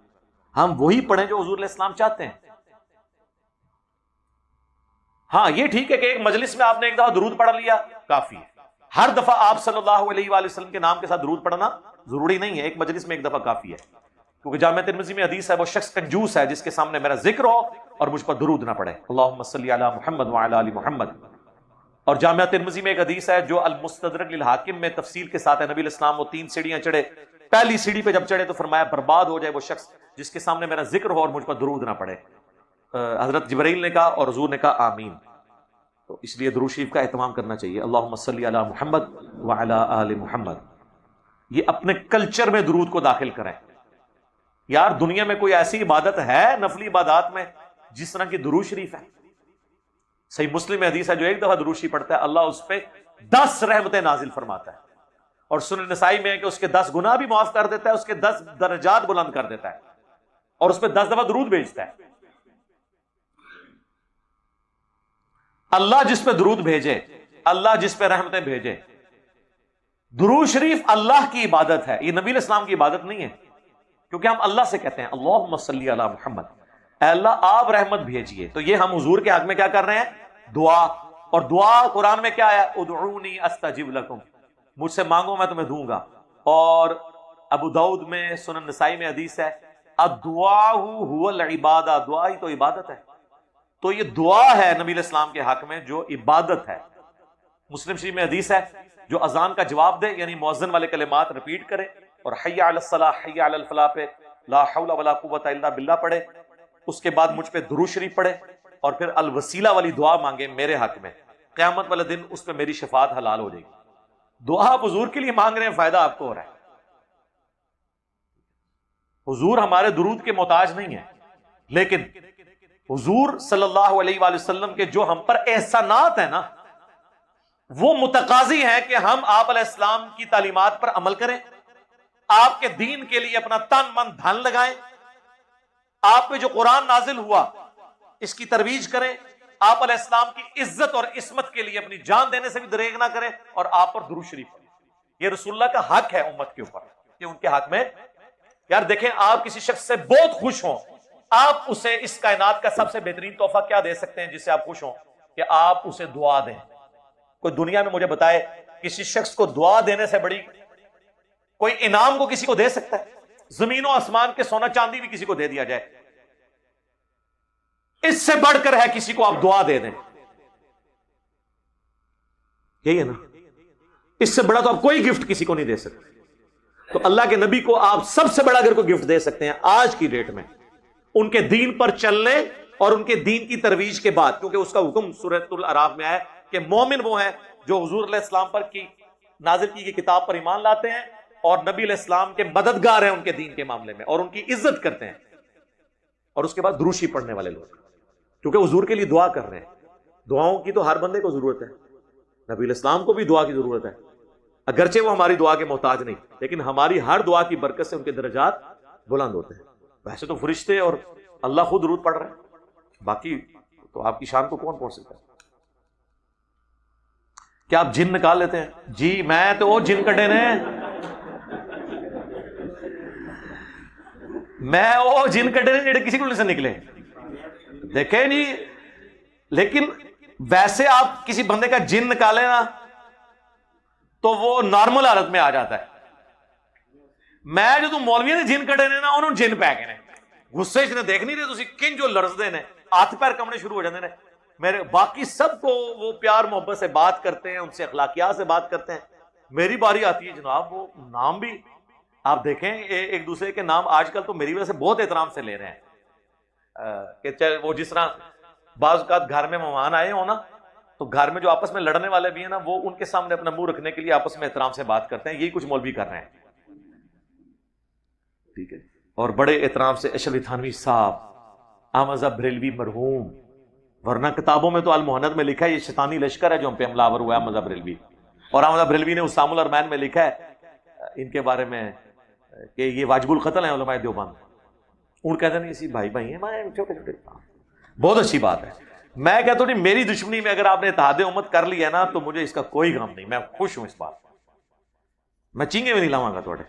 ہم وہی پڑھیں جو حضور علیہ السلام چاہتے ہیں. ہاں یہ ٹھیک ہے کہ ایک مجلس میں آپ نے ایک دفعہ درود پڑھ لیا کافی ہے. ہر دفعہ آپ صلی اللہ علیہ وآلہ وسلم کے نام کے ساتھ درود پڑھنا ضروری نہیں ہے, ایک مجلس میں ایک دفعہ کافی ہے. کیونکہ جامع ترمذی میں حدیث ہے وہ شخص کنجوس ہے جس کے سامنے میرا ذکر ہو اور مجھ پر درود نہ پڑے. اللہم صلی علی محمد وعلی آل محمد. اور جامعہ ترمذی میں ایک حدیث ہے جو المستدرک للحاکم میں تفصیل کے ساتھ ہے. نبی علیہ السلام وہ 3 سیڑھیاں چڑھے, پہلی سیڑھی پہ جب چڑھے تو فرمایا برباد ہو جائے وہ شخص جس کے سامنے میرا ذکر ہو اور مجھ پر درود نہ پڑے. حضرت جبرائیل نے کہا اور حضور نے کہا آمین. تو اس لیے درود شریف کا اہتمام کرنا چاہیے. اللہم صلی علی محمد وعلی آل محمد. یہ اپنے کلچر میں درود کو داخل کریں. یار دنیا میں کوئی ایسی عبادت ہے نفلی عبادات میں جس طرح کی درود شریف ہے؟ صحیح مسلم میں حدیث ہے جو ایک دفعہ درود شریف پڑھتا ہے اللہ اس پہ 10 رحمتیں نازل فرماتا ہے. اور سنن نسائی میں ہے کہ اس کے 10 گناہ بھی معاف کر دیتا ہے, اس کے 10 درجات بلند کر دیتا ہے اور اس پہ 10 دفعہ درود بھیجتا ہے. اللہ جس پہ درود بھیجے, اللہ جس پہ رحمتیں بھیجے. درود شریف اللہ کی عبادت ہے, یہ نبی علیہ السلام کی عبادت نہیں ہے. کیونکہ ہم اللہ سے کہتے ہیں اللہم صلی علی محمد, اے اللہ آپ رحمت بھیجیے. تو یہ ہم حضور کے حق میں کیا کر رہے ہیں؟ دعا. اور دعا قرآن میں کیا ہے؟ ادعونی استجب لکم, مجھ سے مانگو میں تمہیں دوں گا. اور ابو داؤد میں سنن نسائی میں حدیث ہے الدعاء هو العبادہ, دعا ہی تو عبادت ہے. تو یہ دعا ہے نبی علیہ السلام کے حق میں جو عبادت ہے. مسلم شریف میں حدیث ہے جو اذان کا جواب دے یعنی مؤذن والے کلمات ریپیٹ کرے اور حی علی الصلاح حی علی الفلاح پہ لا حول ولا قوت الا باللہ پڑھے, اس کے بعد مجھ پہ درود شریف پڑھے اور پھر الوسیلہ والی دعا مانگے میرے حق میں, قیامت والے دن اس پہ میری شفاعت حلال ہو جائے گی. دعا آپ حضور کے لیے مانگ رہے ہیں, فائدہ آپ کو ہو رہا ہے. حضور ہمارے درود کے محتاج نہیں ہے, لیکن حضور صلی اللہ علیہ وآلہ وسلم کے جو ہم پر احسانات ہیں نا وہ متقاضی ہیں کہ ہم آپ علیہ السلام کی تعلیمات پر عمل کریں, آپ کے دین کے لیے اپنا تن من دھن لگائیں, آپ پہ جو قرآن نازل ہوا اس کی ترویج کریں, آپ علیہ السلام کی عزت اور عصمت کے لیے اپنی جان دینے سے بھی دریغ نہ کریں اور آپ پر درود شریف پڑھیں. یہ رسول اللہ کا حق ہے امت کے اوپر, یہ ان کے حق میں. یار دیکھیں آپ کسی شخص سے بہت خوش ہوں, آپ اسے اس کائنات کا سب سے بہترین تحفہ کیا دے سکتے ہیں جس سے آپ خوش ہوں؟ کہ آپ اسے دعا دیں. کوئی دنیا میں مجھے بتائے کسی شخص کو دعا دینے سے بڑی کوئی انعام کو کسی کو دے سکتا ہے؟ زمین و آسمان کے سونا چاندی بھی کسی کو دے دیا جائے, اس سے بڑھ کر ہے کسی کو آپ دعا دے دیں. یہی ہے نا, اس سے بڑا تو آپ کوئی گفٹ کسی کو نہیں دے سکتے. تو اللہ کے نبی کو آپ سب سے بڑا اگر کوئی گفٹ دے سکتے ہیں آج کی ڈیٹ میں ان کے دین پر چلنے اور ان کے دین کی ترویج کے بعد, کیونکہ اس کا حکم سورۃ الاعراف میں ہے کہ مومن وہ ہیں جو حضور علیہ السلام پر کی نازل کی گئی کتاب پر ایمان لاتے ہیں اور نبی علیہ السلام کے مددگار ہیں ان کے دین کے معاملے میں اور ان کی عزت کرتے ہیں. اور اس کے بعد درود شریف پڑھنے والے لوگ, کیونکہ حضور کے لیے دعا کر رہے ہیں. دعاؤں کی تو ہر بندے کو ضرورت ہے, نبی علیہ السلام کو بھی دعا کی ضرورت ہے, اگرچہ وہ ہماری دعا کے محتاج نہیں, لیکن ہماری ہر دعا کی برکت سے ان کے درجات بلند ہوتے ہیں. ویسے تو فرشتے اور اللہ خود درود پڑھ رہے ہیں, باقی تو آپ کی شان کو کون پہنچ سکتا ہے؟ کیا آپ جن نکال لیتے ہیں؟ جی میں تو وہ جن کٹے نے, میں وہ جن کٹے نے جڑے کسی کو سے نکلے دیکھیں نہیں. لیکن ویسے آپ کسی بندے کا جن نکالے نا تو وہ نارمل حالت میں آ جاتا ہے. میں جو تم مولوی نے جن کٹے نے نا انہوں جن پی گئے نے, غصے چ نے دیکھ نہیں رہے تھی کنج جو لرزدے نے, ہاتھ پیر کمنے شروع ہو جاتے ہیں. میرے باقی سب کو وہ پیار محبت سے بات کرتے ہیں, ان سے اخلاقیات سے بات کرتے ہیں. میری باری آتی ہے جناب, وہ نام بھی آپ دیکھیں ایک دوسرے کے نام آج کل تو میری وجہ سے بہت احترام سے لے رہے ہیں کہ چاہے وہ جس طرح بعض اوقات گھر میں مہمان آئے ہوں نا تو گھر میں جو آپس میں لڑنے والے بھی ہیں نا وہ ان کے سامنے اپنا منہ رکھنے کے لیے آپس میں احترام سے بات کرتے ہیں. یہی کچھ مولوی کر رہے ہیں, ٹھیک ہے. اور بڑے احترام سے اشرف تھانوی صاحب, احمد بریلوی مرحوم, ورنہ کتابوں میں تو المہند میں لکھا ہے یہ شیطانی لشکر ہے جو ہم پہ حملہ آور ہوا ہے احمد بریلوی. اور احمد بریلوی نے اسام الارمین میں لکھا ہے ان کے بارے میں کہ یہ واجب القتل ہیں علماء دیوبند. ان کہتے ہیں اسی بھائی بھائی ہیں چھوٹے چھوٹے. بہت اچھی بات ہے. میں کہتا ہوں نہیں، میری دشمنی میں اگر آپ نے اتحاد امت کر لیا نا تو مجھے اس کا کوئی غم نہیں، میں خوش ہوں اس بات، میں چینگے میں نہیں لاؤں گا تھوڑے.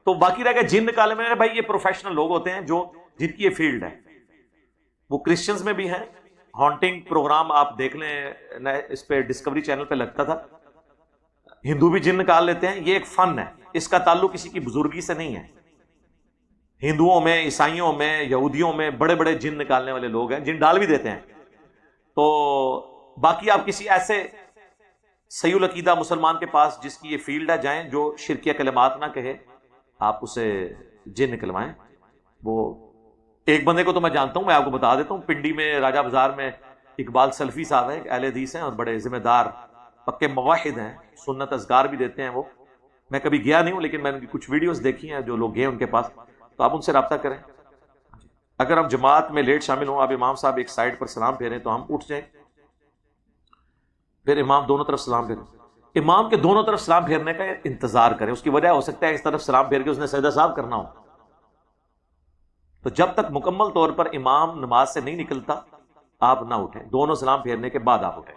تو باقی رہ گیا جن نکالے میں. بھائی یہ پروفیشنل لوگ ہوتے ہیں جو جن کی یہ فیلڈ ہے. وہ کرسچنز میں بھی ہیں. ہانٹنگ پروگرام آپ دیکھ لیں، اس پہ ڈسکوری چینل پہ لگتا تھا. ہندو بھی جن نکال لیتے ہیں. یہ ایک فن ہے، اس کا تعلق کسی کی بزرگی سے نہیں ہے. ہندوؤں میں، عیسائیوں میں، یہودیوں میں بڑے بڑے جن نکالنے والے لوگ ہیں، جن ڈال بھی دیتے ہیں. تو باقی آپ کسی ایسے صحیح العقیدہ مسلمان کے پاس جس کی یہ فیلڈ ہے جائیں، جو شرکیہ کلمات نہ کہے، آپ اسے جن نکلوائیں. وہ ایک بندے کو تو میں جانتا ہوں، میں آپ کو بتا دیتا ہوں. پنڈی میں راجہ بازار میں اقبال سلفی صاحب ہیں، اہل حدیث ہیں اور بڑے ذمہ دار پکے موحد ہیں، سنت اذکار بھی دیتے ہیں. وہ میں کبھی گیا نہیں ہوں لیکن میں ان کی کچھ ویڈیوز دیکھی ہیں، جو لوگ گئے ان کے پاس، تو آپ ان سے رابطہ کریں. اگر ہم جماعت میں لیٹ شامل ہوں، آپ امام صاحب ایک سائڈ پر سلام پھیریں تو ہم اٹھ جائیں، پھر امام دونوں طرف سلام پھیریں. امام کے دونوں طرف سلام پھیرنے کا انتظار کریں. اس کی وجہ ہو سکتا ہے اس طرف سلام پھیر کے اس نے سجدہ صاحب کرنا ہو. تو جب تک مکمل طور پر امام نماز سے نہیں نکلتا آپ نہ اٹھیں. دونوں سلام پھیرنے کے بعد آپ اٹھیں.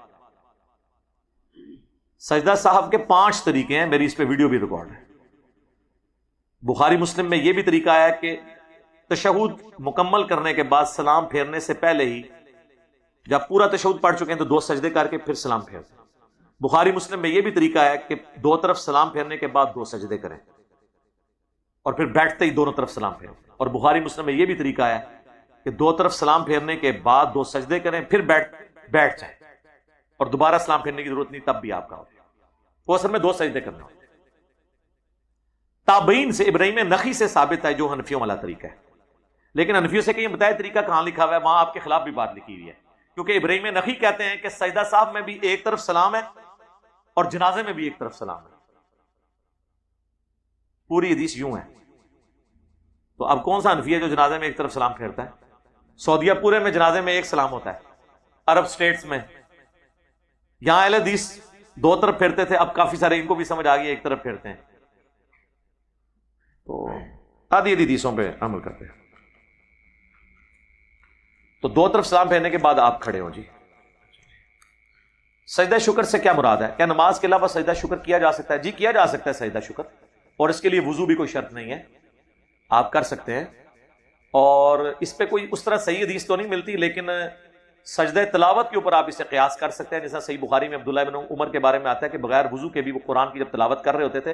سجدہ صاحب کے 5 طریقے ہیں، میری اس پہ ویڈیو بھی ریکارڈ ہے. بخاری مسلم میں یہ بھی طریقہ ہے کہ تشہد مکمل کرنے کے بعد سلام پھیرنے سے پہلے ہی، جب پورا تشہد پڑھ چکے ہیں تو 2 سجدے کر کے پھر سلام پھیرتے ہیں. بخاری مسلم میں یہ بھی طریقہ ہے کہ 2 طرف سلام پھیرنے کے بعد 2 سجدے کریں اور پھر بیٹھتے ہی دونوں طرف سلام پھیریں. اور بخاری مسلم میں یہ بھی طریقہ ہے کہ 2 طرف سلام پھیرنے کے بعد 2 سجدے کریں، پھر بیٹھ جائیں اور دوبارہ سلام پھیرنے کی ضرورت نہیں، تب بھی آپ کا ہو. وہ اصل میں 2 سجدے کرنا ہوتے ہیں. تابعین سے ابراہیم نخعی سے ثابت ہے جو حنفیوں والا طریقہ ہے، لیکن حنفیوں سے کہیں بتایا طریقہ کہاں لکھا ہوا ہے، وہاں آپ کے خلاف بھی بات لکھی ہوئی ہے. کیونکہ ابراہیم نخعی کہتے ہیں کہ سجدہ صاحب میں بھی ایک طرف سلام ہے اور جنازے میں بھی ایک طرف سلام ہے. پوری حدیث یوں ہے. تو اب کون سا حنفی ہے جو جنازے میں ایک طرف سلام پھیرتا ہے؟ سعودیہ پورے میں جنازے میں ایک سلام ہوتا ہے. عرب سٹیٹس میں، یہاں اہل حدیث 2 طرف پھیرتے تھے، اب کافی سارے ان کو بھی سمجھ آ گئی ایک طرف پھیرتے ہیں. تو آدھی حدیثوں پہ عمل کرتے ہیں. تو 2 طرف سلام پھیرنے کے بعد آپ کھڑے ہو. جی سجدہ شکر سے کیا مراد ہے؟ کیا نماز کے علاوہ سجدہ شکر کیا جا سکتا ہے؟ جی کیا جا سکتا ہے سجدہ شکر، اور اس کے لیے وضو بھی کوئی شرط نہیں ہے، آپ کر سکتے ہیں. اور اس پہ کوئی اس طرح صحیح حدیث تو نہیں ملتی، لیکن سجدہ تلاوت کے اوپر آپ اسے قیاس کر سکتے ہیں. جیسا صحیح بخاری میں عبداللہ بن عمر کے بارے میں آتا ہے کہ بغیر وضو کے بھی وہ قرآن کی جب تلاوت کر رہے ہوتے تھے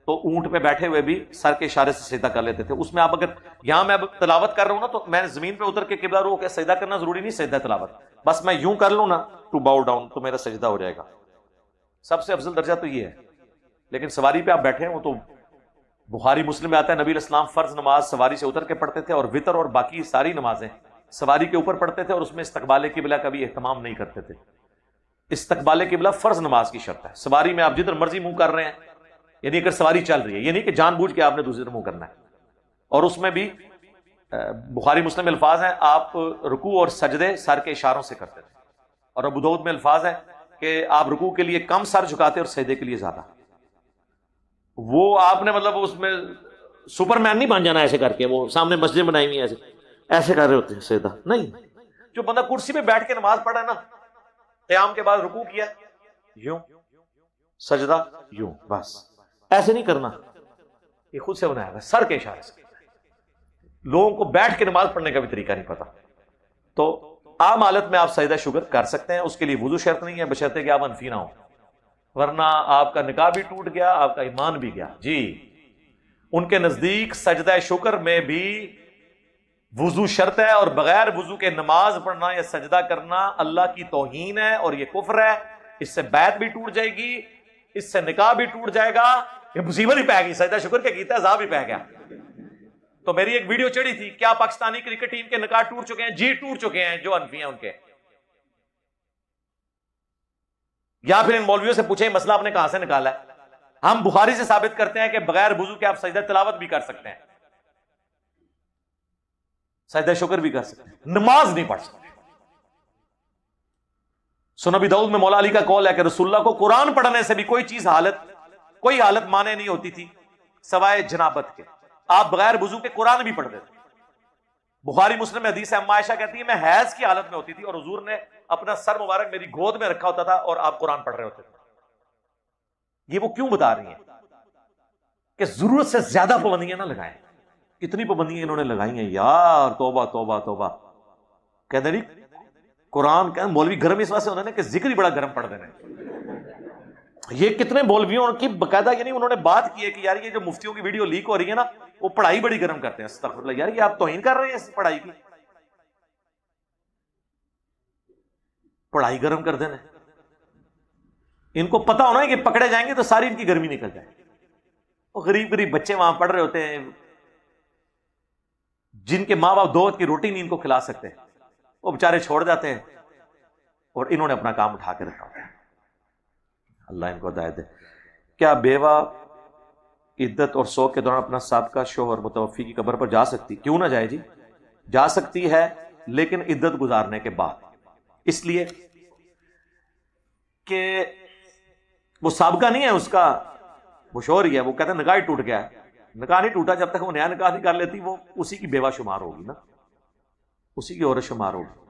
تو اونٹ پہ بیٹھے ہوئے بھی سر کے اشارے سے سجدہ کر لیتے تھے. اس میں آپ اگر یہاں میں اب تلاوت کر رہا ہوں نا تو میں زمین پہ اتر کے قبلہ رو کے سجدہ کرنا ضروری نہیں. سجدہ تلاوت بس میں یوں کر لوں نا ٹو باؤ ڈاؤن تو میرا سجدہ ہو جائے گا. سب سے افضل درجہ تو یہ ہے. لیکن سواری پہ آپ بیٹھے ہوں تو بخاری مسلم میں آتا ہے نبی علیہ السلام فرض نماز سواری سے اتر کے پڑھتے تھے اور وطر اور باقی ساری نمازیں سواری کے اوپر پڑھتے تھے، اور اس میں استقبال قبلہ کا بھی اہتمام نہیں کرتے تھے. استقبال قبلہ فرض نماز کی شرط ہے. سواری میں آپ جدھر مرضی منہ کر رہے ہیں، یعنی اگر سواری چل رہی ہے، یہ نہیں کہ جان بوجھ کے آپ نے دوسری طرف منہ کرنا ہے. اور اس میں بھی بخاری مسلم الفاظ ہیں آپ رکوع اور سجدے سر کے اشاروں سے کرتے تھے، اور ابو داؤد میں الفاظ ہیں کہ آپ رکوع کے لیے کم سر جھکاتے اور سجدے کے لیے زیادہ. وہ آپ نے مطلب اس میں سپر مین نہیں بن جانا ایسے کر کے، وہ سامنے مسجد بنائی ہوئی ایسے کر رہے ہوتے ہیں سجدہ نہیں. جو بندہ کرسی پہ بیٹھ کے نماز پڑھا ہے نا، قیام کے بعد رکوع کیا یوں، سجدہ یوں، بس ایسے نہیں کرنا. یہ خود سے بنایا ہوا سر کے اشارے سے. لوگوں کو بیٹھ کے نماز پڑھنے کا بھی طریقہ نہیں پتا. تو عام حالت میں آپ سجدہ شکر کر سکتے ہیں، اس کے لیے وضو شرط نہیں ہے بشرطے کہ آپ حنفی نہ ہوں، ورنہ آپ کا نکاح بھی ٹوٹ گیا، آپ کا ایمان بھی گیا. جی ان کے نزدیک سجدہ شکر میں بھی وضو شرط ہے، اور بغیر وضو کے نماز پڑھنا یا سجدہ کرنا اللہ کی توہین ہے اور یہ کفر ہے. اس سے بیعت بھی ٹوٹ جائے گی، اس سے نکاح بھی ٹوٹ جائے گا، یہ مصیبت ہی پہ گئی. سجدہ شکر کے کیتا عذاب ہی پہ گیا. تو میری ایک ویڈیو چڑھی تھی، کیا پاکستانی کرکٹ ٹیم کے نکاح ٹوٹ چکے ہیں؟ جی ٹوٹ چکے ہیں، جو حنفی ہیں ان کے. یا پھر ان مولویوں سے پوچھیں مسئلہ آپ نے کہاں سے نکالا ہے. ہم بخاری سے ثابت کرتے ہیں کہ بغیر وضو کے آپ سجدہ تلاوت بھی کر سکتے ہیں، سجدہ شکر بھی کر سکتے ہیں، نماز نہیں پڑھ سکتے. سنن ابی داؤد میں مولا علی کا قول ہے کہ رسول اللہ کو قرآن پڑھنے سے بھی کوئی حالت مانے نہیں ہوتی تھی سوائے جنابت کے. آپ بغیر وضو کے قرآن بھی پڑھتے تھے. بخاری مسلم میں حدیث ہے، اما عائشہ کہتی ہے میں حیض کی حالت میں ہوتی تھی اور حضور نے اپنا سر مبارک میری گود میں رکھا ہوتا تھا اور آپ قرآن پڑھ رہے ہوتے تھے. یہ وہ کیوں بتا رہی ہیں کہ ضرورت سے زیادہ پابندیاں نہ لگائیں. کتنی پابندیاں انہوں نے لگائی ہیں یار، توبہ توبہ توبہ. کہتے نہیں قرآن کہ مولوی گرم اس واسطے انہوں نے کہ ذکر ہی بڑا گرم پڑھ دینا. یہ کتنے مولویوں کی باقاعدہ یعنی انہوں نے بات کی ہے کہ یار یہ جو مفتیوں کی ویڈیو لیک ہو رہی ہے نا وہ پڑھائی بڑی گرم کرتے ہیں. استغفر اللہ، یار یہ آپ توہین کر رہے ہیں اس پڑھائی کی. پڑھائی گرم کر دینا. ان کو پتا ہونا ہے کہ پکڑے جائیں گے تو ساری ان کی گرمی نکل جائے. وہ غریب غریب بچے وہاں پڑھ رہے ہوتے ہیں جن کے ماں باپ 2 وقت کی روٹی نہیں ان کو کھلا سکتے، وہ بےچارے چھوڑ جاتے ہیں اور انہوں نے اپنا کام اٹھا کے رکھا ہوتا ہے. اللہ ان کو ہدایت دے. کیا بیوہ عدت اور سوگ کے دوران اپنا سابقہ شوہر متوفی کی قبر پر جا سکتی؟ کیوں نہ جائے جی، جا سکتی ہے لیکن عدت گزارنے کے بعد. اس لیے کہ وہ سابقہ نہیں ہے اس کا، وہ شوہر ہی ہے. وہ کہتے ہیں نکاح ہی ٹوٹ گیا ہے. نکاح نہیں ٹوٹا جب تک وہ نیا نکاح نہیں کر لیتی، وہ اسی کی بیوہ شمار ہوگی نا، اسی کی عورت شمار ہوگی.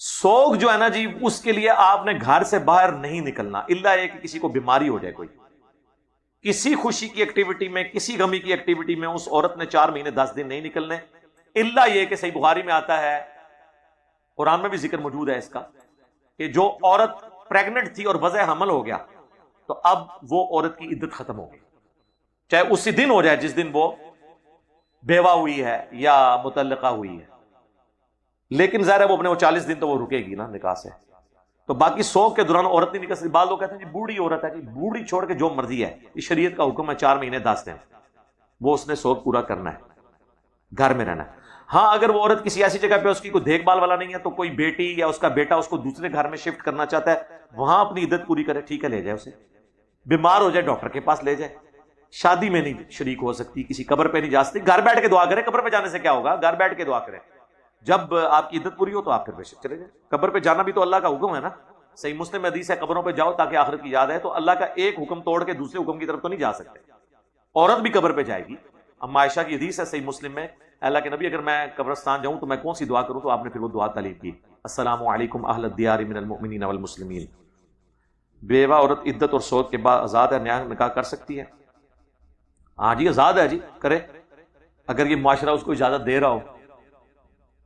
سوگ جو ہے نا جی، اس کے لیے آپ نے گھر سے باہر نہیں نکلنا، الا یہ کہ کسی کو بیماری ہو جائے، کوئی کسی خوشی کی ایکٹیویٹی میں، کسی غمی کی ایکٹیویٹی میں اس عورت نے 4 مہینے 10 دن نہیں نکلنے، الا یہ کہ صحیح بخاری میں آتا ہے، قرآن میں بھی ذکر موجود ہے اس کا، کہ جو عورت پریگننٹ تھی اور وضع حمل ہو گیا تو اب وہ عورت کی عدت ختم ہو گئی، چاہے اسی دن ہو جائے جس دن وہ بیوہ ہوئی ہے یا مطلقہ ہوئی ہے. لیکن ظاہر ہے وہ اپنے 40 دن تو وہ رکے گی نا نکاح سے. تو باقی سوگ کے دوران عورت نہیں نکل سکتی. بعض لوگ کہتے ہیں جی بوڑھی عورت ہے، جی بوڑھی چھوڑ کے جو مرضی ہے، یہ شریعت کا حکم ہے 4 مہینے 10 دن وہ اس نے سوگ پورا کرنا ہے، گھر میں رہنا ہے. ہاں اگر وہ عورت کسی ایسی جگہ پہ اس کی کوئی دیکھ بھال والا نہیں ہے تو کوئی بیٹی یا اس کا بیٹا اس کو دوسرے گھر میں شفٹ کرنا چاہتا ہے، وہاں اپنی عدت پوری کرے، ٹھیک ہے، لے جائے اسے. بیمار ہو جائے ڈاکٹر کے پاس لے جائے. شادی میں نہیں شریک ہو سکتی، کسی قبر پہ نہیں جا سکتی، گھر بیٹھ کے دعا کرے. قبر پہ جانے سے کیا ہوگا، گھر بیٹھ کے دعا کرے. جب آپ کی عدت پوری ہو تو آپ پھر بے شک چلے جائیں. قبر پہ جانا بھی تو اللہ کا حکم ہے نا. صحیح مسلم میں حدیث ہے قبروں پہ جاؤ تاکہ آخرت کی یاد ہے. تو اللہ کا ایک حکم توڑ کے دوسرے حکم کی طرف تو نہیں جا سکتے. عورت بھی قبر پہ جائے گی. اما عائشہ کی حدیث ہے صحیح مسلم میں، اللہ کے نبی اگر میں قبرستان جاؤں تو میں کون سی دعا کروں؟ تو آپ نے پھر وہ دعا تعلیم کی، السلام علیکم اہل الدیار من المؤمنین والمسلمین. بیوہ عورت عدت اور سوگ کے بعد آزاد ہے، نیا نکاح کر سکتی ہے؟ ہاں جی آزاد ہے جی، کرے. اگر یہ معاشرہ اس کو اجازت دے رہا ہو.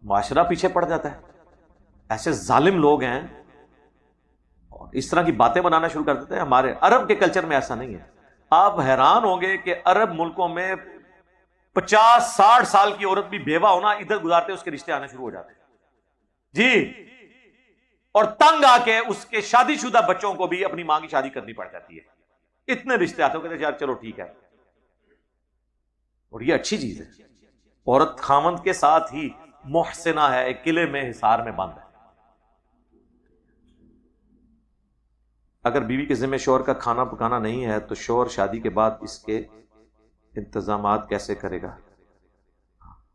معاشرہ پیچھے پڑ جاتا ہے. ایسے ظالم لوگ ہیں اور اس طرح کی باتیں بنانا شروع کر دیتے ہیں. ہمارے عرب کے کلچر میں ایسا نہیں ہے. آپ حیران ہوں گے کہ عرب ملکوں میں 50-60 سال کی عورت بھی بیوہ ہونا، عدت گزارتے اس کے رشتے آنے شروع ہو جاتے ہیں جی. اور تنگ آ کے اس کے شادی شدہ بچوں کو بھی اپنی ماں کی شادی کرنی پڑ جاتی ہے. اتنے رشتے آتے ہو کہتے ہیں یار چلو ٹھیک ہے. اور یہ اچھی چیز ہے. عورت خامند کے ساتھ ہی محسنہ ہے، ایک قلعے میں حصار میں بند ہے. اگر بیوی کے ذمہ شوہر کا کھانا پکانا نہیں ہے تو شوہر شادی کے بعد اس کے انتظامات کیسے کرے گا؟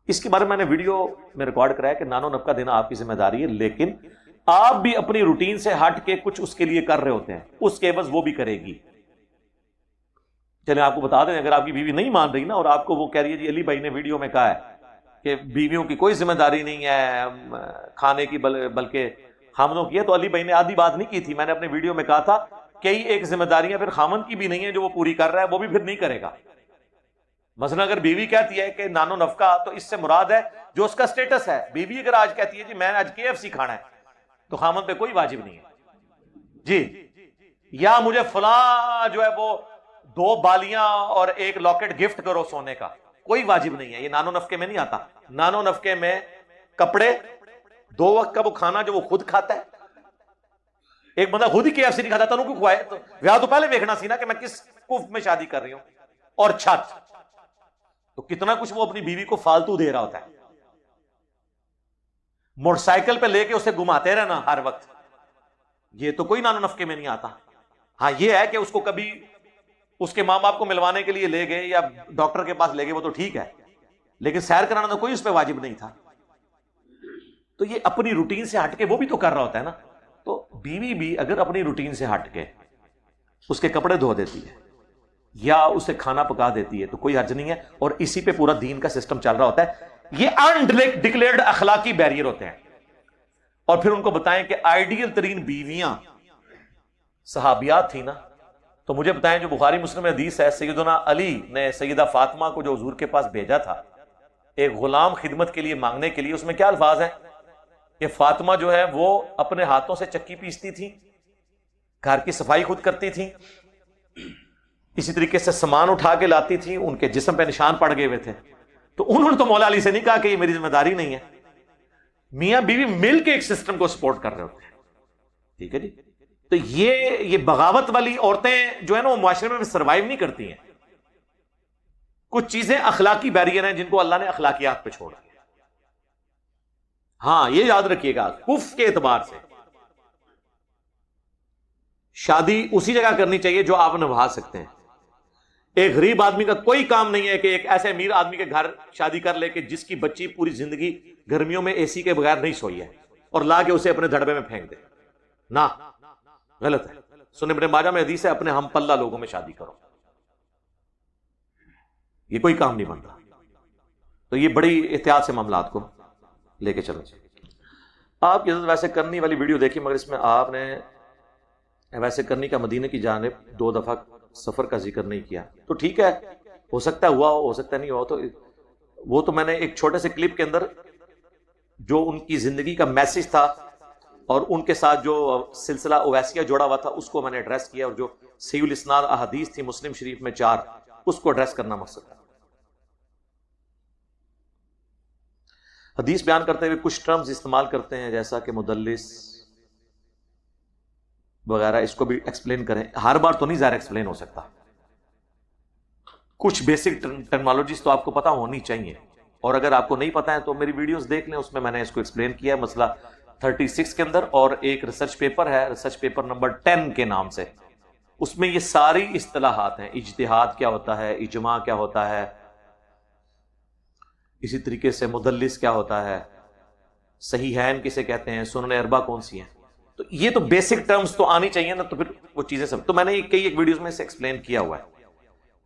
اس کے بارے میں نے ویڈیو میں ریکارڈ کرایا کہ نان و نفقہ دینا آپ کی ذمہ داری ہے، لیکن آپ بھی اپنی روٹین سے ہٹ کے کچھ اس کے لیے کر رہے ہوتے ہیں، اس کے عوض وہ بھی کرے گی. چلیں آپ کو بتا دیں، اگر آپ کی بیوی نہیں مان رہی نا اور آپ کو وہ کہہ رہی ہے جی علی بھائی نے ویڈیو میں کہا ہے کہ بیویوں کی کوئی ذمہ داری نہیں ہے کھانے کی بلکہ خامدوں کی ہے، تو علی بھائی نے آدھی بات نہیں کی تھی. میں نے اپنے ویڈیو میں کہا تھا کئی ایک ذمہ داریاں پھر خامند کی بھی نہیں ہے جو وہ پوری کر رہا ہے، وہ بھی پھر نہیں کرے گا. مثلا اگر بیوی کہتی ہے کہ نانو نفقہ، تو اس سے مراد ہے جو اس کا سٹیٹس ہے. بیوی اگر آج کہتی ہے جی میں آج KFC کھانا ہے تو خامند پہ کوئی واجب نہیں ہے جی. یا مجھے فلاں جو ہے وہ 2 بالیاں اور 1 لاکٹ گفٹ کرو سونے کا، کوئی واجب نہیں ہے. یہ نانو نفقے میں نہیں آتا. نانو نفقے میں کپڑے، 2 وقت کا وہ کھانا جو وہ خود کھاتا ہے. ایک بندہ خود ہی KFC نہیں کھاتا تھا، کیوں کھوائے؟ تو تو پہلے دیکھنا سی نا کہ میں کس کف میں شادی کر رہی ہوں. اور چھت تو کتنا کچھ وہ اپنی بیوی کو فالتو دے رہا ہوتا ہے. موٹر سائیکل پہ لے کے اسے گھماتے رہنا ہر وقت، یہ تو کوئی نانو نفقے میں نہیں آتا. ہاں یہ ہے کہ اس کو کبھی اس کے ماں باپ کو ملوانے کے لیے لے گئے یا ڈاکٹر کے پاس لے گئے، وہ تو ٹھیک ہے، لیکن سیر کرانا تو کوئی اس پہ واجب نہیں تھا. تو یہ اپنی روٹین سے ہٹ کے وہ بھی تو کر رہا ہوتا ہے نا. تو بیوی بھی اگر اپنی روٹین سے ہٹ کے اس کے کپڑے دھو دیتی ہے یا اسے کھانا پکا دیتی ہے تو کوئی حرج نہیں ہے. اور اسی پہ پورا دین کا سسٹم چل رہا ہوتا ہے. یہ انڈکلیئرڈ اخلاقی بیریئر ہوتے ہیں. اور پھر ان کو بتائیں کہ آئیڈیل ترین بیویاں صحابیات تھی نا, تو مجھے بتائیں جو بخاری مسلم میں حدیث ہے, سیدنا علی نے سیدہ فاطمہ کو جو حضور کے پاس بھیجا تھا ایک غلام خدمت کے لیے مانگنے کے لیے, اس میں کیا الفاظ ہیں کہ فاطمہ جو ہے وہ اپنے ہاتھوں سے چکی پیستی تھی, گھر کی صفائی خود کرتی تھی, اسی طریقے سے سامان اٹھا کے لاتی تھی, ان کے جسم پہ نشان پڑ گئے ہوئے تھے. تو انہوں نے تو مولا علی سے نہیں کہا کہ یہ میری ذمہ داری نہیں ہے. میاں بیوی مل کے ایک سسٹم کو سپورٹ کر رہے ہوتے ہیں. ٹھیک ہے جی. تو یہ بغاوت والی عورتیں جو ہے نا وہ معاشرے میں سروائیو نہیں کرتی ہیں. کچھ چیزیں اخلاقی بیریئر ہیں جن کو اللہ نے اخلاقیات پہ چھوڑا. ہاں یہ یاد رکھیے گا, کف کے اعتبار سے شادی اسی جگہ کرنی چاہیے جو آپ نبھا سکتے ہیں. ایک غریب آدمی کا کوئی کام نہیں ہے کہ ایک ایسے امیر آدمی کے گھر شادی کر لے کہ جس کی بچی پوری زندگی گرمیوں میں اے سی کے بغیر نہیں سوئی ہے اور لا کے اسے اپنے دھڑبے میں پھینک دے. نہ, غلط ہے. سنن ابن ماجہ میں حدیث ہے اپنے ہم پلہ لوگوں میں شادی کرو. یہ کوئی کام نہیں بنتا. تو یہ بڑی احتیاط سے معاملات کو لے کے چلو. آپ کی عزت ویسے کرنی والی ویڈیو دیکھی, مگر اس میں آپ نے ویسے کرنی کا مدینے کی جانب 2 دفعہ سفر کا ذکر نہیں کیا. تو ٹھیک ہے, ہو سکتا ہے ہوا ہو سکتا ہے نہیں ہوا. تو وہ تو میں نے ایک چھوٹے سے کلپ کے اندر جو ان کی زندگی کا میسج تھا اور ان کے ساتھ جو سلسلہ اویسیہ جوڑا ہوا تھا اس کو میں نے ایڈریس کیا, اور جو صحیح الاسناد احادیث تھی مسلم شریف میں 4 اس کو ایڈریس کرنا مقصد تھا. حدیث بیان کرتے ہوئے کچھ ٹرمز استعمال کرتے ہیں جیسا کہ مدلس وغیرہ, اس کو بھی ایکسپلین کریں. ہر بار تو نہیں ظاہر ایکسپلین ہو سکتا, کچھ بیسک ٹرمنالوجیز تو آپ کو پتا ہونی چاہیے, اور اگر آپ کو نہیں پتا ہے تو میری ویڈیوز دیکھ لیں, اس میں نے اس کو ایکسپلین کیا ہے مسئلہ 36 کے اندر. اور ایک ریسرچ پیپر ہے, ریسرچ پیپر نمبر 10 کے نام سے, اس میں یہ ساری اصطلاحات ہیں. اجتہاد کیا ہوتا ہے, اجماع کیا ہوتا ہے, اسی طریقے سے مدلس کیا ہوتا ہے, صحیحین کسے کہتے ہیں, سنن اربع کون سی ہیں. تو یہ تو بیسک ٹرمز تو آنی چاہیے نا, تو پھر وہ چیزیں سب تو میں نے ایک ویڈیوز میں سے ایکسپلین کیا ہوا ہے.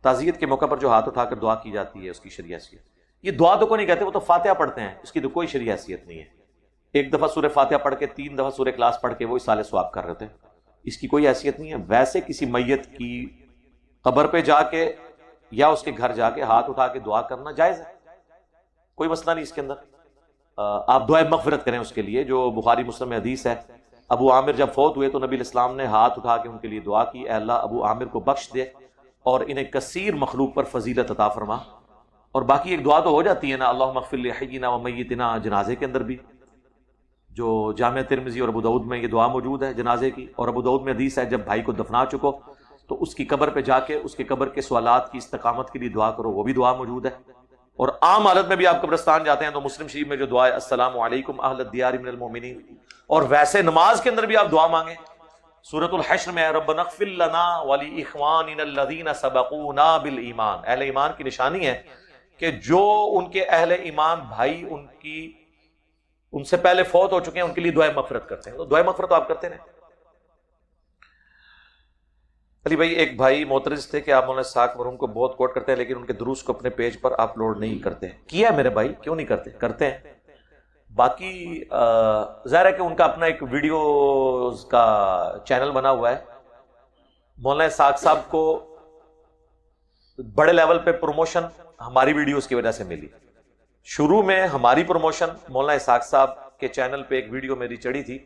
تعزیت کے موقع پر جو ہاتھ اٹھا کر دعا کی جاتی ہے اس کی شرعی حیثیت, یہ دعا تو کو نہیں کہتے, وہ تو فاتحہ پڑھتے ہیں, اس کی تو کوئی شرعی حیثیت نہیں ہے. ایک دفعہ سورہ فاتحہ پڑھ کے 3 دفعہ سورہ اخلاص پڑھ کے وہ اصالہ ثواب کر رہے تھے, اس کی کوئی حیثیت نہیں ہے. ویسے کسی میت کی قبر پہ جا کے یا اس کے گھر جا کے ہاتھ اٹھا کے دعا کرنا جائز ہے, کوئی مسئلہ نہیں اس کے اندر. آپ دعائے مغفرت کریں اس کے لیے, جو بخاری مسلم میں حدیث ہے. ابو عامر جب فوت ہوئے تو نبی الاسلام نے ہاتھ اٹھا کے ان کے لیے دعا کی, اے اللہ ابو عامر کو بخش دے اور انہیں کثیر مخلوق پر فضیلت عطا فرما. اور باقی ایک دعا تو ہو جاتی ہے نا, اللہم اغفر لحینا و میتنا, جنازے کے اندر بھی جو جامع ترمذی اور ابو داؤد میں یہ دعا موجود ہے جنازے کی. اور ابو داؤد میں حدیث ہے جب بھائی کو دفنا چکو تو اس کی قبر پہ جا کے اس کے قبر کے سوالات کی استقامت کے لیے دعا کرو, وہ بھی دعا موجود ہے. اور عام حالت میں بھی آپ قبرستان جاتے ہیں تو مسلم شریف میں جو دعا ہے السلام علیکم اہل الدیار من المؤمنین, اور ویسے نماز کے اندر بھی آپ دعا مانگیں. سورۃ الحشر میں ربنا اغفر لنا ولاخواننا الذین سبقونا بالایمان, اہل ایمان کی نشانی ہے کہ جو ان کے اہل ایمان بھائی ان سے پہلے فوت ہو چکے ہیں ان کے لیے دعائے مغفرت کرتے ہیں. تو دعائے مغفرت تو آپ کرتے ہیں. علی بھائی ایک بھائی معترض تھے کہ آپ مولانا اسحاق مرحوم کو بہت کوٹ کرتے ہیں لیکن ان کے دروس کو اپنے پیج پر اپلوڈ نہیں کرتے. کیا ہے میرے بھائی, کیوں نہیں کرتے, کرتے ہیں. باقی ظاہر ہے کہ ان کا اپنا ایک ویڈیوز کا چینل بنا ہوا ہے. مولانا اسحاق صاحب کو بڑے لیول پہ پروموشن ہماری ویڈیوز کی وجہ سے ملی. شروع میں ہماری پروموشن مولانا اسحاق صاحب کے چینل پہ ایک ویڈیو میری چڑھی تھی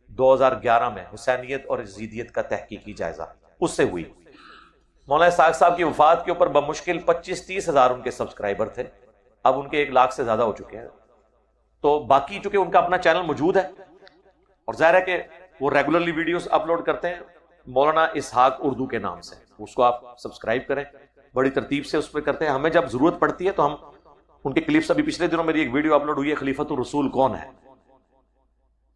2011 میں, حسینیت اور یزیدیت کا تحقیقی جائزہ, اس سے ہوئی. مولانا اسحاق صاحب کی وفات کے اوپر بمشکل 25-30 ہزار ان کے سبسکرائبر تھے, اب ان کے 1 لاکھ سے زیادہ ہو چکے ہیں. تو باقی چونکہ ان کا اپنا چینل موجود ہے اور ظاہر ہے کہ وہ ریگولرلی ویڈیوز اپلوڈ کرتے ہیں مولانا اسحاق اردو کے نام سے, اس کو آپ سبسکرائب کریں, بڑی ترتیب سے اس پہ کرتے ہیں. ہمیں جب ضرورت پڑتی ہے تو ہم ان کے کلپس, ابھی پچھلے دنوں میری ایک ویڈیو اپلوڈ ہوئی ہے خلیفۃ الرسول کون ہے,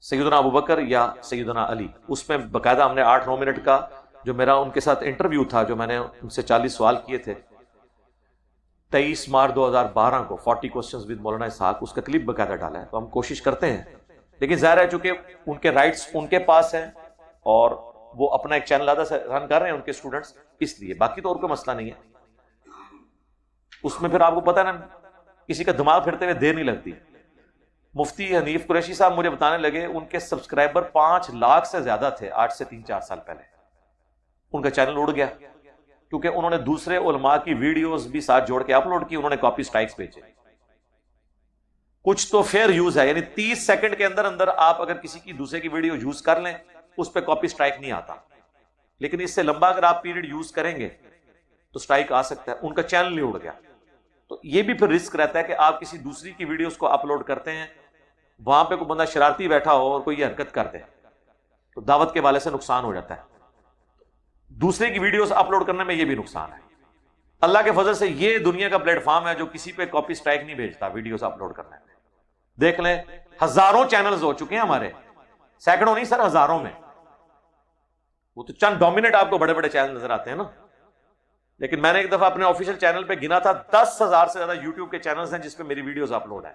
سیدنا ابوبکر یا سیدنا علی, اس میں باقاعدہ ہم نے 8-9 منٹ کا جو میرا ان کے ساتھ انٹرویو تھا, جو میں نے ان سے 40 سوال کیے تھے 23 مارچ 2012 کو 40 کوسچنز ود مولانا اسحاق, اس کا کلپ باقاعدہ ڈالا ہے. تو ہم کوشش کرتے ہیں, لیکن ظاہر ہے چونکہ ان کے رائٹس ان کے پاس ہیں اور وہ اپنا ایک چینل آدھا سے رن کر رہے ہیں ان کے اسٹوڈنٹس, اس لیے. باقی تو اور کوئی مسئلہ نہیں ہے. اس میں پھر آپ کو پتا ہے نا کسی کا دماغ پھرتے ہوئے دیر نہیں لگتی. مفتی حنیف قریشی صاحب مجھے بتانے لگے ان کے سبسکرائبر 5 لاکھ سے زیادہ تھے آج سے 3-4 سال پہلے. ان کا چینل اڑ گیا کیونکہ انہوں نے دوسرے علماء کی ویڈیوز بھی ساتھ جوڑ کے اپلوڈ کی, انہوں نے کاپی سٹرائکس بھیجے. کچھ تو فیئر یوز ہے, یعنی 30 سیکنڈ کے اندر اندر آپ اگر کسی کی دوسرے کی ویڈیو یوز کر لیں اس پہ کاپی سٹرائک نہیں آتا, لیکن اس سے لمبا اگر آپ پیریڈ یوز کریں گے تو سٹرائک آ سکتا ہے. ان کا چینل نہیں اڑ گیا. تو یہ بھی پھر رسک رہتا ہے کہ آپ کسی دوسری کی ویڈیوز کو اپلوڈ کرتے ہیں, وہاں پہ کوئی بندہ شرارتی بیٹھا ہو اور کوئی یہ حرکت کر دے تو دعوت کے والے سے نقصان ہو جاتا ہے. دوسرے کی ویڈیوز اپلوڈ کرنے میں یہ بھی نقصان ہے. اللہ کے فضل سے یہ دنیا کا پلیٹ فارم ہے جو کسی پہ کاپی سٹرائک نہیں بھیجتا ویڈیوز اپلوڈ کرنے میں. دیکھ لیں ہزاروں چینلز ہو چکے ہیں ہمارے, سینکڑوں نہیں سر, ہزاروں میں. وہ تو چند ڈومیننٹ آپ کو بڑے بڑے چینل نظر آتے ہیں نا, لیکن میں نے ایک دفعہ اپنے آفیشیل چینل پہ گنا تھا 10,000 سے زیادہ یوٹیوب کے چینلز ہیں جس پہ میری ویڈیوز اپلوڈ ہیں,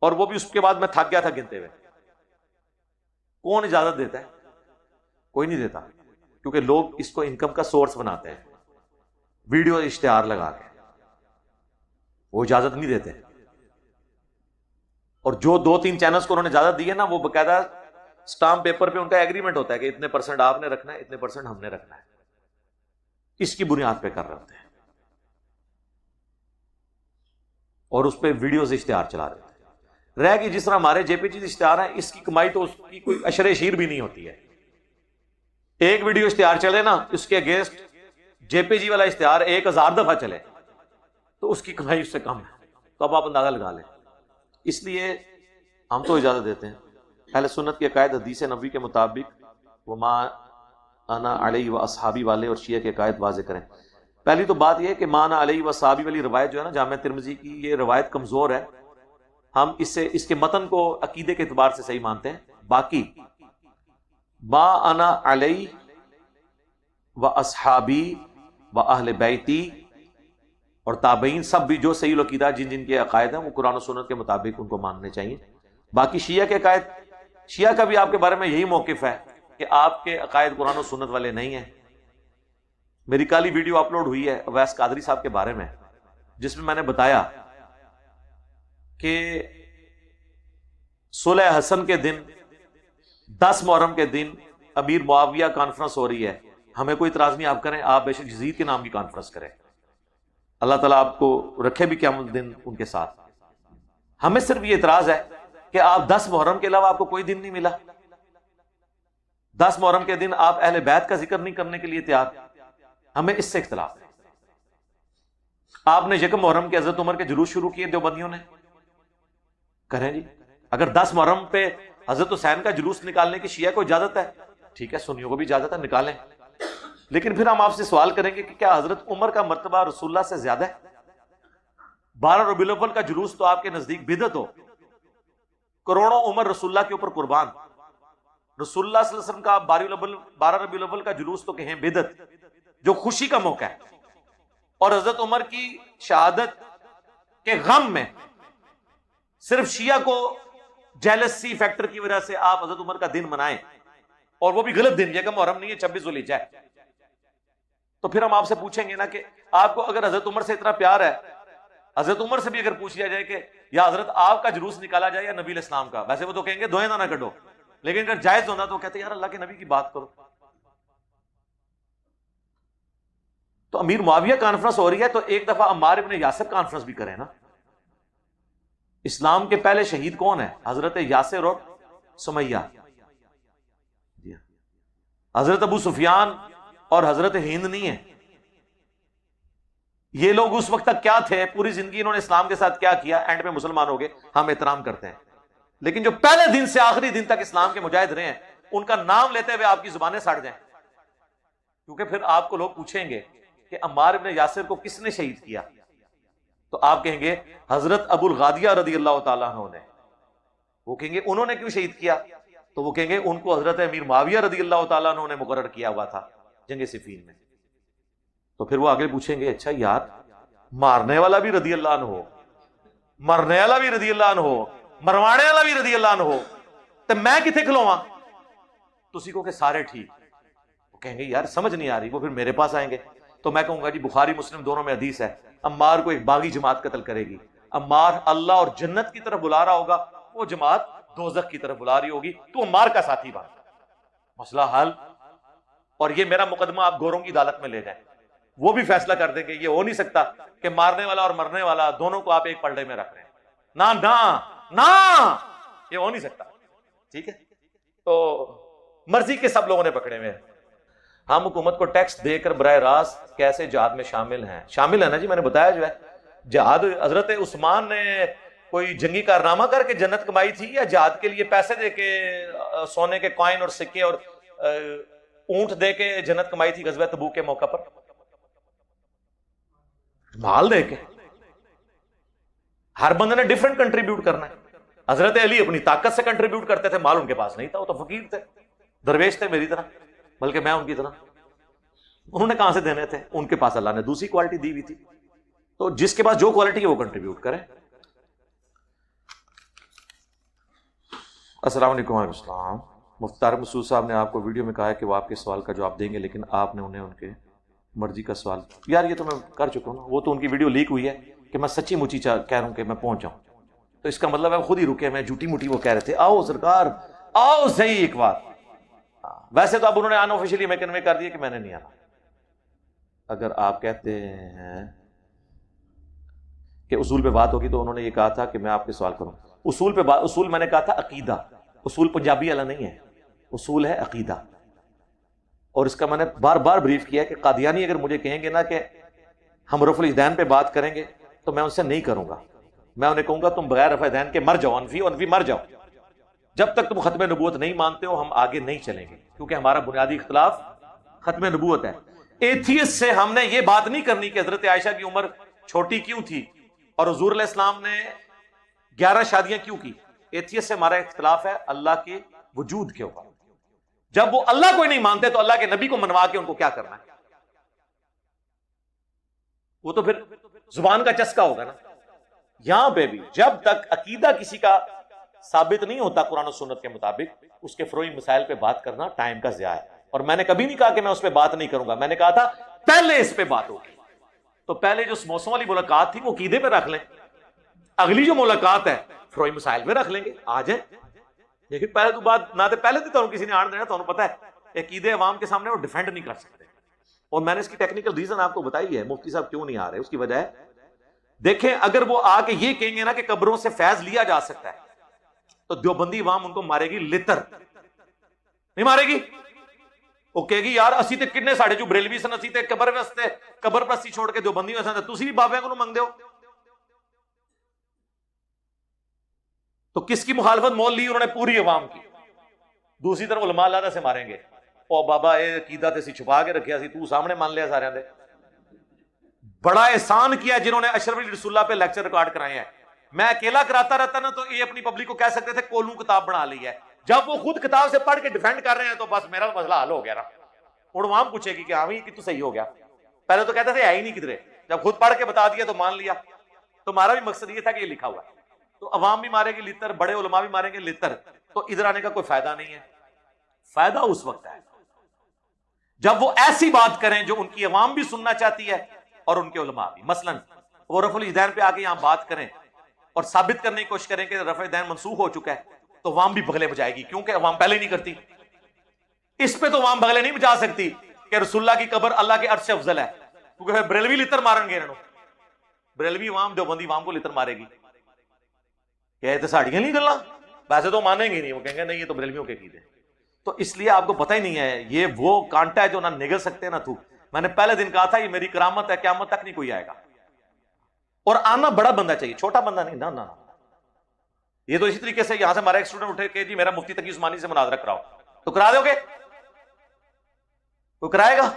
اور وہ بھی اس کے بعد میں تھک گیا تھا گنتے ہوئے. کون اجازت دیتا ہے؟ کوئی نہیں دیتا, کیونکہ لوگ اس کو انکم کا سورس بناتے ہیں ویڈیو اشتہار لگا کے, وہ اجازت نہیں دیتے. اور جو 2-3 چینلز کو انہوں نے اجازت دی ہے نا, وہ باقاعدہ اسٹامپ پیپر پہ ان کا ایگریمنٹ ہوتا ہے کہ اتنے % آپ نے رکھنا ہے, اتنے % ہم نے رکھنا ہے. اس کی بنیاد پہ کر رہے ہوتے ہیں اور اس پہ ویڈیوز اشتہار چلا رہے ہوتے ہیں. رہ گئی جس طرح ہمارے جے پی جی اشتہار ہیں, اس کی کمائی تو اس کی کوئی اشر شیر بھی نہیں ہوتی ہے. ایک ویڈیو اشتہار چلے نا, اس کے اگینسٹ جے پی جی والا اشتہار 1000 دفعہ چلے تو اس کی کمائی اس سے کم ہے. تو اب آپ اندازہ لگا لیں. اس لیے ہم تو اجازت دیتے ہیں. اہل سنت کے عقائد حدیث نبوی کے مطابق وما انا علیہ و اصحابی والے اور شیعہ کے عقائد واضح کریں. پہلی تو بات یہ ہے کہ ما انا علیہ و اصحابی والی روایت جو ہے نا جامع ترمذی کی, یہ روایت کمزور ہے. ہم اس کے متن کو عقیدے کے اعتبار سے صحیح مانتے ہیں. باقی ما انا علیہ و اصحابی و اہل بیتی اور تابعین سب بھی جو صحیح العقیدہ جن جن کے عقائد ہیں وہ قرآن و سنت کے مطابق ان کو ماننے چاہیے. باقی شیعہ کے عقائد, شیعہ کا بھی آپ کے بارے میں یہی موقف ہے کہ آپ کے عقائد قرآن و سنت والے نہیں ہیں. میری کالی ویڈیو اپلوڈ ہوئی ہے اویس قادری صاحب کے بارے میں, جس میں میں نے بتایا کہ صلح حسن کے دن 10 محرم کے دن امیر معاویہ کانفرنس ہو رہی ہے. ہمیں کوئی اعتراض نہیں, آپ کریں, آپ بے شک یزید کے نام کی کانفرنس کریں, اللہ تعالیٰ آپ کو رکھے بھی قیامت دن ان کے ساتھ. ہمیں صرف یہ اعتراض ہے کہ آپ 10 محرم کے علاوہ آپ کو کوئی دن نہیں ملا. 10 محرم کے دن آپ اہل بیت کا ذکر نہیں کرنے کے لیے تیار. ہمیں اس سے اختلاف ہے. آپ نے یکم محرم کے حضرت عمر کے جلوس شروع کیے دیوبندیوں نے, کریں جی. اگر 10 محرم پہ حضرت حسین کا جلوس نکالنے کی شیعہ کو اجازت ہے, ٹھیک ہے, سنیوں کو بھی اجازت ہے, نکالیں. لیکن پھر ہم آپ سے سوال کریں گے کہ کیا حضرت عمر کا مرتبہ رسول اللہ سے زیادہ ہے؟ 12 ربیع الاول کا جلوس تو آپ کے نزدیک بدعت ہو, کروڑوں عمر رسول اللہ کے اوپر قربان. رسول اللہ صلی اللہ علیہ وسلم کا 12 ربیع الاول کا جلوس تو کہیں بدعت, جو خوشی کا موقع ہے. اور حضرت عمر کی شہادت کے غم میں صرف شیعہ کو جیلسی فیکٹر کی وجہ سے آپ حضرت عمر کا دن منائیں, اور وہ بھی غلط دن, یکم محرم نہیں ہے, 26 ذوالحجہ ہے. تو پھر ہم آپ سے پوچھیں گے نا کہ آپ کو اگر حضرت عمر سے اتنا پیار ہے, حضرت عمر سے بھی اگر پوچھ لیا جائے کہ یا حضرت آپ کا جلوس نکالا جائے یا نبی الاسلام کا, ویسے وہ تو کہیں گے دوہیں نہ کڈو, لیکن اگر جائز ہونا تو وہ کہتے ہیں یار اللہ کے نبی کی بات کرو. تو امیر معاویہ کانفرنس ہو رہی ہے تو ایک دفعہ عمار ابن یاسر کانفرنس بھی کریں نا. اسلام کے پہلے شہید کون ہے؟ حضرت یاسر اور سمیہ. حضرت ابو سفیان اور حضرت ہند نہیں ہے. یہ لوگ اس وقت تک کیا تھے, پوری زندگی انہوں نے اسلام کے ساتھ کیا کیا, اینڈ پہ مسلمان ہو گئے, ہم احترام کرتے ہیں. لیکن جو پہلے دن سے آخری دن تک اسلام کے مجاہد رہے ہیں, ان کا نام لیتے ہوئے آپ کی زبانیں سڑ جائیں, کیونکہ پھر آپ کو لوگ پوچھیں گے کہ عمار ابن یاسر کو کس نے شہید کیا, تو آپ کہیں گے حضرت ابو الغادیہ رضی اللہ تعالیٰ عنہ نے. وہ کہیں گے انہوں نے کیوں شہید کیا, تو وہ کہیں گے ان کو حضرت امیر معاویہ رضی اللہ تعالیٰ عنہ نے مقرر کیا ہوا تھا جنگ صفین میں. تو پھر وہ آگے پوچھیں گے اچھا یار مارنے والا بھی رضی اللہ عنہ ہو, مرنے والا بھی رضی اللہ عنہ ہو, مروانے والا بھی رضی اللہ عنہ ہو, تو میں کتنے کھلواں؟ تو اسی کو کہ سارے ٹھیک. وہ کہیں گے یار سمجھ نہیں آ رہی. وہ پھر میرے پاس آئیں گے تو میں کہوں گا جی بخاری مسلم دونوں میں حدیث ہے, عمار کو ایک باغی جماعت قتل کرے گی, عمار اللہ اور جنت کی طرف بلا رہا ہوگا، وہ جماعت دوزخ کی طرف بلا رہی ہوگی، تو عمار کا ساتھی بن، مسئلہ حل۔ اور یہ میرا مقدمہ آپ گوروں کی عدالت میں لے جائیں، وہ بھی فیصلہ کر دیں گے۔ یہ ہو نہیں سکتا کہ مارنے والا اور مرنے والا دونوں کو آپ ایک پلڑے میں رکھ رہے ہیں، نہ نہ نہ، یہ ہو نہیں سکتا، ٹھیک ہے؟ تو مرضی کے سب لوگوں نے پکڑے ہوئے ہیں۔ ہم حکومت کو ٹیکس دے کر براہ راست کیسے جہاد میں شامل ہیں؟ شامل ہے نا جی، میں نے بتایا جو ہے جہاد، حضرت عثمان نے کوئی جنگی کارنامہ کر کے جنت کمائی تھی، یا جہاد کے لیے پیسے دے کے سونے کے کوائن اور سکے اور اونٹ دے کے جنت کمائی تھی غزوہ تبوک کے موقع پر؟ مال دے کے۔ ہر بندے نے ڈیفرنٹ کنٹریبیوٹ کرنا ہے۔ حضرت علی اپنی طاقت سے کنٹریبیوٹ کرتے تھے، مال ان کے پاس نہیں تھا، وہ تو فقیر تھے، درویش تھے میری طرح، بلکہ میں ان کی طرح۔ انہوں نے کہاں سے دینے تھے؟ ان کے پاس اللہ نے دوسری کوالٹی دی ہوئی تھی۔ تو جس کے پاس جو کوالٹی ہے وہ کنٹریبیوٹ کرے۔ السلام علیکم وعلیکم السلام۔ مختار مسعود صاحب نے آپ کو ویڈیو میں کہا ہے کہ وہ آپ کے سوال کا جواب دیں گے، لیکن آپ نے انہیں ان کے مرضی کا سوال۔ یار یہ تو میں کر چکا ہوں نا، وہ تو ان کی ویڈیو لیک ہوئی ہے کہ میں سچی مچی کہہ رہا ہوں کہ میں پہنچ جاؤں، تو اس کا مطلب ہے خود ہی رکے، میں جھوٹی موٹی وہ کہہ رہے تھے آؤ سرکار آؤ صحیح ایک بار۔ ویسے تو اب انہوں نے ان آفیشیلی میں کنوے کر دیا کہ میں نے نہیں آنا۔ اگر آپ کہتے ہیں کہ اصول پہ بات ہوگی، تو انہوں نے یہ کہا تھا کہ میں آپ کے سوال کروں۔ اصول پہ بات، اصول میں نے کہا تھا عقیدہ، اصول پنجابی والا نہیں ہے، اصول ہے عقیدہ۔ اور اس کا میں نے بار بار بریف کیا کہ قادیانی اگر مجھے کہیں گے نا کہ ہم رفع الاجدین پہ بات کریں گے، تو میں ان سے نہیں کروں گا، میں انہیں کہوں گا تم بغیر رفع الاجدین کے مر جاؤ، انفی مر جاؤ۔ جب تک تم ختم نبوت نہیں مانتے ہو ہم آگے نہیں چلیں گے، کیونکہ ہمارا بنیادی اختلاف ختم نبوت ہے۔ ایتھیسٹ سے ہم نے یہ بات نہیں کرنی کہ حضرت عائشہ کی عمر چھوٹی کیوں تھی اور حضور علیہ السلام نے 11 شادیاں کیوں کی۔ ایتھیسٹ سے ہمارا اختلاف ہے اللہ کے وجود کے اوپر۔ جب وہ اللہ کو ہی نہیں مانتے تو اللہ کے نبی کو منوا کے ان کو کیا کرنا ہے؟ وہ تو پھر زبان کا چسکا ہوگا نا۔ یہاں پہ بھی جب تک عقیدہ کسی کا ثابت نہیں ہوتا قرآن و سنت کے مطابق، اس کے فروعی مسائل پہ بات کرنا ٹائم کا ضیاع ہے۔ اور میں نے کبھی نہیں کہا کہ میں اس پہ بات نہیں کروں گا، میں نے کہا تھا پہلے اس پہ بات ہوگی۔ تو پہلے جو موسم والی ملاقات تھی وہ عقیدے پہ رکھ لیں، اگلی جو ملاقات ہے فروعی مسائل پہ رکھ لیں گے، آ جائیں۔ لیکن پہلے تو بات نہ پہلے تو کسی نے آن دینا، تو پتا ہے عقیدے عوام کے سامنے وہ ڈیفینڈ نہیں کر سکتے۔ اور میں نے اس کی ٹیکنیکل ریزن آپ کو بتائی ہے، مفتی صاحب کیوں نہیں آ رہے، اس کی وجہ ہے دیکھیں، اگر وہ آ کے یہ کہیں گے نا کہ قبروں سے فیض لیا جا سکتا ہے، تو دیوبندی عوام ان کو مارے گی لتر، نہیں مارے گی؟ وہ کہے گی یار اسی تے کنے ساڑھے جو بریلوی سن اسی تے قبر واسطے قبر پرستی چھوڑ کے دیوبندی میں سن تسی بھی بابے کو منگ دیو۔ تو کس کی مخالفت مول لی انہوں نے؟ پوری عوام کی۔ دوسری طرف علماء اللہ سے ماریں گے، او بابا اے عقیدہ تے سی چھپا کے رکھیا سی، تو سامنے مان لیا سارے دے۔ بڑا احسان کیا جنہوں نے اشرف علی رسول اللہ پہ لیکچر ریکارڈ کرائے ہیں۔ میں اکیلا کراتا رہتا نا تو یہ اپنی پبلک کو کہہ سکتے تھے کولوں کتاب بنا لی ہے۔ جب وہ خود کتاب سے پڑھ کے ڈیفینڈ کر رہے ہیں تو بس میرا مسئلہ حل ہو گیا نا۔ اور عوام پوچھے گی کہ ہاں یہ تو صحیح ہو گیا، پہلے تو کہتے تھے ہے ہی نہیں کدھرے، جب خود پڑھ کے بتا دیا تو مان لیا۔ تو ہمارا بھی مقصد یہ تھا کہ یہ لکھا ہوا ہے، تو عوام بھی مارے گی لتر، بڑے علماء بھی ماریں گے لتر، تو ادھر آنے کا کوئی فائدہ نہیں ہے۔ فائدہ اس وقت ہے جب وہ ایسی بات کریں جو ان کی عوام بھی سننا چاہتی ہے اور ان کے علماء بھی۔ مثلا وہ رفع الاجدین پہ آ کے یہاں بات کریں اور ثابت کرنے کی کوشش کریں کہ رفع الاجدین منسوخ ہو چکا ہے، تو عوام بھی بغلے بجائے گی، کیونکہ عوام پہلے نہیں کرتی۔ اس پہ تو عوام بغلے نہیں بجا سکتی کہ رسول اللہ کی قبر اللہ کے عرش سے افضل ہے، کیونکہ پھر بریلوی لتر مارن گے، بریلوی عوام دیوبندی عوام کو لتر مارے گی۔ کہ تو ساڑیاں نہیں گلا، ویسے تو مانیں گے نہیں، وہ کہیں گے نہیں یہ تو بریلویوں کے عقیدے۔ تو اس لیے آپ کو پتہ ہی نہیں ہے، یہ وہ کانٹا ہے جو نہ نگل سکتے نہ تھوک۔ میں نے پہلے دن کہا تھا یہ میری کرامت ہے، قیامت تک نہیں کوئی آئے گا۔ اور آنا بڑا بندہ چاہیے، چھوٹا بندہ نہیں، نہ۔ یہ تو اسی طریقے سے یہاں سے ہمارا ایک اسٹوڈنٹ اٹھے کہ جی میرا مفتی تقی عثمانی سے مناظرہ کراؤ، تو کرا دو گے؟ وہ کرائے گا؟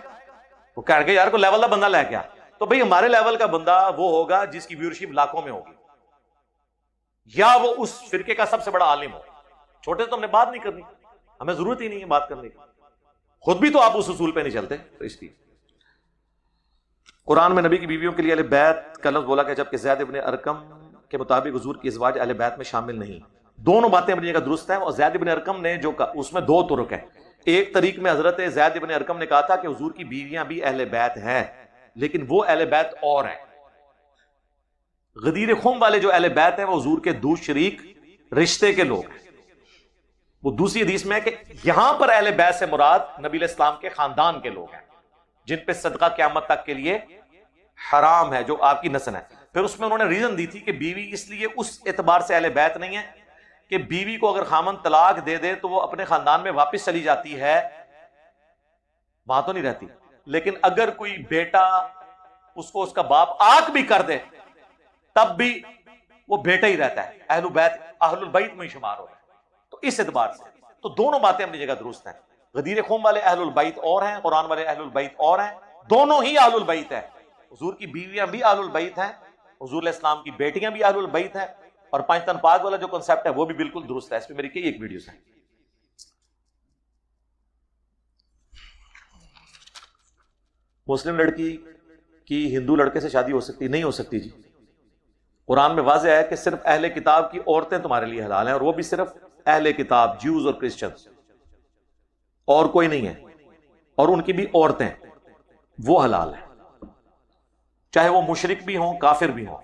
وہ کہیں گے یار کوئی لیول کا بندہ لے کے آ۔ تو بھئی ہمارے لیول کا بندہ وہ ہوگا جس کی ویورشپ لاکھوں میں ہوگی، یا وہ اس فرقے کا سب سے بڑا عالم ہو۔ چھوٹے سے تو ہم نے بات نہیں کرنی، ہمیں ضرورت ہی نہیں ہے بات کرنے کی، خود بھی تو آپ اس اصول پہ نہیں چلتے۔ تو اس لیے قرآن میں نبی کی بیویوں کے لیے اہل بیت کا لفظ بولا کہ جبکہ زید ابن ارقم کے مطابق حضور کی ازواج اہل بیت میں شامل نہیں۔ دونوں باتیں اپنی جگہ درست ہیں، اور زید ابن ارقم نے جو اس میں دو طرق ہیں۔ ایک طریق میں حضرت زید ابن ارقم نے کہا تھا کہ حضور کی بیویاں بھی اہل بیت ہیں، لیکن وہ اہل بیت اور ہیں، غدیر خم والے جو اہل بیت ہیں وہ حضور کے دو شریک رشتے کے لوگ ہیں. وہ دوسری حدیث میں ہے کہ یہاں پر اہل بیت سے مراد نبی علیہ السلام کے خاندان کے لوگ ہیں جن پہ صدقہ قیامت تک کے لیے حرام ہے، جو آپ کی نسل ہے. پھر اس میں انہوں نے ریزن دی تھی کہ بیوی اس لیے اس اعتبار سے اہل بیت نہیں ہے کہ بیوی کو اگر خامن طلاق دے دے تو وہ اپنے خاندان میں واپس چلی جاتی ہے، وہاں تو نہیں رہتی. لیکن اگر کوئی بیٹا اس کو اس کا باپ آگ بھی کر دے تب بھی وہ بیٹا ہی رہتا ہے، اہل البیت میں شمار ہوتا ہے. تو اس اعتبار سے تو دونوں باتیں اپنی جگہ درست ہیں. غدیر قوم والے اہل البیت اور ہیں، قرآن والے اہل البیت اور ہیں، دونوں ہی اہل البیت ہیں. حضور کی بیویاں بھی اہل البیت ہیں، حضور علیہ السلام کی بیٹیاں بھی اہل البیت ہیں، اور پانچ تن پاک والا جو کنسپٹ ہے وہ بھی بالکل درست ہے. اس پہ میری کئی ایک ویڈیوز ہیں. مسلم لڑکی کی ہندو لڑکے سے شادی ہو سکتی؟ نہیں ہو سکتی جی. قرآن میں واضح ہے کہ صرف اہل کتاب کی عورتیں تمہارے لیے حلال ہیں، اور وہ بھی صرف اہل کتاب، جیوز اور کرسچنز، اور کوئی نہیں ہے. اور ان کی بھی عورتیں وہ حلال ہیں، چاہے وہ مشرک بھی ہوں کافر بھی ہوں،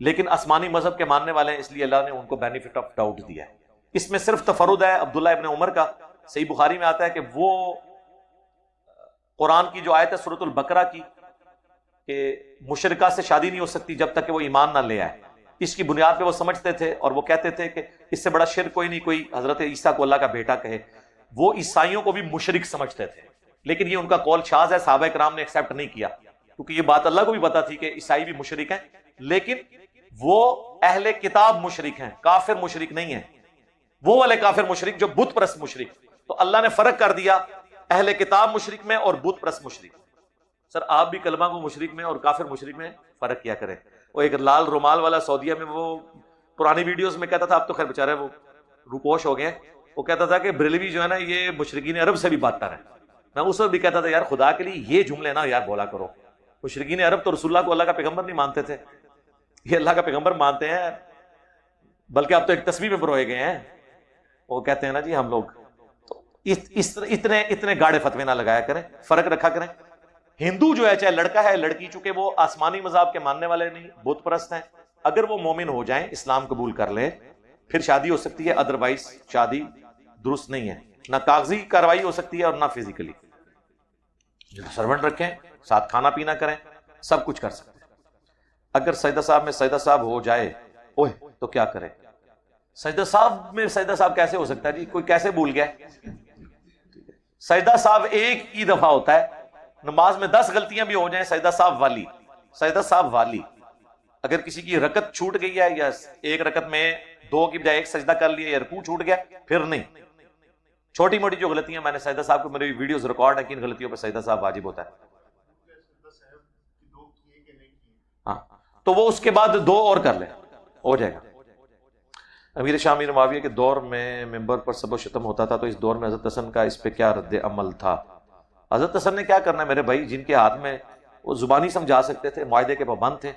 لیکن آسمانی مذہب کے ماننے والے ہیں، اس لیے اللہ نے ان کو بینیفٹ آف ڈاؤٹ دیا ہے. اس میں صرف تفرد ہے عبداللہ ابن عمر کا. صحیح بخاری میں آتا ہے کہ وہ قرآن کی جو آیت ہے سورۃ البقرہ کی کہ مشرکہ سے شادی نہیں ہو سکتی جب تک کہ وہ ایمان نہ لے آئے، اس کی بنیاد پہ وہ سمجھتے تھے اور وہ کہتے تھے کہ اس سے بڑا شرک کوئی نہیں کوئی حضرت عیسیٰ کو اللہ کا بیٹا کہے. وہ عیسائیوں کو بھی مشرک سمجھتے تھے، لیکن یہ ان کا قول شاذ ہے، صحابہ کرام نے ایکسیپٹ نہیں کیا، کیونکہ یہ بات اللہ کو بھی پتا تھی کہ عیسائی بھی مشرک ہیں، لیکن وہ اہل کتاب مشرک ہیں، کافر مشرک نہیں ہیں. وہ والے کافر مشرک جو بت پرست مشرک. تو اللہ نے فرق کر دیا اہل کتاب مشرک میں اور بت پرست مشرک. سر آپ بھی کلمہ کو مشرک میں اور کافر مشرک میں فرق کیا کریں. وہ ایک لال رومال والا سعودیہ میں وہ پرانی ویڈیوز میں کہتا تھا، اب تو خیر بیچارے وہ روپوش ہو گئے، وہ کہتا تھا کہ بریلوی جو ہے نا یہ مشرکین عرب سے بھی بدتر ہے. میں اس وقت بھی کہتا تھا یار خدا کے لیے یہ جملے نا یار بولا کرو. مشرکین عرب تو رسول اللہ کو اللہ کا پیغمبر نہیں مانتے تھے، یہ اللہ کا پیغمبر مانتے ہیں، بلکہ اب تو ایک تسبیح میں پروئے گئے ہیں. وہ کہتے ہیں نا جی ہم لوگ اتنے گاڑے فتوے نہ لگایا کریں، فرق رکھا کریں. ہندو جو ہے چاہے لڑکا ہے لڑکی، چونکہ وہ آسمانی مذہب کے ماننے والے نہیں، بت پرست ہیں، اگر وہ مومن ہو جائیں اسلام قبول کر لیں پھر شادی ہو سکتی ہے، ادروائز شادی درست نہیں ہے. نہ کاغذی کاروائی ہو سکتی ہے اور نہ فزیکلی. سرونٹ رکھیں، ساتھ کھانا پینا کریں، سب کچھ کر سکتے ہیں. اگر سجدہ صاحب میں سجدہ صاحب ہو جائے اوہ تو کیا کرے؟ سجدہ صاحب میں سجدہ صاحب کیسے ہو سکتا ہے جی؟ کوئی کیسے بھول گیا؟ سجدہ صاحب ایک ہی دفعہ ہوتا ہے. نماز میں 10 غلطیاں بھی ہو جائیں سجدہ صاحب والی، سجدہ صاحب والی. اگر کسی کی رکعت چھوٹ گئی ہے یا ایک رکعت میں 2 کی بجائے 1 سجدہ کر لیا یا رکوع چھوٹ گیا پھر نہیں. چھوٹی موٹی جو غلطیاں میں نے سجدہ صاحب کو میری ویڈیوز ریکارڈ ہے کہ ان غلطیوں پہ سجدہ صاحب واجب ہوتا ہے. ہاں تو وہ اس کے بعد 2 اور کر لیں، ہو جائے گا. امیر شاہ امیر معاویہ کے دور میں ممبر پر سب و شتم ہوتا تھا، تو اس دور میں حضرت حسن کا اس پہ کیا رد عمل تھا؟ حضرت حسن نے کیا کرنا ہے میرے بھائی، جن کے ہاتھ میں وہ زبانی سمجھا سکتے تھے، معاہدے کے پابند تھے،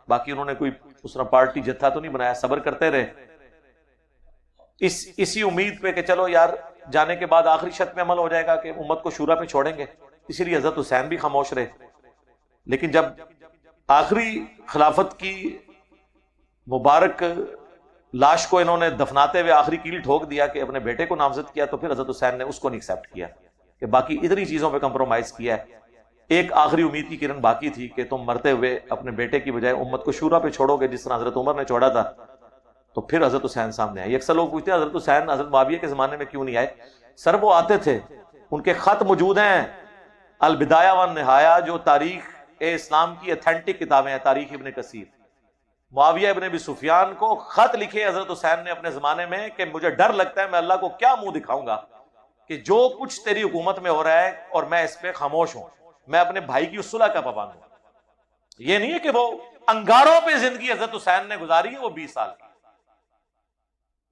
باقی انہوں نے کوئی اس طرح پارٹی جتھا تو نہیں بنایا، صبر کرتے رہے اسی امید پہ کہ چلو یار جانے کے بعد آخری شرط میں عمل ہو جائے گا کہ امت کو شورا پہ چھوڑیں گے. اسی لیے حضرت حسین بھی خاموش رہے. لیکن جب آخری خلافت کی مبارک لاش کو انہوں نے دفناتے ہوئے آخری کیل ٹھوک دیا کہ اپنے بیٹے کو نامزد کیا، تو پھر حضرت حسین نے اس کو نہیں ایکسیپٹ کیا کہ باقی اتنی چیزوں پہ کمپرومائز کیا ہے. ایک آخری امید کی کرن باقی تھی کہ تم مرتے ہوئے اپنے بیٹے کی بجائے امت کو شورا پہ چھوڑو گے جس طرح حضرت عمر نے چھوڑا تھا. تو پھر حضرت حسین سامنے آئے. اکثر لوگ پوچھتے ہیں حضرت حسین حضرت معاویہ کے زمانے میں کیوں نہیں آئے؟ سر وہ آتے تھے، ان کے خط موجود ہیں، البدایہ والنہایہ جو تاریخ اسلام کی اتھینٹک کتابیں ہیں، تاریخ ابن کثیر. معاویہ ابن ابی سفیان کو خط لکھے حضرت حسین نے اپنے زمانے میں کہ مجھے ڈر لگتا ہے میں اللہ کو کیا منہ دکھاؤں گا کہ جو کچھ تیری حکومت میں ہو رہا ہے اور میں اس پہ خاموش ہوں، میں اپنے بھائی کی صلح کا پابند ہوں. یہ نہیں ہے کہ وہ انگاروں پہ زندگی حضرت حسین نے گزاری ہے، وہ 20 سال کی،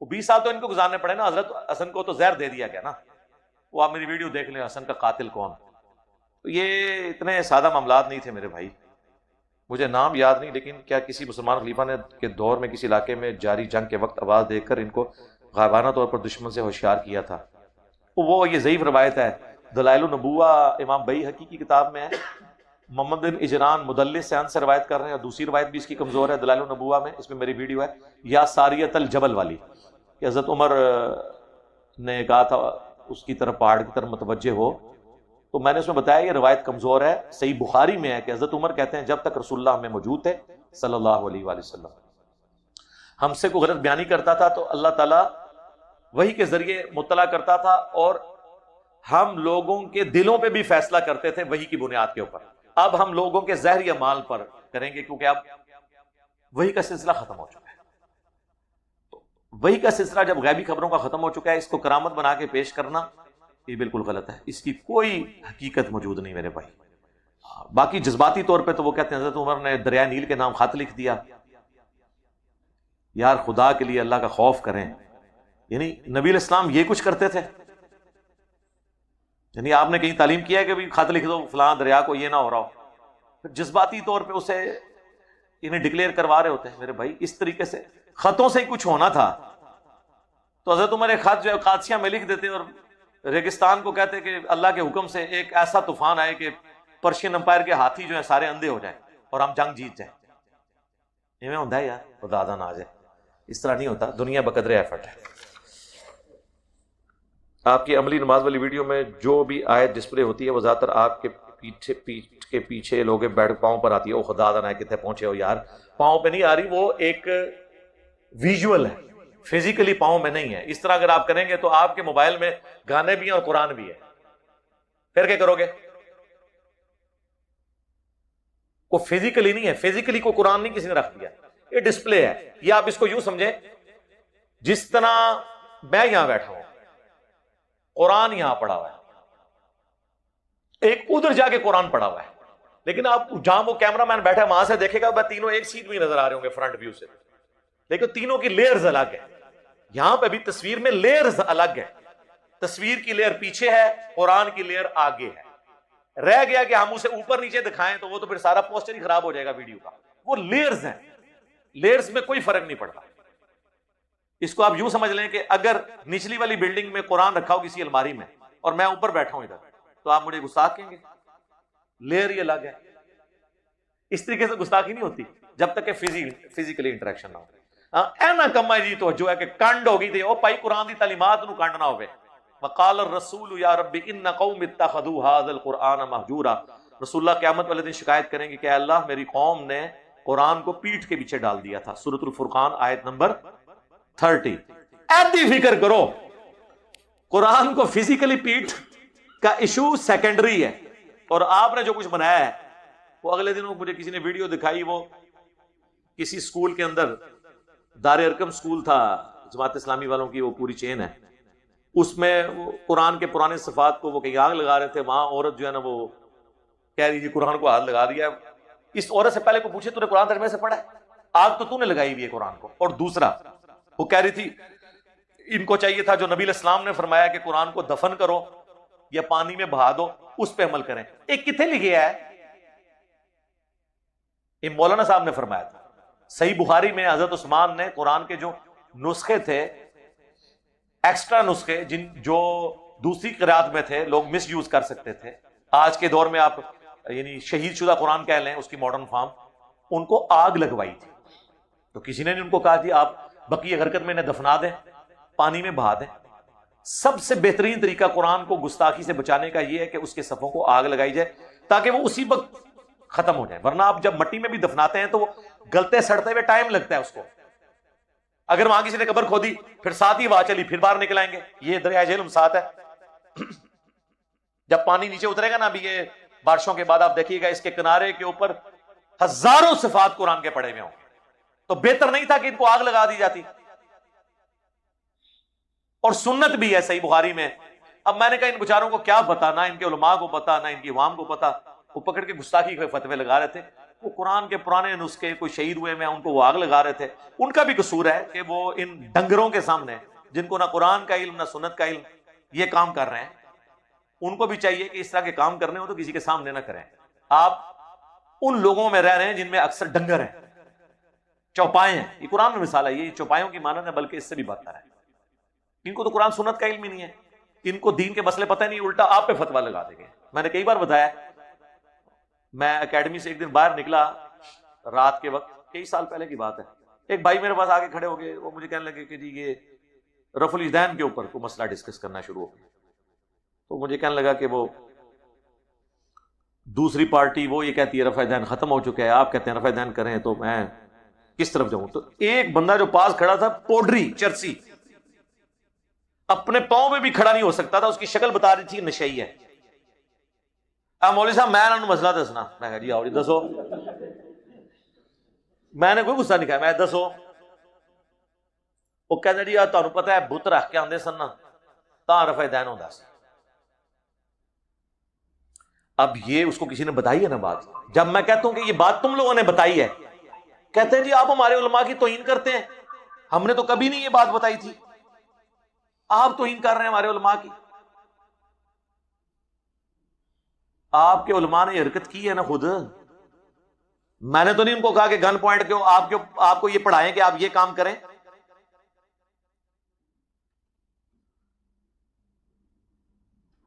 وہ 20 سال تو ان کو گزارنے پڑے نا. حضرت حسن کو تو زہر دے دیا گیا نا. وہ آپ میری ویڈیو دیکھ لیں حسن کا قاتل کون. تو یہ اتنے سادہ معاملات نہیں تھے میرے بھائی. مجھے نام یاد نہیں، لیکن کیا کسی مسلمان خلیفہ نے کے دور میں کسی علاقے میں جاری جنگ کے وقت آواز دے کر ان کو غائبانہ طور پر دشمن سے ہوشیار کیا تھا؟ وہ یہ ضعیف روایت ہے. دلائل النبوہ امام بیہقی کی کتاب میں ہے، محمد بن اجران مدلس سے انس سے روایت کر رہے ہیں، اور دوسری روایت بھی اس کی کمزور ہے دلائل النبوہ میں، اس میں میری ویڈیو ہے، یا ساریت الجبل والی، کہ حضرت عمر نے کہا تھا اس کی طرف پہاڑ کی طرف متوجہ ہو، تو میں نے اس میں بتایا یہ روایت کمزور ہے۔ صحیح بخاری میں ہے کہ حضرت عمر کہتے ہیں جب تک رسول اللہ ہمیں موجود تھے صلی اللہ علیہ وآلہ وسلم، ہم سے کوئی غلط بیانی کرتا تھا تو اللہ تعالیٰ وحی کے ذریعے مطلع کرتا تھا، اور ہم لوگوں کے دلوں پہ بھی فیصلہ کرتے تھے وحی کی بنیاد کے اوپر۔ اب ہم لوگوں کے ظاہری اعمال پر کریں گے، کیونکہ اب وحی کا سلسلہ ختم ہو چکا ہے۔ تو وحی کا سلسلہ جب غیبی خبروں کا ختم ہو چکا ہے، اس کو کرامت بنا کے پیش کرنا یہ بالکل غلط ہے، اس کی کوئی حقیقت موجود نہیں میرے بھائی۔ باقی جذباتی طور پہ تو وہ کہتے ہیں حضرت عمر نے دریائے نیل کے نام خط لکھ دیا، یار خدا کے لیے اللہ کا خوف کریں، یعنی نبی علیہ السلام یہ کچھ کرتے تھے؟ یعنی آپ نے کہیں تعلیم کیا ہے کہ بھی خط لکھ دو فلاں دریا کو یہ نہ ہو رہا ہو، جذباتی طور پہ اسے انہیں ڈکلیئر کروا رہے ہوتے ہیں میرے بھائی۔ اس طریقے سے خطوں سے ہی کچھ ہونا تھا تو حضرت عمر ایک خط جو ہے قادسیہ میں لکھ دیتے اور ریگستان کو کہتے کہ اللہ کے حکم سے ایک ایسا طوفان آئے کہ پرشین امپائر کے ہاتھی جو ہیں سارے اندھے ہو جائیں اور ہم جنگ جیت جائیں۔ یہ میں ہوتا ہے یار، خدا نہ آ جائے، اس طرح نہیں ہوتا، دنیا بقدر ایفرٹ ہے۔ آپ کی عملی نماز والی ویڈیو میں جو بھی آیت ڈسپلے ہوتی ہے وہ زیادہ تر آپ کے پیٹھ کے پیچھے لوگ بیٹھ پاؤں پر آتی ہے، وہ خدا نہ کتنے پہنچے ہو یار، پاؤں پہ نہیں آ رہی، وہ ایک ویژول ہے، فزیکلی پاؤں میں نہیں ہے۔ اس طرح اگر آپ کریں گے تو آپ کے موبائل میں گانے بھی ہیں اور قرآن بھی ہے، پھر کیا کرو گے؟ وہ فزیکلی نہیں ہے، فزیکلی کوئی قرآن نہیں کسی نے رکھ دیا، یہ ڈسپلے ہے۔ یہ آپ اس کو یوں سمجھیں جس طرح میں یہاں بیٹھا ہوں، قرآن یہاں پڑا ہوا ہے، ایک ادھر جا کے قرآن پڑا ہوا ہے، لیکن آپ جہاں وہ کیمرہ مین بیٹھا ہے وہاں سے دیکھے گا میں تینوں ایک سیٹ میں نظر آ رہے ہوں گے فرنٹ ویو سے، لیکن تینوں کی لیئرز الگ ہے۔ یہاں پہ بھی تصویر میں لیئرز الگ ہے، تصویر کی لیئر پیچھے ہے، قرآن کی لیئر آگے ہے۔ رہ گیا کہ ہم اسے اوپر نیچے دکھائیں تو وہ تو پھر سارا پوسٹر ہی خراب ہو جائے گا ویڈیو کا۔ وہ لیئرز ہیں، لیئرز میں کوئی فرق نہیں پڑتا۔ اس کو آپ یوں سمجھ لیں کہ اگر نچلی والی بلڈنگ میں قرآن رکھا ہو کسی الماری میں اور میں اوپر بیٹھا ہوں ادھر، تو آپ مجھے گستاخ کہیں گے؟ لیئر یہ الگ ہے۔ اس طریقے سے گستاخی نہیں ہوتی جب تک کہ فزیکلی انٹریکشن نہ ہو۔ اینا کما جی توجہ ہے کہ کنڈ ہوگی تھی او بھائی قرآن دی تعلیمات نو کنڈ نہ ہوئے۔ وقال الرسول یا رب ان قوم اتخذوا هذا القرآن مہجورا، رسول اللہ قیامت والے دن شکایت کریں گے کہ اے اللہ میری قوم نے قرآن کو پیٹھ کے پیچھے ڈال دیا تھا۔ سورۃ الفرقان آیت نمبر 30۔ ایسی فکر کرو، قرآن کو فزیکلی پیٹھ کا ایشو سیکنڈری ہے، اور آپ نے جو کچھ بنایا ہے وہ اگلے دن مجھے کسی نے ویڈیو دکھائی، وہ کسی سکول کے اندر دار ارکم سکول تھا جماعت اسلامی والوں کی، وہ پوری چین ہے، اس میں وہ قرآن کے پرانے صفات کو وہ کہیں آگ لگا رہے تھے، وہاں عورت جو ہے نا وہ کہہ رہی تھی قرآن کو ہاتھ لگا دیا۔ اس عورت سے پہلے کو پوچھے تو نے قرآن ترجمے سے پڑھا ہے؟ آگ تو نے لگائی ہوئی ہے قرآن کو۔ اور دوسرا وہ کہہ رہی تھی ان کو چاہیے تھا جو نبی علیہ السلام نے فرمایا کہ قرآن کو دفن کرو یا پانی میں بہا دو، اس پہ عمل کریں۔ ایک کتنے لکھے ہے؟ یہ مولانا صاحب نے فرمایا تھا۔ صحیح بخاری میں حضرت عثمان نے قرآن کے جو نسخے تھے، ایکسٹرا نسخے جو دوسری قرآت میں تھے، لوگ مس یوز کر سکتے تھے، آج کے دور میں آپ یعنی شہید شدہ قرآن کہہ لیں اس کی ماڈرن فارم، ان کو آگ لگوائی تھی۔ تو کسی نے ان کو کہا کہ آپ بقیہ حرکت میں انہیں دفنا دیں، پانی میں بہا دیں۔ سب سے بہترین طریقہ قرآن کو گستاخی سے بچانے کا یہ ہے کہ اس کے صفوں کو آگ لگائی جائے تاکہ وہ اسی وقت ختم ہو جائے، ورنہ آپ جب مٹی میں بھی دفناتے ہیں تو وہ گلتے سڑتے ہوئے ٹائم لگتا ہے اس کو۔ اگر وہاں کسی نے قبر کھودی پھر ساتھ ہی ہوا چلی پھر باہر نکل آئیں گے، یہ دریائے جہلم ساتھ ہے۔ جب پانی نیچے اترے گا نا، ابھی یہ بارشوں کے بعد آپ دیکھیے گا اس کے کنارے کے اوپر ہزاروں صفات قرآن کے پڑے ہوئے ہوں، تو بہتر نہیں تھا کہ ان کو آگ لگا دی جاتی؟ اور سنت بھی ہے صحیح بخاری میں۔ اب میں نے کہا ان بیچاروں کو کیا پتا، نہ ان کے علماء کو پتا نہ ان کی عوام کو پتا، وہ پکڑ کے گستاخی کے فتوے لگا رہے تھے۔ وہ قرآن کے پرانے نسخے کوئی شہید ہوئے میں ان کو وہ آگ لگا رہے تھے۔ ان کا بھی قصور ہے کہ وہ ان ڈنگروں کے سامنے جن کو نہ قرآن کا علم نہ سنت کا علم یہ کام کر رہے ہیں، ان کو بھی چاہیے کہ اس طرح کے کام کرنے ہو تو کسی کے سامنے نہ کریں۔ آپ ان لوگوں میں رہ رہے ہیں جن میں اکثر ڈنگر ہیں، چوپائے ہیں۔ یہ قرآن میں مثال ہے، یہ چوپایوں کی مانند ہے، بلکہ اس سے بھی بدتر ہے۔ ان کو تو قرآن سنت کا علم ہی نہیں ہے، ان کو دین کے مسئلے پتہ نہیں، الٹا آپ پہ فتویٰ لگا دیں گے۔ میں نے کئی بار بتایا میں اکیڈمی سے ایک دن باہر نکلا رات کے وقت، کئی سال پہلے کی بات ہے، ایک بھائی میرے پاس آگے کھڑے ہو گئے، وہ مجھے کہنے لگے کہ جی یہ رفع الیدین کے اوپر کوئی مسئلہ ڈسکس کرنا شروع ہو گیا. تو مجھے کہنے لگا کہ وہ دوسری پارٹی وہ یہ کہتی ہے رفع الیدین ختم ہو چکا ہے، آپ کہتے ہیں رفع الیدین کریں، تو میں کس طرف جاؤں؟ تو ایک بندہ جو پاس کھڑا تھا، پوڈری چرسی، اپنے پاؤں میں بھی کھڑا نہیں ہو سکتا تھا، اس کی شکل بتا رہی تھی نشئی ہے. مولوی صاحب میں انہوں مسئلہ دسنا، میں کہا جی آؤ جی دسو. میں نے کوئی غصہ نہیں کہا، میں دسو. وہ کہتے جی تمہیں پتہ ہے بت رکھ کے آندے سن نا تاں رفع دین ہوندا سی. اب یہ اس کو کسی نے بتائی ہے نا بات. جب میں کہتا ہوں کہ یہ بات تم لوگوں نے بتائی ہے، کہتے ہیں جی آپ ہمارے علماء کی توہین کرتے ہیں، ہم نے تو کبھی نہیں یہ بات بتائی تھی، آپ توہین کر رہے ہیں ہمارے علماء کی. آپ کے علماء نے یہ حرکت کی ہے نا خود. میں نے تو نہیں ان کو کہا کہ گن پوائنٹ کیوں آپ کو یہ پڑھائیں کہ آپ یہ کام کریں.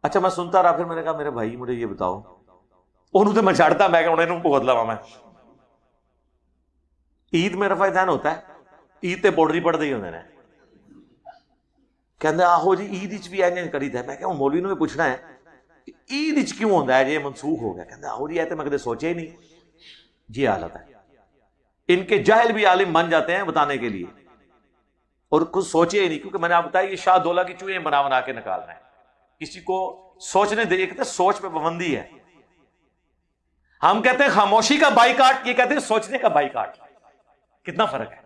اچھا میں سنتا رہا، پھر میں نے کہا میرے بھائی مجھے یہ بتاؤ، انہوں نے میں چڑھتا، میں کہ انہوں کو بدلا میں عید میں رفع دین ہوتا ہے، عید تے پوڈری پڑھ دی ہوندے نے، کہندے آہو جی عید وچ بھی اینج کری دے. میں کہ مولوی نے پوچھنا ہے کہ عید وچ کیوں ہوندا ہے، یہ منسوخ ہو گیا. کہندے آہو جی یہ تے میں کدے سوچے ہی نہیں. یہ حالت ہے، ان کے جاہل بھی عالم بن جاتے ہیں بتانے کے لیے، اور کچھ سوچے ہی نہیں. کیونکہ میں نے آپ بتایا یہ شاہ دولہ کی چوہیں بنا بنا کے نکال رہے ہیں، کسی کو سوچنے دے. کہتے ہیں سوچ پہ پابندی ہے. ہم کہتے ہیں خاموشی کا بائیکاٹ، یہ کہتے ہیں سوچنے کا بائیکاٹ. کتنا فرق ہے.